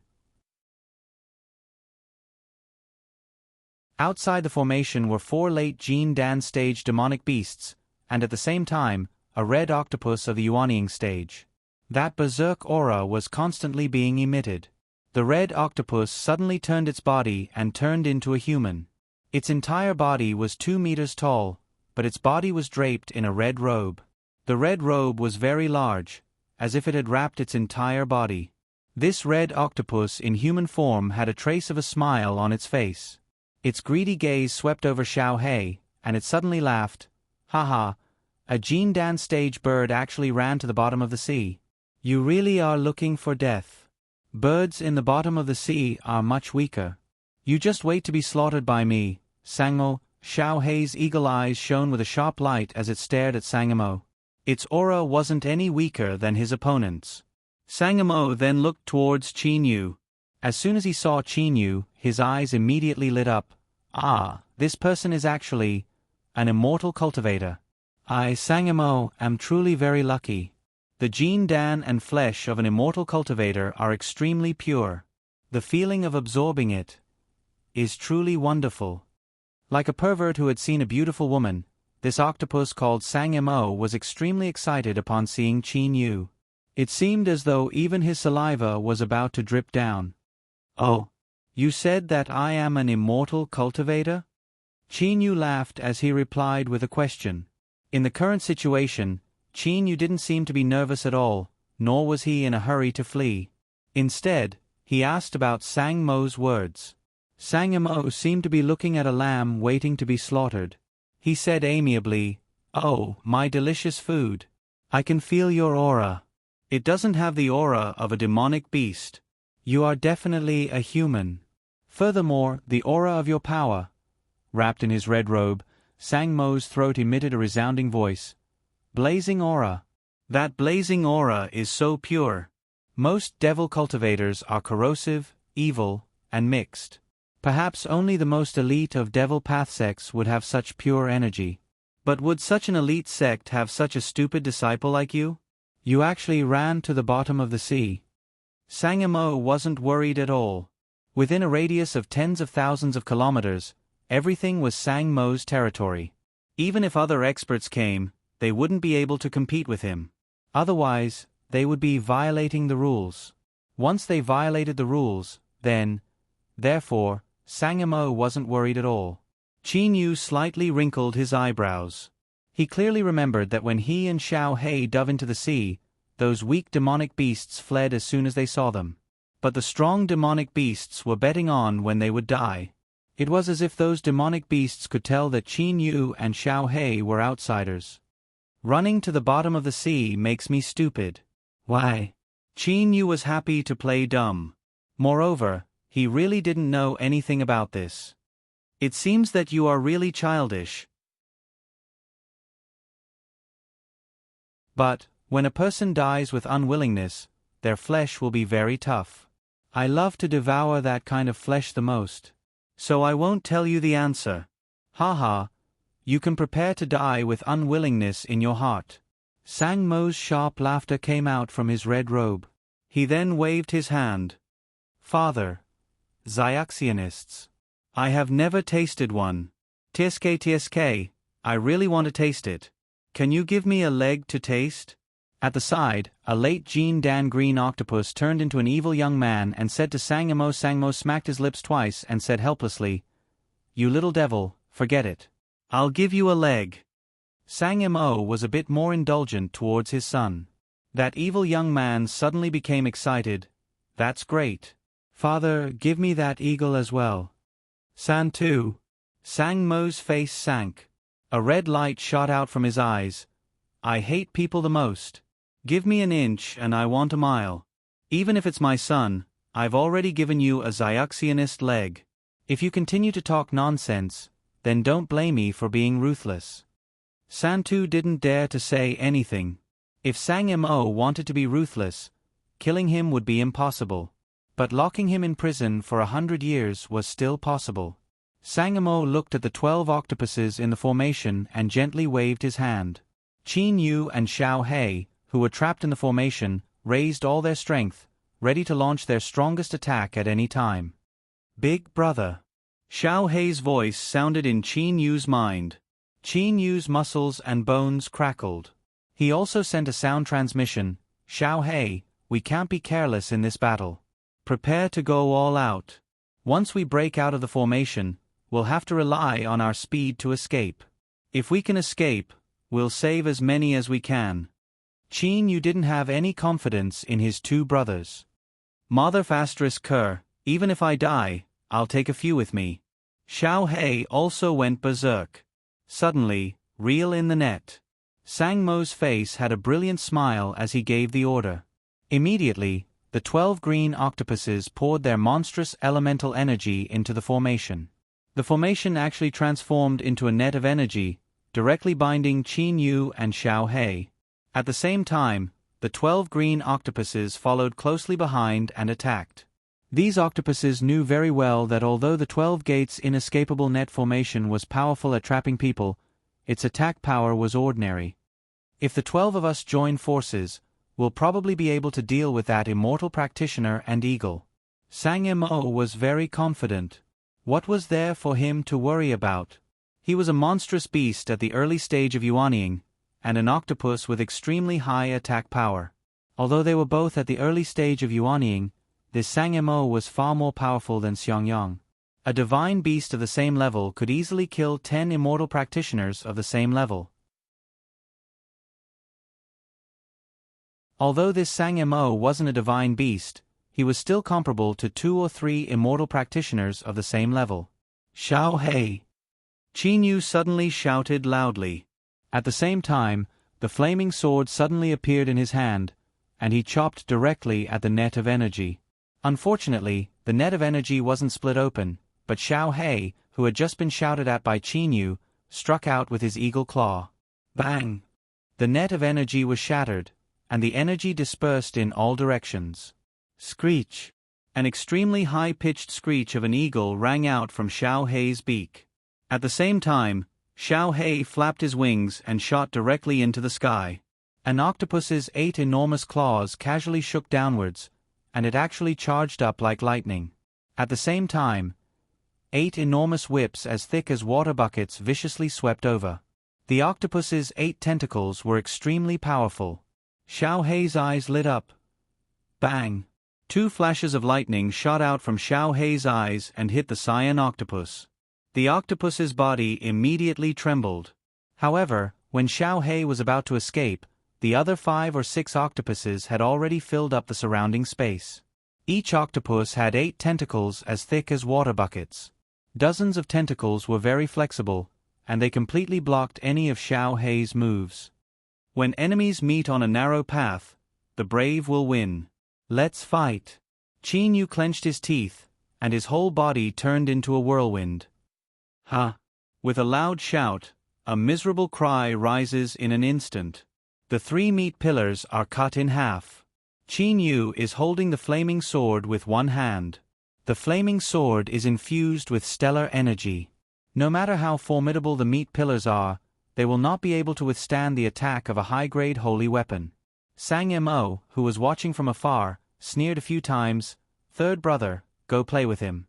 Outside the formation were 4 late Gene Dan stage demonic beasts, and at the same time, a red octopus of the Yuanying stage. That berserk aura was constantly being emitted. The red octopus suddenly turned its body and turned into a human. Its entire body was 2 meters tall, but its body was draped in a red robe. The red robe was very large, as if it had wrapped its entire body. This red octopus in human form had a trace of a smile on its face. Its greedy gaze swept over Xiao Hei, and it suddenly laughed. "Haha, a Gene Dan stage bird actually ran to the bottom of the sea. You really are looking for death. Birds in the bottom of the sea are much weaker. You just wait to be slaughtered by me, Sangmo." Xiao Hei's eagle eyes shone with a sharp light as it stared at Sangamo. Its aura wasn't any weaker than his opponent's. Sangamo then looked towards Qin Yu. As soon as he saw Qin Yu, his eyes immediately lit up. "Ah, this person is actually an immortal cultivator. I, Sangamo, am truly very lucky. The gene Dan and flesh of an immortal cultivator are extremely pure. The feeling of absorbing it is truly wonderful." Like a pervert who had seen a beautiful woman, this octopus called Sangamo was extremely excited upon seeing Qin Yu. It seemed as though even his saliva was about to drip down. "Oh, you said that I am an immortal cultivator?" Qin Yu laughed as he replied with a question. In the current situation, Qin Yu didn't seem to be nervous at all, nor was he in a hurry to flee. Instead, he asked about Sangmo's words. Sangamo seemed to be looking at a lamb waiting to be slaughtered. He said amiably, "Oh, my delicious food. I can feel your aura. It doesn't have the aura of a demonic beast. You are definitely a human. Furthermore, the aura of your power." Wrapped in his red robe, Sangmo's throat emitted a resounding voice. "Blazing aura. That blazing aura is so pure. Most devil cultivators are corrosive, evil, and mixed. Perhaps only the most elite of devil path sects would have such pure energy. But would such an elite sect have such a stupid disciple like you? You actually ran to the bottom of the sea." Sangamo wasn't worried at all. Within a radius of tens of thousands of kilometers, everything was Sangmo's territory. Even if other experts came, they wouldn't be able to compete with him. Otherwise, they would be violating the rules. Once they violated the rules, therefore, Sangamo wasn't worried at all. Qin Yu slightly wrinkled his eyebrows. He clearly remembered that when he and Xiao Hei dove into the sea, those weak demonic beasts fled as soon as they saw them. But the strong demonic beasts were betting on when they would die. It was as if those demonic beasts could tell that Qin Yu and Xiao Hei were outsiders. "Running to the bottom of the sea makes me stupid. Why?" Qin Yu was happy to play dumb. Moreover, he really didn't know anything about this. "It seems that you are really childish. But, when a person dies with unwillingness, their flesh will be very tough. I love to devour that kind of flesh the most. So I won't tell you the answer. Haha, you can prepare to die with unwillingness in your heart." Sangmo's sharp laughter came out from his red robe. He then waved his hand. "Father, Xiaxianists. I have never tasted one. TSK, I really want to taste it. Can you give me a leg to taste?" At the side, a late Gene Dan green octopus turned into an evil young man and said to Sangamo. Sangamo smacked his lips twice and said helplessly, "You little devil, forget it. I'll give you a leg." Sangamo was a bit more indulgent towards his son. That evil young man suddenly became excited. "That's great. Father, give me that eagle as well." "San-tu." Sangmo's face sank. A red light shot out from his eyes. "I hate people the most. Give me an inch and I want a mile. Even if it's my son, I've already given you a Xiaxianist leg. If you continue to talk nonsense, then don't blame me for being ruthless. Santu didn't dare to say anything. If Sang Mo wanted to be ruthless, killing him would be impossible. But locking him in prison for 100 years was still possible. Sang Mo looked at the 12 octopuses in the formation and gently waved his hand. Qin Yu and Xiao He, who were trapped in the formation, raised all their strength, ready to launch their strongest attack at any time. Big brother. Xiao He's voice sounded in Qin Yu's mind. Qin Yu's muscles and bones crackled. He also sent a sound transmission. Xiao He, we can't be careless in this battle. Prepare to go all out. Once we break out of the formation, we'll have to rely on our speed to escape. If we can escape, we'll save as many as we can. Qin Yu didn't have any confidence in his two brothers. Mother Kerr, even if I die, I'll take a few with me. Xiao He also went berserk. Suddenly, reel in the net. Sang Mo's face had a brilliant smile as he gave the order. Immediately, the 12 green octopuses poured their monstrous elemental energy into the formation. The formation actually transformed into a net of energy, directly binding Qin Yu and Xiao He. At the same time, the 12 green octopuses followed closely behind and attacked. These octopuses knew very well that although the 12 Gates' inescapable net formation was powerful at trapping people, its attack power was ordinary. If the 12 of us join forces, we'll probably be able to deal with that immortal practitioner and eagle. Sang Mo was very confident. What was there for him to worry about? He was a monstrous beast at the early stage of yuanying, and an octopus with extremely high attack power. Although they were both at the early stage of yuanying, this Sang Mo was far more powerful than Xiangyang. A divine beast of the same level could easily kill 10 immortal practitioners of the same level. Although this Sang Mo wasn't a divine beast, he was still comparable to 2 or 3 immortal practitioners of the same level. Xiao He! Qin Yu suddenly shouted loudly. At the same time, the flaming sword suddenly appeared in his hand, and he chopped directly at the net of energy. Unfortunately, the net of energy wasn't split open, but Xiao He, who had just been shouted at by Qin Yu, struck out with his eagle claw. Bang! The net of energy was shattered, and the energy dispersed in all directions. Screech! An extremely high-pitched screech of an eagle rang out from Xiao He's beak. At the same time, Xiao He flapped his wings and shot directly into the sky. An octopus's 8 enormous claws casually shook downwards, and it actually charged up like lightning. At the same time, 8 enormous whips as thick as water buckets viciously swept over. The octopus's 8 tentacles were extremely powerful. Xiao He's eyes lit up. Bang! 2 flashes of lightning shot out from Xiao He's eyes and hit the cyan octopus. The octopus's body immediately trembled. However, when Xiao He was about to escape, the other 5 or 6 octopuses had already filled up the surrounding space. Each octopus had 8 tentacles as thick as water buckets. Dozens of tentacles were very flexible, and they completely blocked any of Xiao He's moves. When enemies meet on a narrow path, the brave will win. Let's fight. Qin Yu clenched his teeth, and his whole body turned into a whirlwind. Ha! With a loud shout, a miserable cry rises in an instant. The 3 meat pillars are cut in half. Qin Yu is holding the flaming sword with one hand. The flaming sword is infused with stellar energy. No matter how formidable the meat pillars are, they will not be able to withstand the attack of a high-grade holy weapon. Sang Mo, who was watching from afar, sneered a few times. Third brother, go play with him.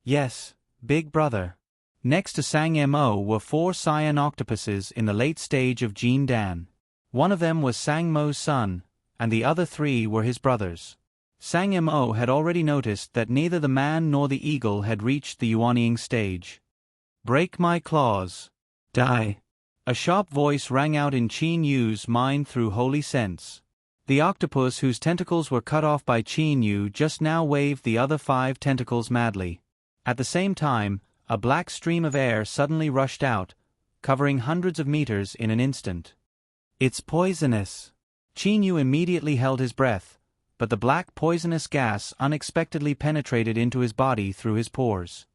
Yes, big brother. Next to Sang Mo were 4 cyan octopuses in the late stage of Jin Dan. One of them was Sang Mo's son, and the other 3 were his brothers. Sang Mo had already noticed that neither the man nor the eagle had reached the yuanying stage. Break my claws. Die. A sharp voice rang out in Qin Yu's mind through holy sense. The octopus whose tentacles were cut off by Qin Yu just now waved the other 5 tentacles madly. At the same time, a black stream of air suddenly rushed out, covering hundreds of meters in an instant. It's poisonous. Qin Yu immediately held his breath, but the black poisonous gas unexpectedly penetrated into his body through his pores.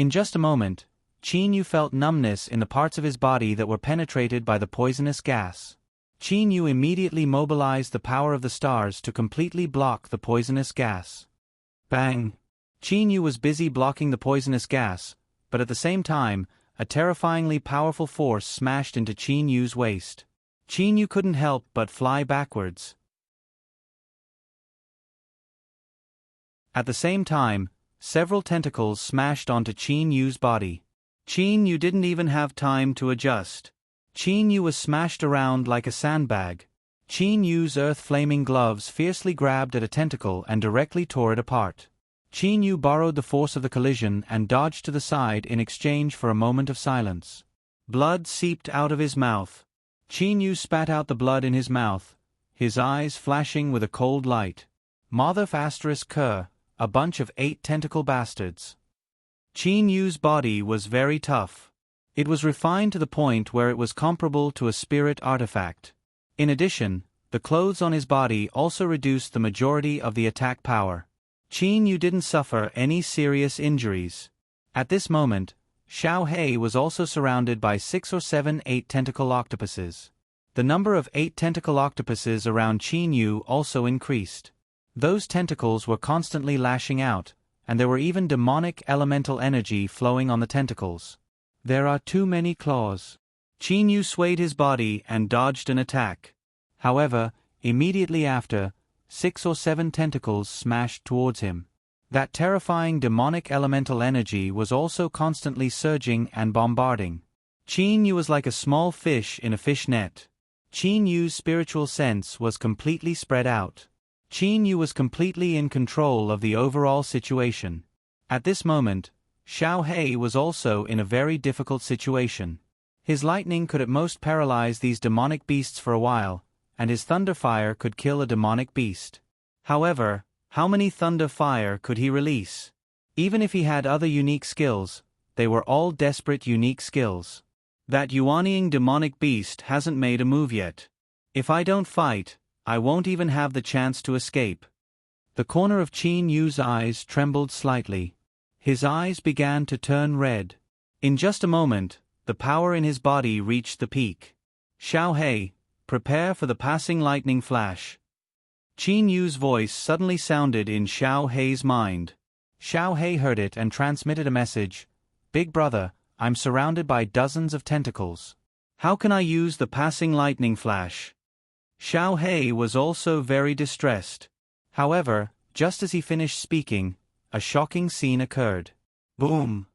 In just a moment, Qin Yu felt numbness in the parts of his body that were penetrated by the poisonous gas. Qin Yu immediately mobilized the power of the stars to completely block the poisonous gas. Bang! Qin Yu was busy blocking the poisonous gas, but at the same time, a terrifyingly powerful force smashed into Qin Yu's waist. Qin Yu couldn't help but fly backwards. At the same time, several tentacles smashed onto Qin Yu's body. Qin Yu didn't even have time to adjust. Qin Yu was smashed around like a sandbag. Qin Yu's earth-flaming gloves fiercely grabbed at a tentacle and directly tore it apart. Qin Yu borrowed the force of the collision and dodged to the side in exchange for a moment of silence. Blood seeped out of his mouth. Qin Yu spat out the blood in his mouth, his eyes flashing with a cold light. Mothef ****, a bunch of 8 tentacle bastards. Qin Yu's body was very tough. It was refined to the point where it was comparable to a spirit artifact. In addition, the clothes on his body also reduced the majority of the attack power. Qin Yu didn't suffer any serious injuries. At this moment, Xiao Hei was also surrounded by 6 or 7 8-tentacle octopuses. The number of 8-tentacle octopuses around Qin Yu also increased. Those tentacles were constantly lashing out, and there were even demonic elemental energy flowing on the tentacles. There are too many claws. Qin Yu swayed his body and dodged an attack. However, immediately after, 6 or 7 tentacles smashed towards him. That terrifying demonic elemental energy was also constantly surging and bombarding. Qin Yu was like a small fish in a fish net. Qin Yu's spiritual sense was completely spread out. Qin Yu was completely in control of the overall situation. At this moment, Xiao Hei was also in a very difficult situation. His lightning could at most paralyze these demonic beasts for a while, and his thunder fire could kill a demonic beast. However, how many thunder fire could he release? Even if he had other unique skills, they were all desperate unique skills. That Yuanying demonic beast hasn't made a move yet. If I don't fight, I won't even have the chance to escape. The corner of Qin Yu's eyes trembled slightly. His eyes began to turn red. In just a moment, the power in his body reached the peak. Xiao Hei, prepare for the passing lightning flash. Qin Yu's voice suddenly sounded in Xiao Hei's mind. Xiao Hei heard it and transmitted a message. Big brother, I'm surrounded by dozens of tentacles. How can I use the passing lightning flash? Xiao Hei was also very distressed. However, just as he finished speaking, a shocking scene occurred. Boom!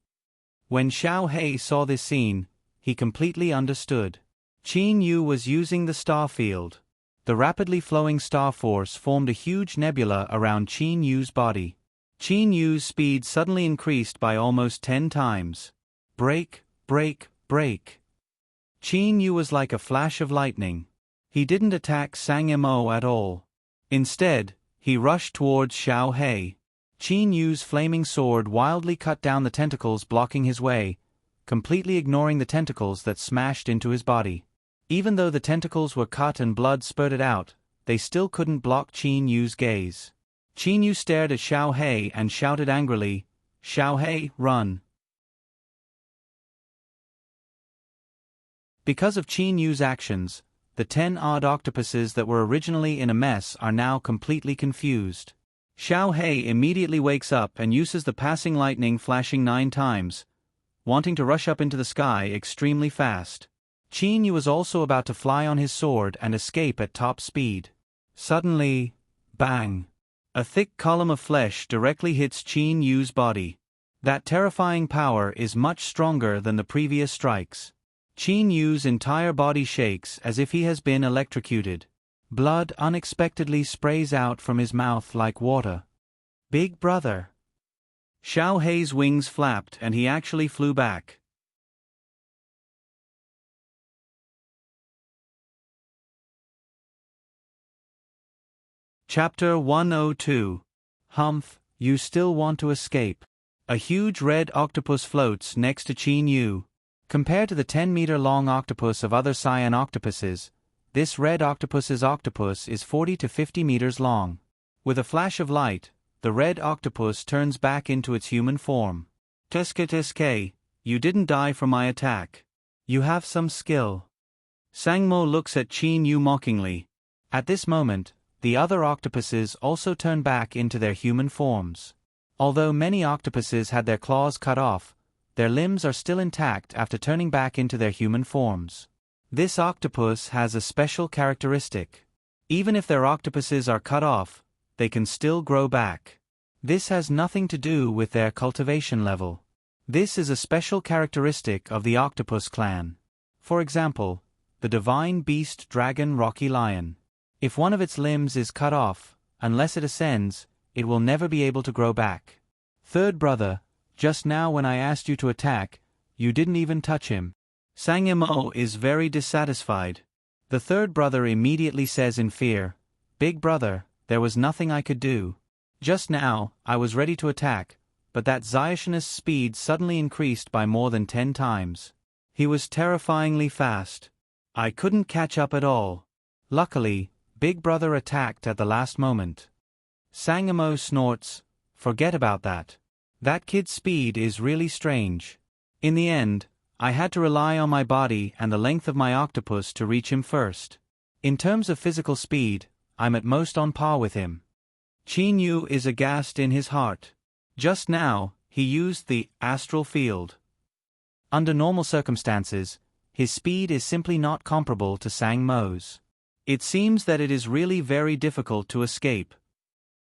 When Xiao Hei saw this scene, he completely understood. Qin Yu was using the star field. The rapidly flowing star force formed a huge nebula around Qin Yu's body. Qin Yu's speed suddenly increased by almost 10 times. Break, break, break. Qin Yu was like a flash of lightning. He didn't attack Sang Mo at all. Instead, he rushed towards Xiao Hei. Qin Yu's flaming sword wildly cut down the tentacles blocking his way, completely ignoring the tentacles that smashed into his body. Even though the tentacles were cut and blood spurted out, they still couldn't block Qin Yu's gaze. Qin Yu stared at Xiao Hei and shouted angrily, "Xiao Hei, run!" Because of Qin Yu's actions, the 10-odd octopuses that were originally in a mess are now completely confused. Xiao Hei immediately wakes up and uses the passing lightning flashing 9 times, wanting to rush up into the sky extremely fast. Qin Yu was also about to fly on his sword and escape at top speed. Suddenly, bang! A thick column of flesh directly hits Qin Yu's body. That terrifying power is much stronger than the previous strikes. Qin Yu's entire body shakes as if he has been electrocuted. Blood unexpectedly sprays out from his mouth like water. Big brother! Xiao Hei's wings flapped and he actually flew back. Chapter 102. Humph, you still want to escape. A huge red octopus floats next to Qin Yu. Compared to the 10-meter-long octopus of other cyan octopuses, this red octopus's octopus is 40 to 50 meters long. With a flash of light, the red octopus turns back into its human form. Teske, you didn't die from my attack. You have some skill. Sangmo looks at Qin Yu mockingly. At this moment, the other octopuses also turn back into their human forms. Although many octopuses had their claws cut off, their limbs are still intact after turning back into their human forms. This octopus has a special characteristic. Even if their octopuses are cut off, they can still grow back. This has nothing to do with their cultivation level. This is a special characteristic of the octopus clan. For example, the divine beast dragon Rocky Lion. If one of its limbs is cut off, unless it ascends, it will never be able to grow back. Third brother, just now when I asked you to attack, you didn't even touch him. Sangmo is very dissatisfied. The third brother immediately says in fear, Big brother, there was nothing I could do. Just now, I was ready to attack, but that Ziotionist's speed suddenly increased by more than 10 times. He was terrifyingly fast. I couldn't catch up at all. Luckily, Big brother attacked at the last moment. Sangmo snorts, forget about that. That kid's speed is really strange. In the end, I had to rely on my body and the length of my octopus to reach him first. In terms of physical speed, I'm at most on par with him. Qin Yu is aghast in his heart. Just now, he used the astral field. Under normal circumstances, his speed is simply not comparable to Sangmo's. It seems that it is really very difficult to escape.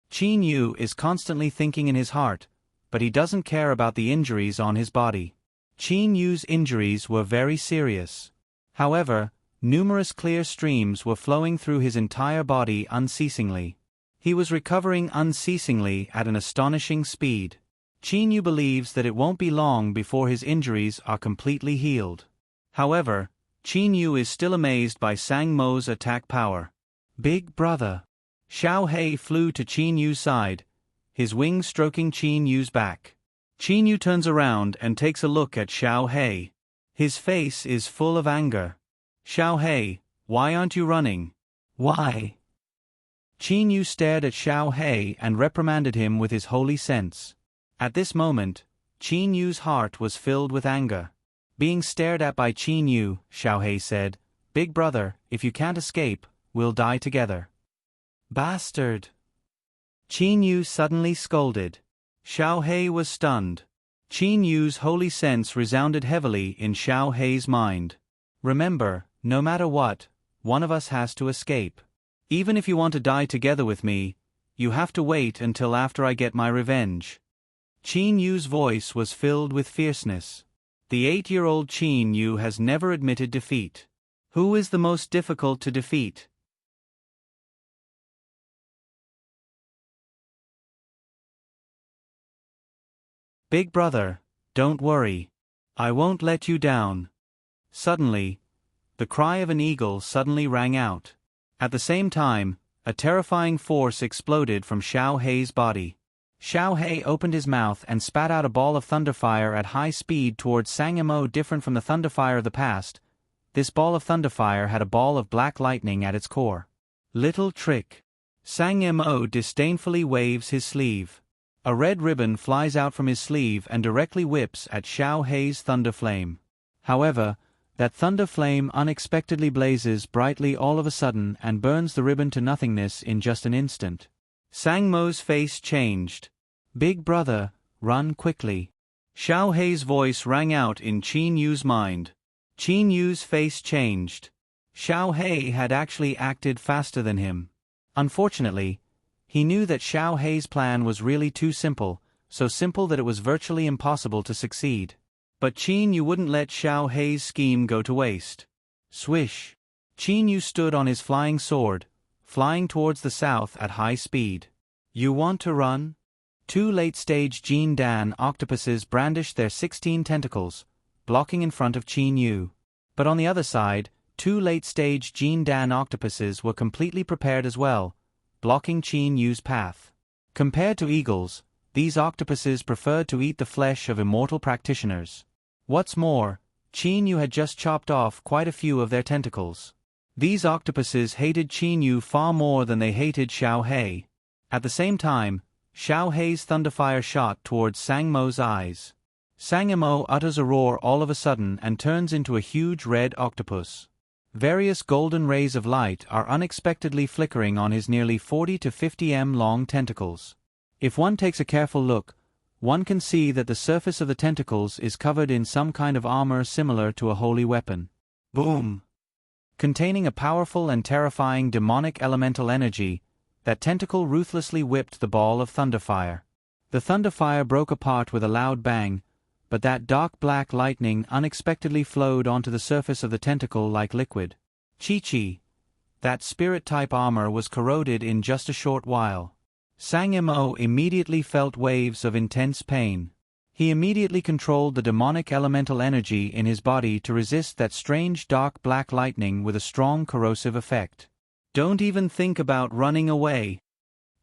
Qin Yu is constantly thinking in his heart, but he doesn't care about the injuries on his body. Qin Yu's injuries were very serious. However, numerous clear streams were flowing through his entire body unceasingly. He was recovering unceasingly at an astonishing speed. Qin Yu believes that it won't be long before his injuries are completely healed. However, Qin Yu is still amazed by Sangmo's attack power. Big brother. Xiao Hei flew to Qin Yu's side, his wings stroking Qin Yu's back. Qin Yu turns around and takes a look at Xiao Hei. His face is full of anger. Xiao Hei, why aren't you running? Why? Qin Yu stared at Xiao Hei and reprimanded him with his holy sense. At this moment, Qin Yu's heart was filled with anger. Being stared at by Qin Yu, Xiao Hei said, Big brother, if you can't escape, we'll die together. Bastard! Qin Yu suddenly scolded. Xiao Hei was stunned. Qin Yu's holy sense resounded heavily in Xiao Hei's mind. Remember, no matter what, one of us has to escape. Even if you want to die together with me, you have to wait until after I get my revenge. Qin Yu's voice was filled with fierceness. The 8-year-old Qin Yu has never admitted defeat. Who is the most difficult to defeat? Big brother, don't worry. I won't let you down. Suddenly, the cry of an eagle suddenly rang out. At the same time, a terrifying force exploded from Xiao Hei's body. Xiao Hei opened his mouth and spat out a ball of thunderfire at high speed towards Sangmo. Different from the thunderfire of the past, this ball of thunderfire had a ball of black lightning at its core. Little trick. Sangmo disdainfully waves his sleeve. A red ribbon flies out from his sleeve and directly whips at Xiao Hei's thunder flame. However, that thunder flame unexpectedly blazes brightly all of a sudden and burns the ribbon to nothingness in just an instant. Sangmo's face changed. Big brother, run quickly. Xiao Hei's voice rang out in Qin Yu's mind. Qin Yu's face changed. Xiao Hei had actually acted faster than him. Unfortunately, he knew that Xiao Hei's plan was really too simple, so simple that it was virtually impossible to succeed. But Qin Yu wouldn't let Xiao Hei's scheme go to waste. Swish! Qin Yu stood on his flying sword, flying towards the south at high speed. You want to run? 2 late-stage Jin Dan octopuses brandished their 16 tentacles, blocking in front of Qin Yu. But on the other side, 2 late-stage Jin Dan octopuses were completely prepared as well, blocking Qin Yu's path. Compared to eagles, these octopuses preferred to eat the flesh of immortal practitioners. What's more, Qin Yu had just chopped off quite a few of their tentacles. These octopuses hated Qin Yu far more than they hated Xiao Hei. At the same time, Xiao Hei's thunderfire shot towards Sangmo's eyes. Sang Mo utters a roar all of a sudden and turns into a huge red octopus. Various golden rays of light are unexpectedly flickering on his nearly 40 to 50 m long tentacles. If one takes a careful look, one can see that the surface of the tentacles is covered in some kind of armor similar to a holy weapon. Boom! Containing a powerful and terrifying demonic elemental energy, that tentacle ruthlessly whipped the ball of thunderfire. The thunderfire broke apart with a loud bang, but that dark black lightning unexpectedly flowed onto the surface of the tentacle like liquid. Chi-Chi! That spirit-type armor was corroded in just a short while. Sang Mo immediately felt waves of intense pain. He immediately controlled the demonic elemental energy in his body to resist that strange dark black lightning with a strong corrosive effect. Don't even think about running away.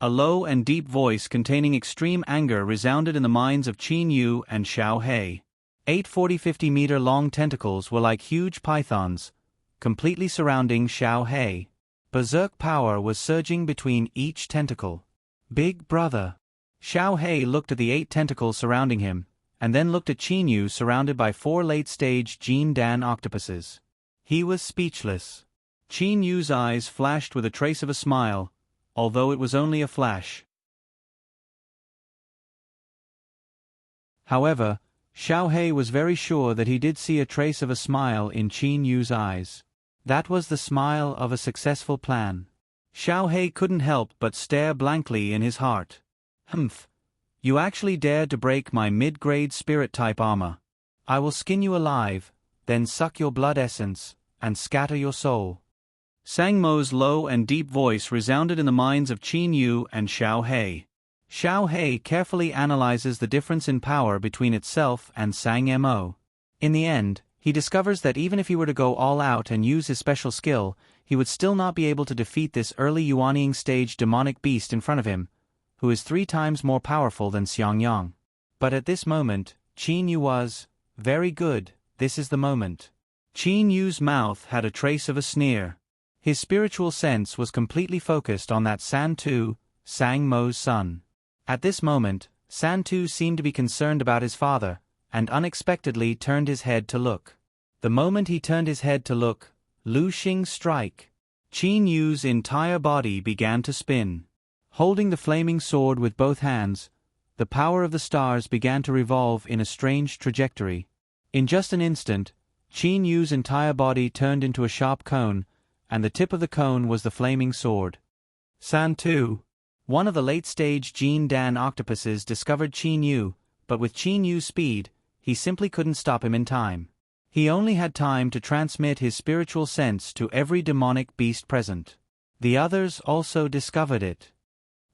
A low and deep voice containing extreme anger resounded in the minds of Qin Yu and Xiao He. 840-50 meter long tentacles were like huge pythons, completely surrounding Xiao He. Berserk power was surging between each tentacle. Big brother. Xiao He looked at the 8 tentacles surrounding him, and then looked at Qin Yu surrounded by 4 late-stage Jin Dan octopuses. He was speechless. Qin Yu's eyes flashed with a trace of a smile, although it was only a flash. However, Xiao He was very sure that he did see a trace of a smile in Qin Yu's eyes. That was the smile of a successful plan. Xiao He couldn't help but stare blankly in his heart. Humph! You actually dared to break my mid-grade spirit-type armor. I will skin you alive, then suck your blood essence, and scatter your soul. Sang Mo's low and deep voice resounded in the minds of Qin Yu and Xiao He. Xiao He carefully analyzes the difference in power between itself and Sang Mo. In the end, he discovers that even if he were to go all out and use his special skill, he would still not be able to defeat this early Yuanying stage demonic beast in front of him, who is 3 times more powerful than Xiangyang. But at this moment, Qin Yu was, very good, this is the moment. Qin Yu's mouth had a trace of a sneer. His spiritual sense was completely focused on that San Tu, Sang Mo's son. At this moment, San Tu seemed to be concerned about his father, and unexpectedly turned his head to look. The moment he turned his head to look, Lu Xing's strike. Qin Yu's entire body began to spin. Holding the flaming sword with both hands, the power of the stars began to revolve in a strange trajectory. In just an instant, Qin Yu's entire body turned into a sharp cone, and the tip of the cone was the flaming sword. San Tu. One of the late-stage Jin Dan octopuses discovered Qin Yu, but with Qin Yu's speed, he simply couldn't stop him in time. He only had time to transmit his spiritual sense to every demonic beast present. The others also discovered it.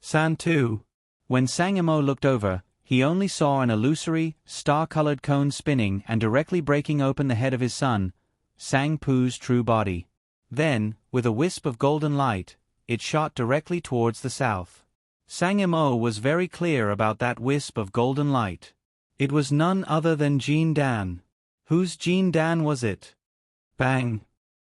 San Tu. When Sang Mo looked over, he only saw an illusory, star-colored cone spinning and directly breaking open the head of his son, Sang Pu's true body. Then, with a wisp of golden light, it shot directly towards the south. Sang Mo was very clear about that wisp of golden light. It was none other than Jin Dan. Whose Jin Dan was it? Bang!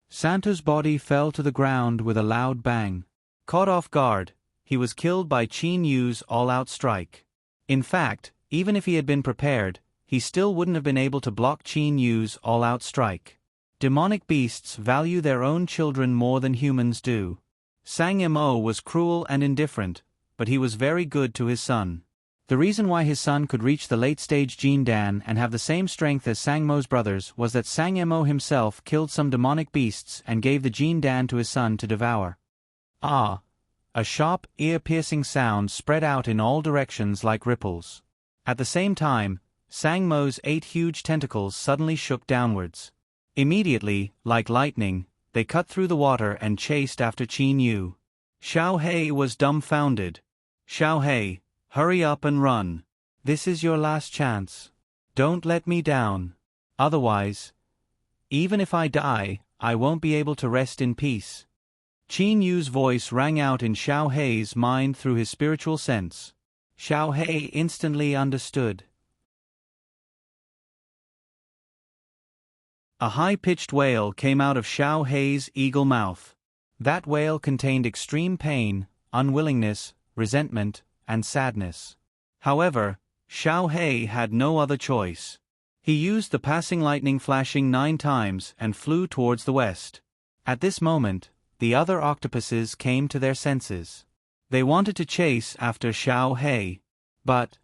Santa's body fell to the ground with a loud bang. Caught off guard, he was killed by Qin Yu's all-out strike. In fact, even if he had been prepared, he still wouldn't have been able to block Qin Yu's all-out strike. Demonic beasts value their own children more than humans do. Sang Mo was cruel and indifferent, but he was very good to his son. The reason why his son could reach the late-stage Jin Dan and have the same strength as Sang Mo's brothers was that Sang Mo himself killed some demonic beasts and gave the Jin Dan to his son to devour. Ah! A sharp, ear-piercing sound spread out in all directions like ripples. At the same time, Sang Mo's 8 huge tentacles suddenly shook downwards. Immediately, like lightning, they cut through the water and chased after Qin Yu. Xiao He was dumbfounded. Xiao He, hurry up and run. This is your last chance. Don't let me down. Otherwise, even if I die, I won't be able to rest in peace. Qin Yu's voice rang out in Xiao He's mind through his spiritual sense. Xiao He instantly understood. A high-pitched wail came out of Xiao He's eagle mouth. That wail contained extreme pain, unwillingness, resentment, and sadness. However, Xiao He had no other choice. He used the passing lightning flashing 9 times and flew towards the west. At this moment, the other octopuses came to their senses. They wanted to chase after Xiao Hei. But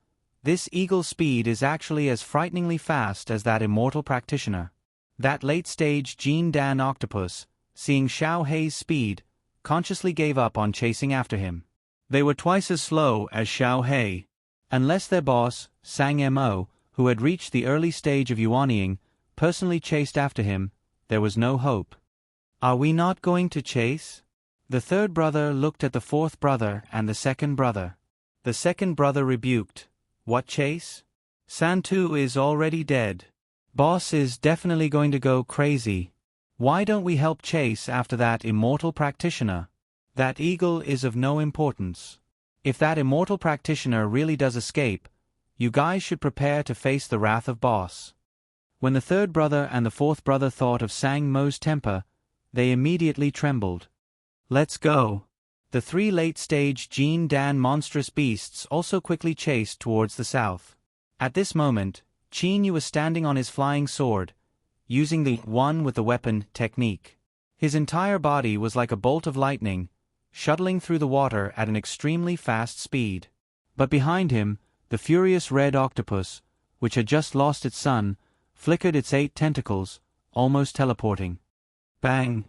this eagle's speed is actually as frighteningly fast as that immortal practitioner. That late-stage Jin Dan octopus, seeing Xiao Hei's speed, consciously gave up on chasing after him. They were twice as slow as Xiao Hei. Unless their boss, Sang Mo, who had reached the early stage of yuanying, personally chased after him, there was no hope. Are we not going to chase? The third brother looked at the fourth brother and the second brother. The second brother rebuked. What chase? Santu is already dead. Boss is definitely going to go crazy. Why don't we help chase after that immortal practitioner? That eagle is of no importance. If that immortal practitioner really does escape, you guys should prepare to face the wrath of boss. When the third brother and the fourth brother thought of Sang Mo's temper, they immediately trembled. Let's go. The 3 late-stage Jin Dan monstrous beasts also quickly chased towards the south. At this moment, Qin Yu was standing on his flying sword, using the one with the weapon technique. His entire body was like a bolt of lightning, shuttling through the water at an extremely fast speed. But behind him, the furious red octopus, which had just lost its son, flickered its 8 tentacles, almost teleporting. Bang!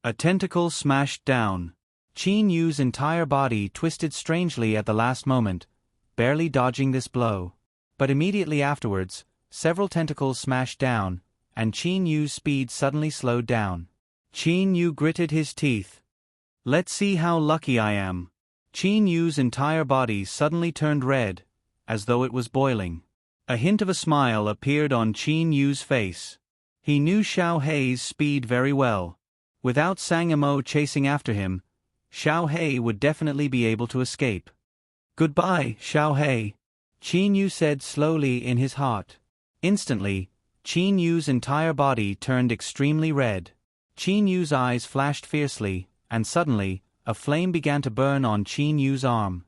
A tentacle smashed down. Qin Yu's entire body twisted strangely at the last moment, barely dodging this blow. But immediately afterwards, several tentacles smashed down, and Qin Yu's speed suddenly slowed down. Qin Yu gritted his teeth. Let's see how lucky I am. Qin Yu's entire body suddenly turned red, as though it was boiling. A hint of a smile appeared on Qin Yu's face. He knew Xiao Hei's speed very well. Without Sang Mo chasing after him, Xiao Hei would definitely be able to escape. Goodbye, Xiao Hei, Qin Yu said slowly in his heart. Instantly, Qin Yu's entire body turned extremely red. Qin Yu's eyes flashed fiercely, and suddenly, a flame began to burn on Qin Yu's arm.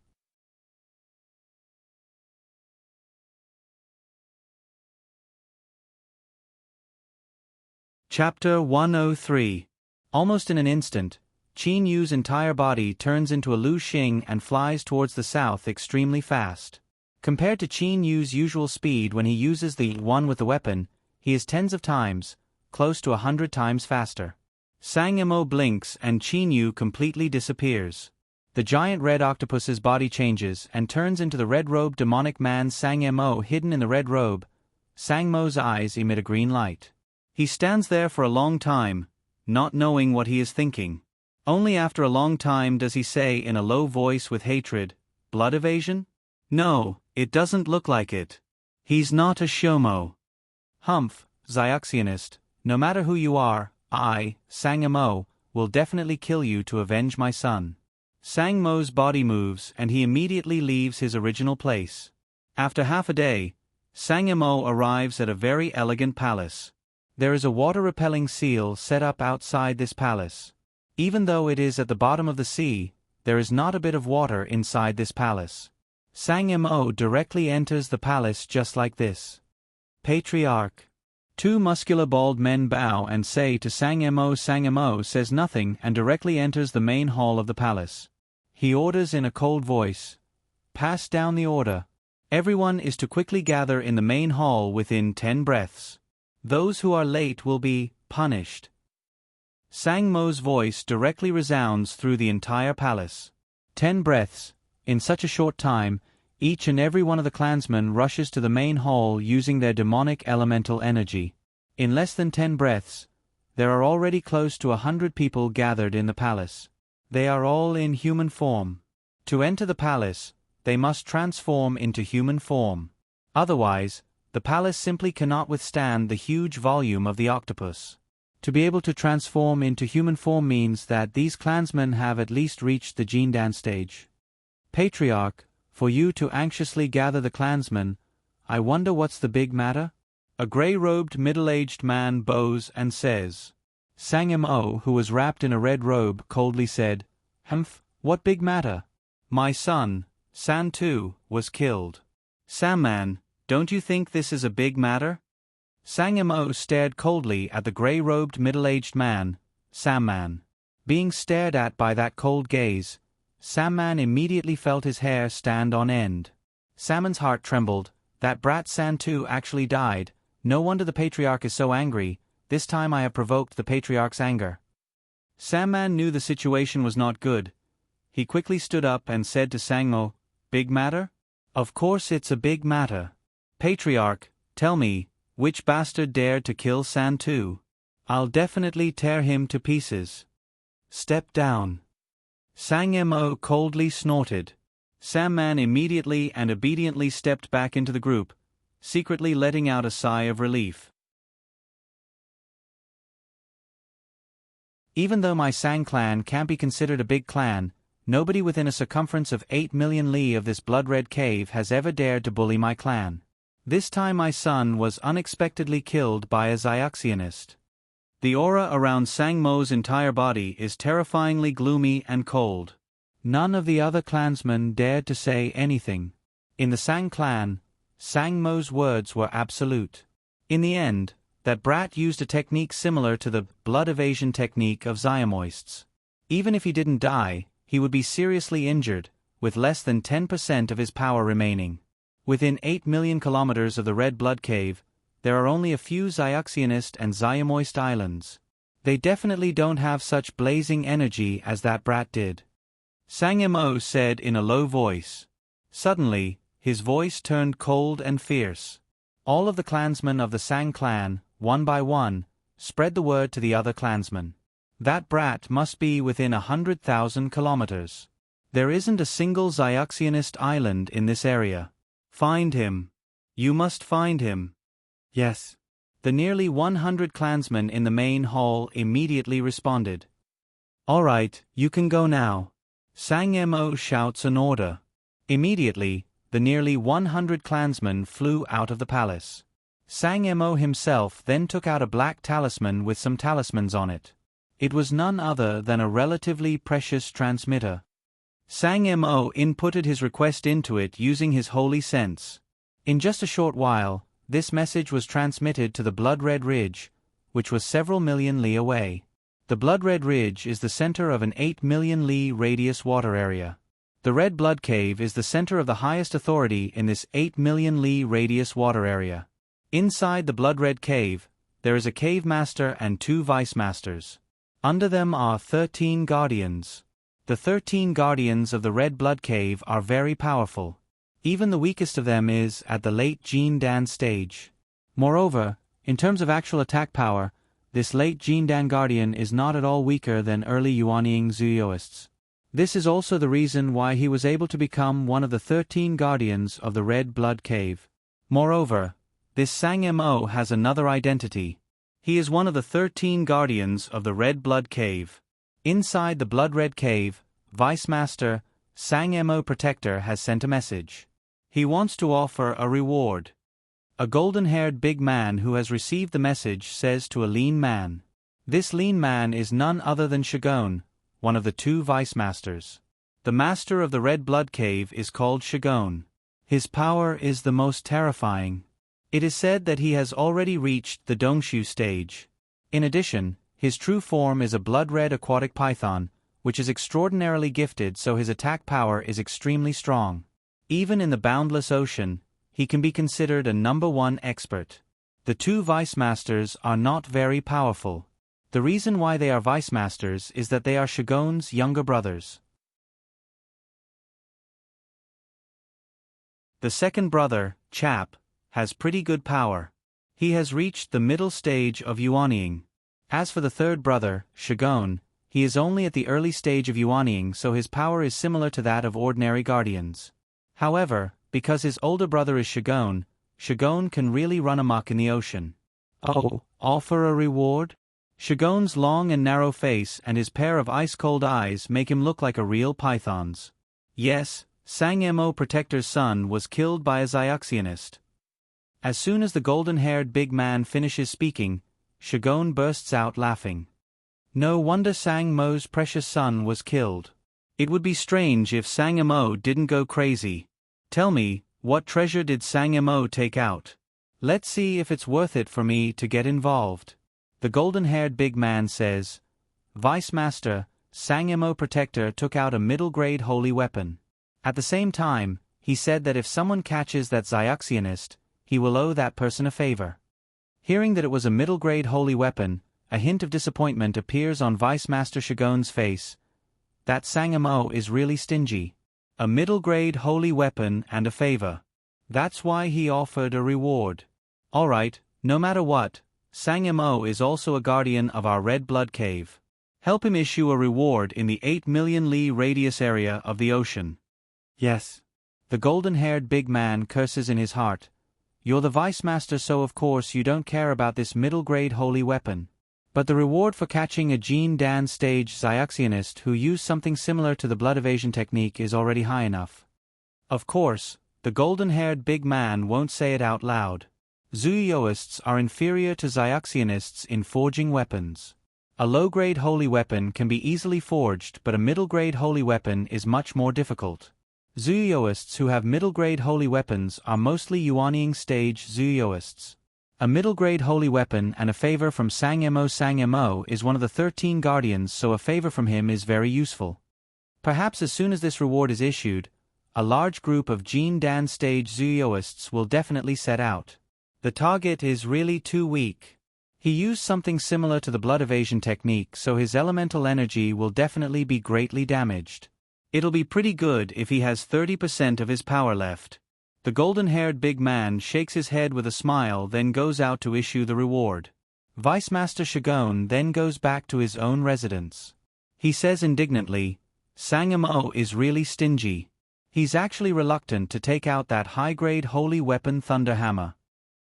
Chapter 103. Almost in an instant, Qin Yu's entire body turns into a Lu Xing and flies towards the south extremely fast. Compared to Qin Yu's usual speed when he uses the one with the weapon, he is tens of times, close to 100 times faster. Sang Mo blinks and Qin Yu completely disappears. The giant red octopus's body changes and turns into the red-robed demonic man Sang Mo hidden in the red robe. Sang Mo's eyes emit a green light. He stands there for a long time, not knowing what he is thinking. Only after a long time does he say in a low voice with hatred, "Blood evasion? No, it doesn't look like it. He's not a Shomo." Humph, Xiaoxianist, no matter who you are, I, Sang Mo, will definitely kill you to avenge my son. Sang Mo's body moves and he immediately leaves his original place. After half a day, Sang Mo arrives at a very elegant palace. There is a water-repelling seal set up outside this palace. Even though it is at the bottom of the sea, there is not a bit of water inside this palace. Sang Mo directly enters the palace just like this. Patriarch. 2 muscular bald men bow and say to Sang Mo. Sang Mo says nothing and directly enters the main hall of the palace. He orders in a cold voice, "Pass down the order. Everyone is to quickly gather in the main hall within 10 breaths. Those who are late will be punished." Sang Mo's voice directly resounds through the entire palace. 10 breaths. In such a short time, each and every one of the clansmen rushes to the main hall using their demonic elemental energy. In less than 10 breaths, there are already close to 100 people gathered in the palace. They are all in human form. To enter the palace, they must transform into human form. Otherwise, the palace simply cannot withstand the huge volume of the octopus. To be able to transform into human form means that these clansmen have at least reached the Jindan stage. Patriarch, for you to anxiously gather the clansmen, I wonder what's the big matter? A grey-robed middle-aged man bows and says. Sang Mo, who was wrapped in a red robe, coldly said, "Humph, what big matter? My son, San Tu, was killed." "Samman, don't you think this is a big matter?" Sang-mo stared coldly at the grey-robed middle-aged man, Sam-man. Being stared at by that cold gaze, Sam-man immediately felt his hair stand on end. Salmon's heart trembled. That brat San-tu actually died. No wonder the patriarch is so angry. This time I have provoked the patriarch's anger. Sam-man knew the situation was not good. He quickly stood up and said to Sang-mo, "Big matter?" "Of course it's a big matter. Patriarch, tell me, which bastard dared to kill San-tu? I'll definitely tear him to pieces." "Step down." Sang-mo coldly snorted. Sam-man immediately and obediently stepped back into the group, secretly letting out a sigh of relief. Even though my Sang clan can't be considered a big clan, nobody within a circumference of 8 million li of this blood-red cave has ever dared to bully my clan. This time my son was unexpectedly killed by a Xiaxionist. The aura around Sang-mo's entire body is terrifyingly gloomy and cold. None of the other clansmen dared to say anything. In the Sang clan, Sang-mo's words were absolute. In the end, that brat used a technique similar to the blood evasion technique of Xiamoists. Even if he didn't die, he would be seriously injured, with less than 10% of his power remaining. Within 8 million kilometers of the Red Blood Cave, there are only a few Xiaxionist and Xiamoist islands. They definitely don't have such blazing energy as that brat did. Sang-mo said in a low voice. Suddenly, his voice turned cold and fierce. All of the clansmen of the Sang clan, one by one, spread the word to the other clansmen. That brat must be within 100,000 kilometers. There isn't a single Xiaxionist island in this area. Find him. You must find him. Yes. The nearly 100 clansmen in the main hall immediately responded. All right, you can go now. Sang-mo shouts an order. Immediately, the nearly 100 clansmen flew out of the palace. Sang-mo himself then took out a black talisman with some talismans on it. It was none other than a relatively precious transmitter. Sang-mo inputted his request into it using his holy sense. In just a short while, this message was transmitted to the Blood-Red Ridge, which was several million li away. The Blood-Red Ridge is the center of an 8 million li radius water area. The Red Blood Cave is the center of the highest authority in this 8 million li radius water area. Inside the Blood-Red Cave, there is a cave master and 2 vice masters. Under them are 13 guardians. The 13 guardians of the Red Blood Cave are very powerful. Even the weakest of them is at the late Jin Dan stage. Moreover, in terms of actual attack power, this late Jin Dan guardian is not at all weaker than early Yuanying Zuyoists. This is also the reason why he was able to become one of the 13 guardians of the Red Blood Cave. Moreover, this Sang-mo has another identity. He is one of the 13 guardians of the Red Blood Cave. Inside the Blood-Red Cave, Vice Master, Sang-mo Protector has sent a message. He wants to offer a reward. A golden-haired big man who has received the message says to a lean man. This lean man is none other than Shogun, one of the 2 vice masters. The master of the Red Blood Cave is called Shogun. His power is the most terrifying. It is said that he has already reached the Dongshu stage. In addition, his true form is a blood-red aquatic python, which is extraordinarily gifted, so his attack power is extremely strong. Even in the boundless ocean, he can be considered a #1 expert. The 2 vice masters are not very powerful. The reason why they are vice masters is that they are Shogun's younger brothers. The second brother, Chap, has pretty good power. He has reached the middle stage of Yuanying. As for the third brother, Shogun, he is only at the early stage of Yuanying, so his power is similar to that of ordinary guardians. However, because his older brother is Shogun, Shogun can really run amok in the ocean. Oh, offer a reward? Shogun's long and narrow face and his pair of ice-cold eyes make him look like a real python's. Yes, Sang-mo Protector's son was killed by a Xiaxionist. As soon as the golden-haired big man finishes speaking, Shogun bursts out laughing. No wonder Sang-mo's precious son was killed. It would be strange if Sang-mo didn't go crazy. Tell me, what treasure did Sang-mo take out? Let's see if it's worth it for me to get involved. The golden-haired big man says. Vice Master, Sangamo Protector took out a middle-grade holy weapon. At the same time, he said that if someone catches that Zyuxionist, he will owe that person a favor. Hearing that it was a middle-grade holy weapon, a hint of disappointment appears on Vice Master Shogun's face. That Sangamo is really stingy. A middle-grade holy weapon and a favor. That's why he offered a reward. Alright, no matter what, Sangamo is also a guardian of our red blood cave. Help him issue a reward in the 8 million li radius area of the ocean. Yes. The golden-haired big man curses in his heart. You're the Vice Master, so of course you don't care about this middle-grade holy weapon. But the reward for catching a Gene Dan stage Zyuxionist who used something similar to the blood evasion technique is already high enough. Of course, the golden-haired big man won't say it out loud. Zuyuoists are inferior to Zyuxionists in forging weapons. A low-grade holy weapon can be easily forged, but a middle-grade holy weapon is much more difficult. Zuyuoists who have middle-grade holy weapons are mostly Yuanying stage Zuyuoists. A middle-grade holy weapon and a favor from Sangamo is one of the 13 guardians, so a favor from him is very useful. Perhaps as soon as this reward is issued, a large group of Gene Dan stage Zuyuoists will definitely set out. The target is really too weak. He used something similar to the blood evasion technique, so his elemental energy will definitely be greatly damaged. It'll be pretty good if he has 30% of his power left. The golden-haired big man shakes his head with a smile, then goes out to issue the reward. Vice Master Shogun then goes back to his own residence. He says indignantly, Sangamo is really stingy. He's actually reluctant to take out that high-grade holy weapon Thunder Hammer.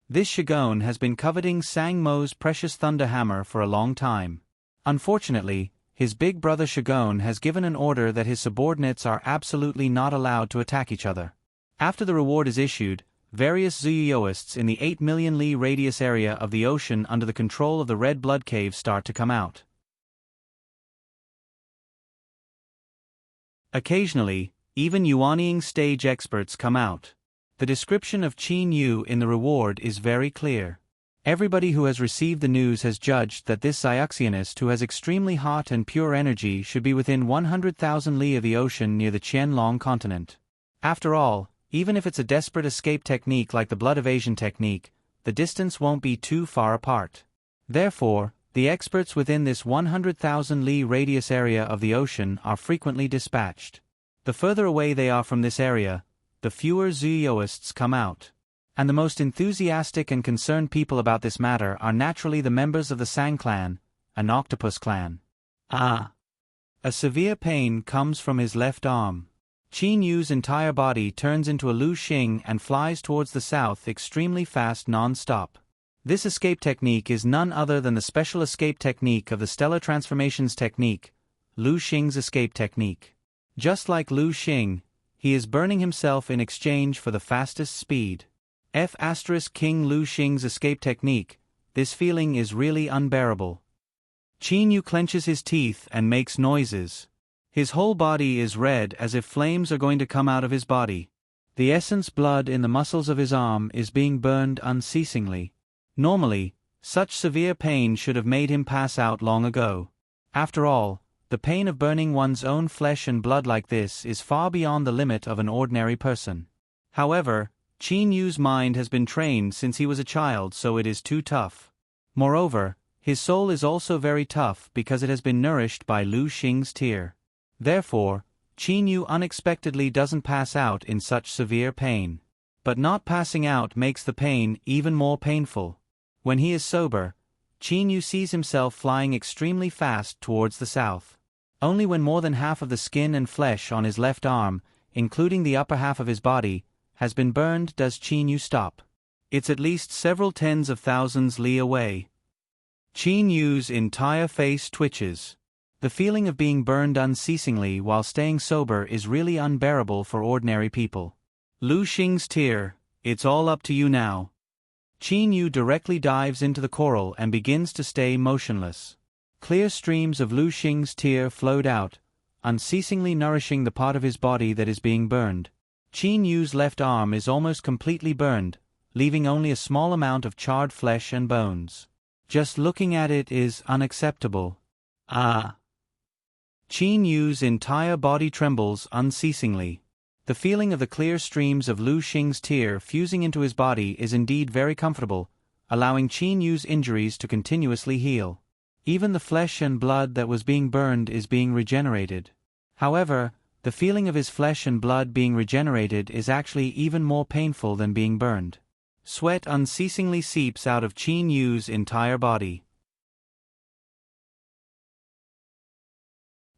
This Shogun has been coveting Sangmo's precious Thunder Hammer for a long time. Unfortunately, his big brother Shogun has given an order that his subordinates are absolutely not allowed to attack each other. After the reward is issued, various Zuyuoists in the 8 million li radius area of the ocean under the control of the Red Blood Cave start to come out. Occasionally, even Yuanying stage experts come out. The description of Qin Yu in the reward is very clear. Everybody who has received the news has judged that this Zyuxionist who has extremely hot and pure energy should be within 100,000 li of the ocean near the Qianlong continent. After all, even if it's a desperate escape technique like the blood evasion technique, the distance won't be too far apart. Therefore, the experts within this 100,000 li radius area of the ocean are frequently dispatched. The further away they are from this area, the fewer Zuyuoists come out. And the most enthusiastic and concerned people about this matter are naturally the members of the Sang clan, an octopus clan. Ah! A severe pain comes from his left arm. Qin Yu's entire body turns into a Lu Xing and flies towards the south extremely fast non-stop. This escape technique is none other than the special escape technique of the Stellar Transformations technique, Lu Xing's escape technique. Just like Lu Xing, he is burning himself in exchange for the fastest speed. King Lu Xing's escape technique, this feeling is really unbearable. Qin Yu clenches his teeth and makes noises. His whole body is red as if flames are going to come out of his body. The essence blood in the muscles of his arm is being burned unceasingly. Normally, such severe pain should have made him pass out long ago. After all, the pain of burning one's own flesh and blood like this is far beyond the limit of an ordinary person. However, Qin Yu's mind has been trained since he was a child, so it is too tough. Moreover, his soul is also very tough because it has been nourished by Lu Xing's tear. Therefore, Qin Yu unexpectedly doesn't pass out in such severe pain. But not passing out makes the pain even more painful. When he is sober, Qin Yu sees himself flying extremely fast towards the south. Only when more than half of the skin and flesh on his left arm, including the upper half of his body, has been burned does Qin Yu stop. It's at least several tens of thousands li away. Qin Yu's entire face twitches. The feeling of being burned unceasingly while staying sober is really unbearable for ordinary people. Lu Xing's tear, it's all up to you now. Qin Yu directly dives into the coral and begins to stay motionless. Clear streams of Lu Xing's tear flowed out, unceasingly nourishing the part of his body that is being burned. Qin Yu's left arm is almost completely burned. leaving only a small amount of charred flesh and bones. Just looking at it is unacceptable. Ah! Qin Yu's entire body trembles unceasingly. The feeling of the clear streams of Lu Xing's tear fusing into his body is indeed very comfortable, allowing Qin Yu's injuries to continuously heal. Even the flesh and blood that was being burned is being regenerated. However, the feeling of his flesh and blood being regenerated is actually even more painful than being burned. Sweat unceasingly seeps out of Qin Yu's entire body.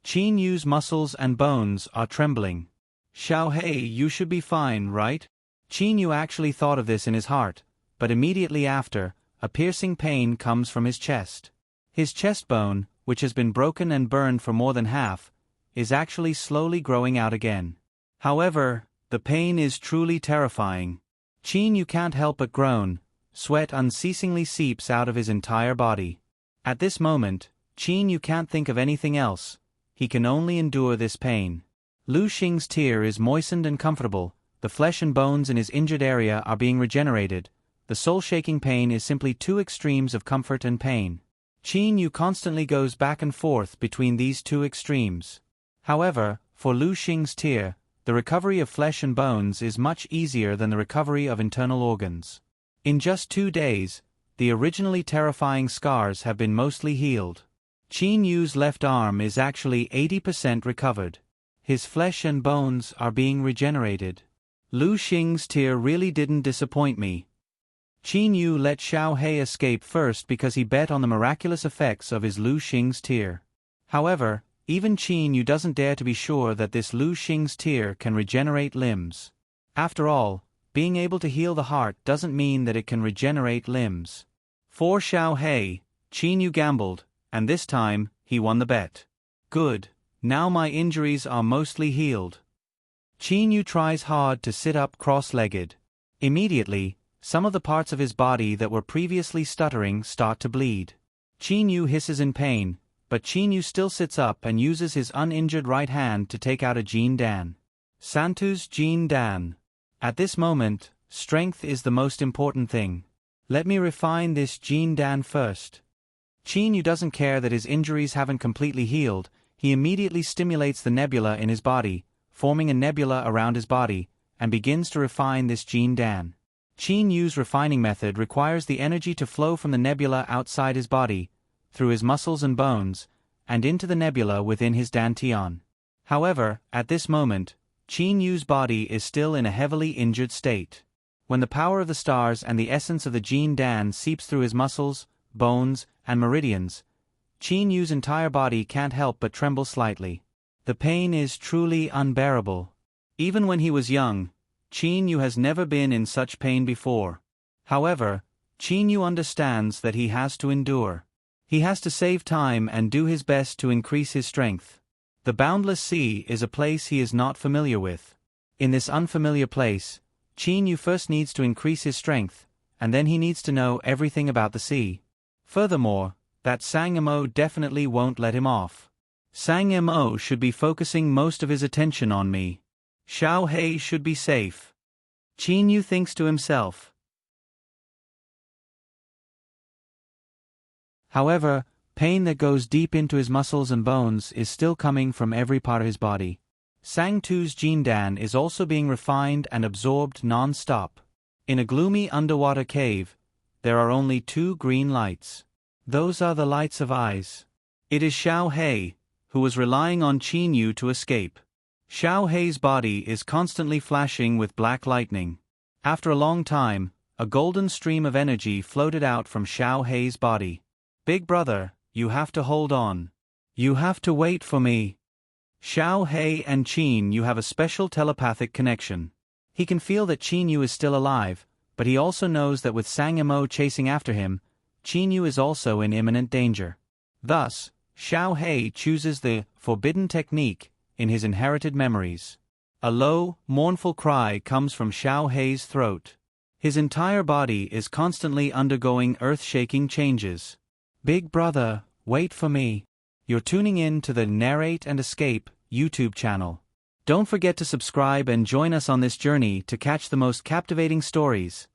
Qin Yu's muscles and bones are trembling. Xiaohei, you should be fine, right? Qin Yu actually thought of this in his heart, but immediately after, a piercing pain comes from his chest. His chest bone, which has been broken and burned for more than half, is actually slowly growing out again. However, the pain is truly terrifying. Qin Yu can't help but groan. Sweat unceasingly seeps out of his entire body. At this moment, Qin Yu can't think of anything else. He can only endure this pain. Lu Xing's tear is moistened and comfortable, the flesh and bones in his injured area are being regenerated, the soul-shaking pain is simply two extremes of comfort and pain. Qin Yu constantly goes back and forth between these two extremes. However, for Lu Xing's tear, the recovery of flesh and bones is much easier than the recovery of internal organs. In just 2 days, the originally terrifying scars have been mostly healed. Qin Yu's left arm is actually 80% recovered. His flesh and bones are being regenerated. Lu Xing's tear really didn't disappoint me. Qin Yu let Xiaohei escape first because he bet on the miraculous effects of his Lu Xing's tear. However, even Qin Yu doesn't dare to be sure that this Lu Xing's tear can regenerate limbs. After all, being able to heal the heart doesn't mean that it can regenerate limbs. For Xiaohei, Qin Yu gambled, and this time, he won the bet. Good. Now my injuries are mostly healed. Qin Yu tries hard to sit up cross-legged. Immediately, some of the parts of his body that were previously stuttering start to bleed. Qin Yu hisses in pain, but Qin Yu still sits up and uses his uninjured right hand to take out a Jin Dan. Santu's Jin Dan. At this moment, strength is the most important thing. Let me refine this Jin Dan first. Qin Yu doesn't care that his injuries haven't completely healed. He immediately stimulates the nebula in his body, forming a nebula around his body, and begins to refine this Jin Dan. Qin Yu's refining method requires the energy to flow from the nebula outside his body, through his muscles and bones, and into the nebula within his dantian. However, at this moment, Qin Yu's body is still in a heavily injured state. When the power of the stars and the essence of the Jin Dan seeps through his muscles, bones, and meridians, Qin Yu's entire body can't help but tremble slightly. The pain is truly unbearable. Even when he was young, Qin Yu has never been in such pain before. However, Qin Yu understands that he has to endure. He has to save time and do his best to increase his strength. The boundless sea is a place he is not familiar with. In this unfamiliar place, Qin Yu first needs to increase his strength, and then he needs to know everything about the sea. Furthermore, that Sang Mo definitely won't let him off. Sang Mo should be focusing most of his attention on me. Xiaohei should be safe. Qin Yu thinks to himself. However, pain that goes deep into his muscles and bones is still coming from every part of his body. Sang Tu's Jindan is also being refined and absorbed non-stop. In a gloomy underwater cave, there are only 2 green lights. Those are the lights of eyes. It is Xiaohei, who was relying on Qin Yu to escape. Xiaohei's body is constantly flashing with black lightning. After a long time, a golden stream of energy floated out from Xiaohei's body. Big brother, you have to hold on. You have to wait for me. Xiaohei and Qin Yu have a special telepathic connection. He can feel that Qin Yu is still alive, but he also knows that with Sang Mo chasing after him, Qin Yu is also in imminent danger. Thus, Xiaohei chooses the forbidden technique in his inherited memories. A low, mournful cry comes from Xiaohei's throat. His entire body is constantly undergoing earth-shaking changes. Big brother, wait for me. You're tuning in to the Narrate and Escape YouTube channel. Don't forget to subscribe and join us on this journey to catch the most captivating stories.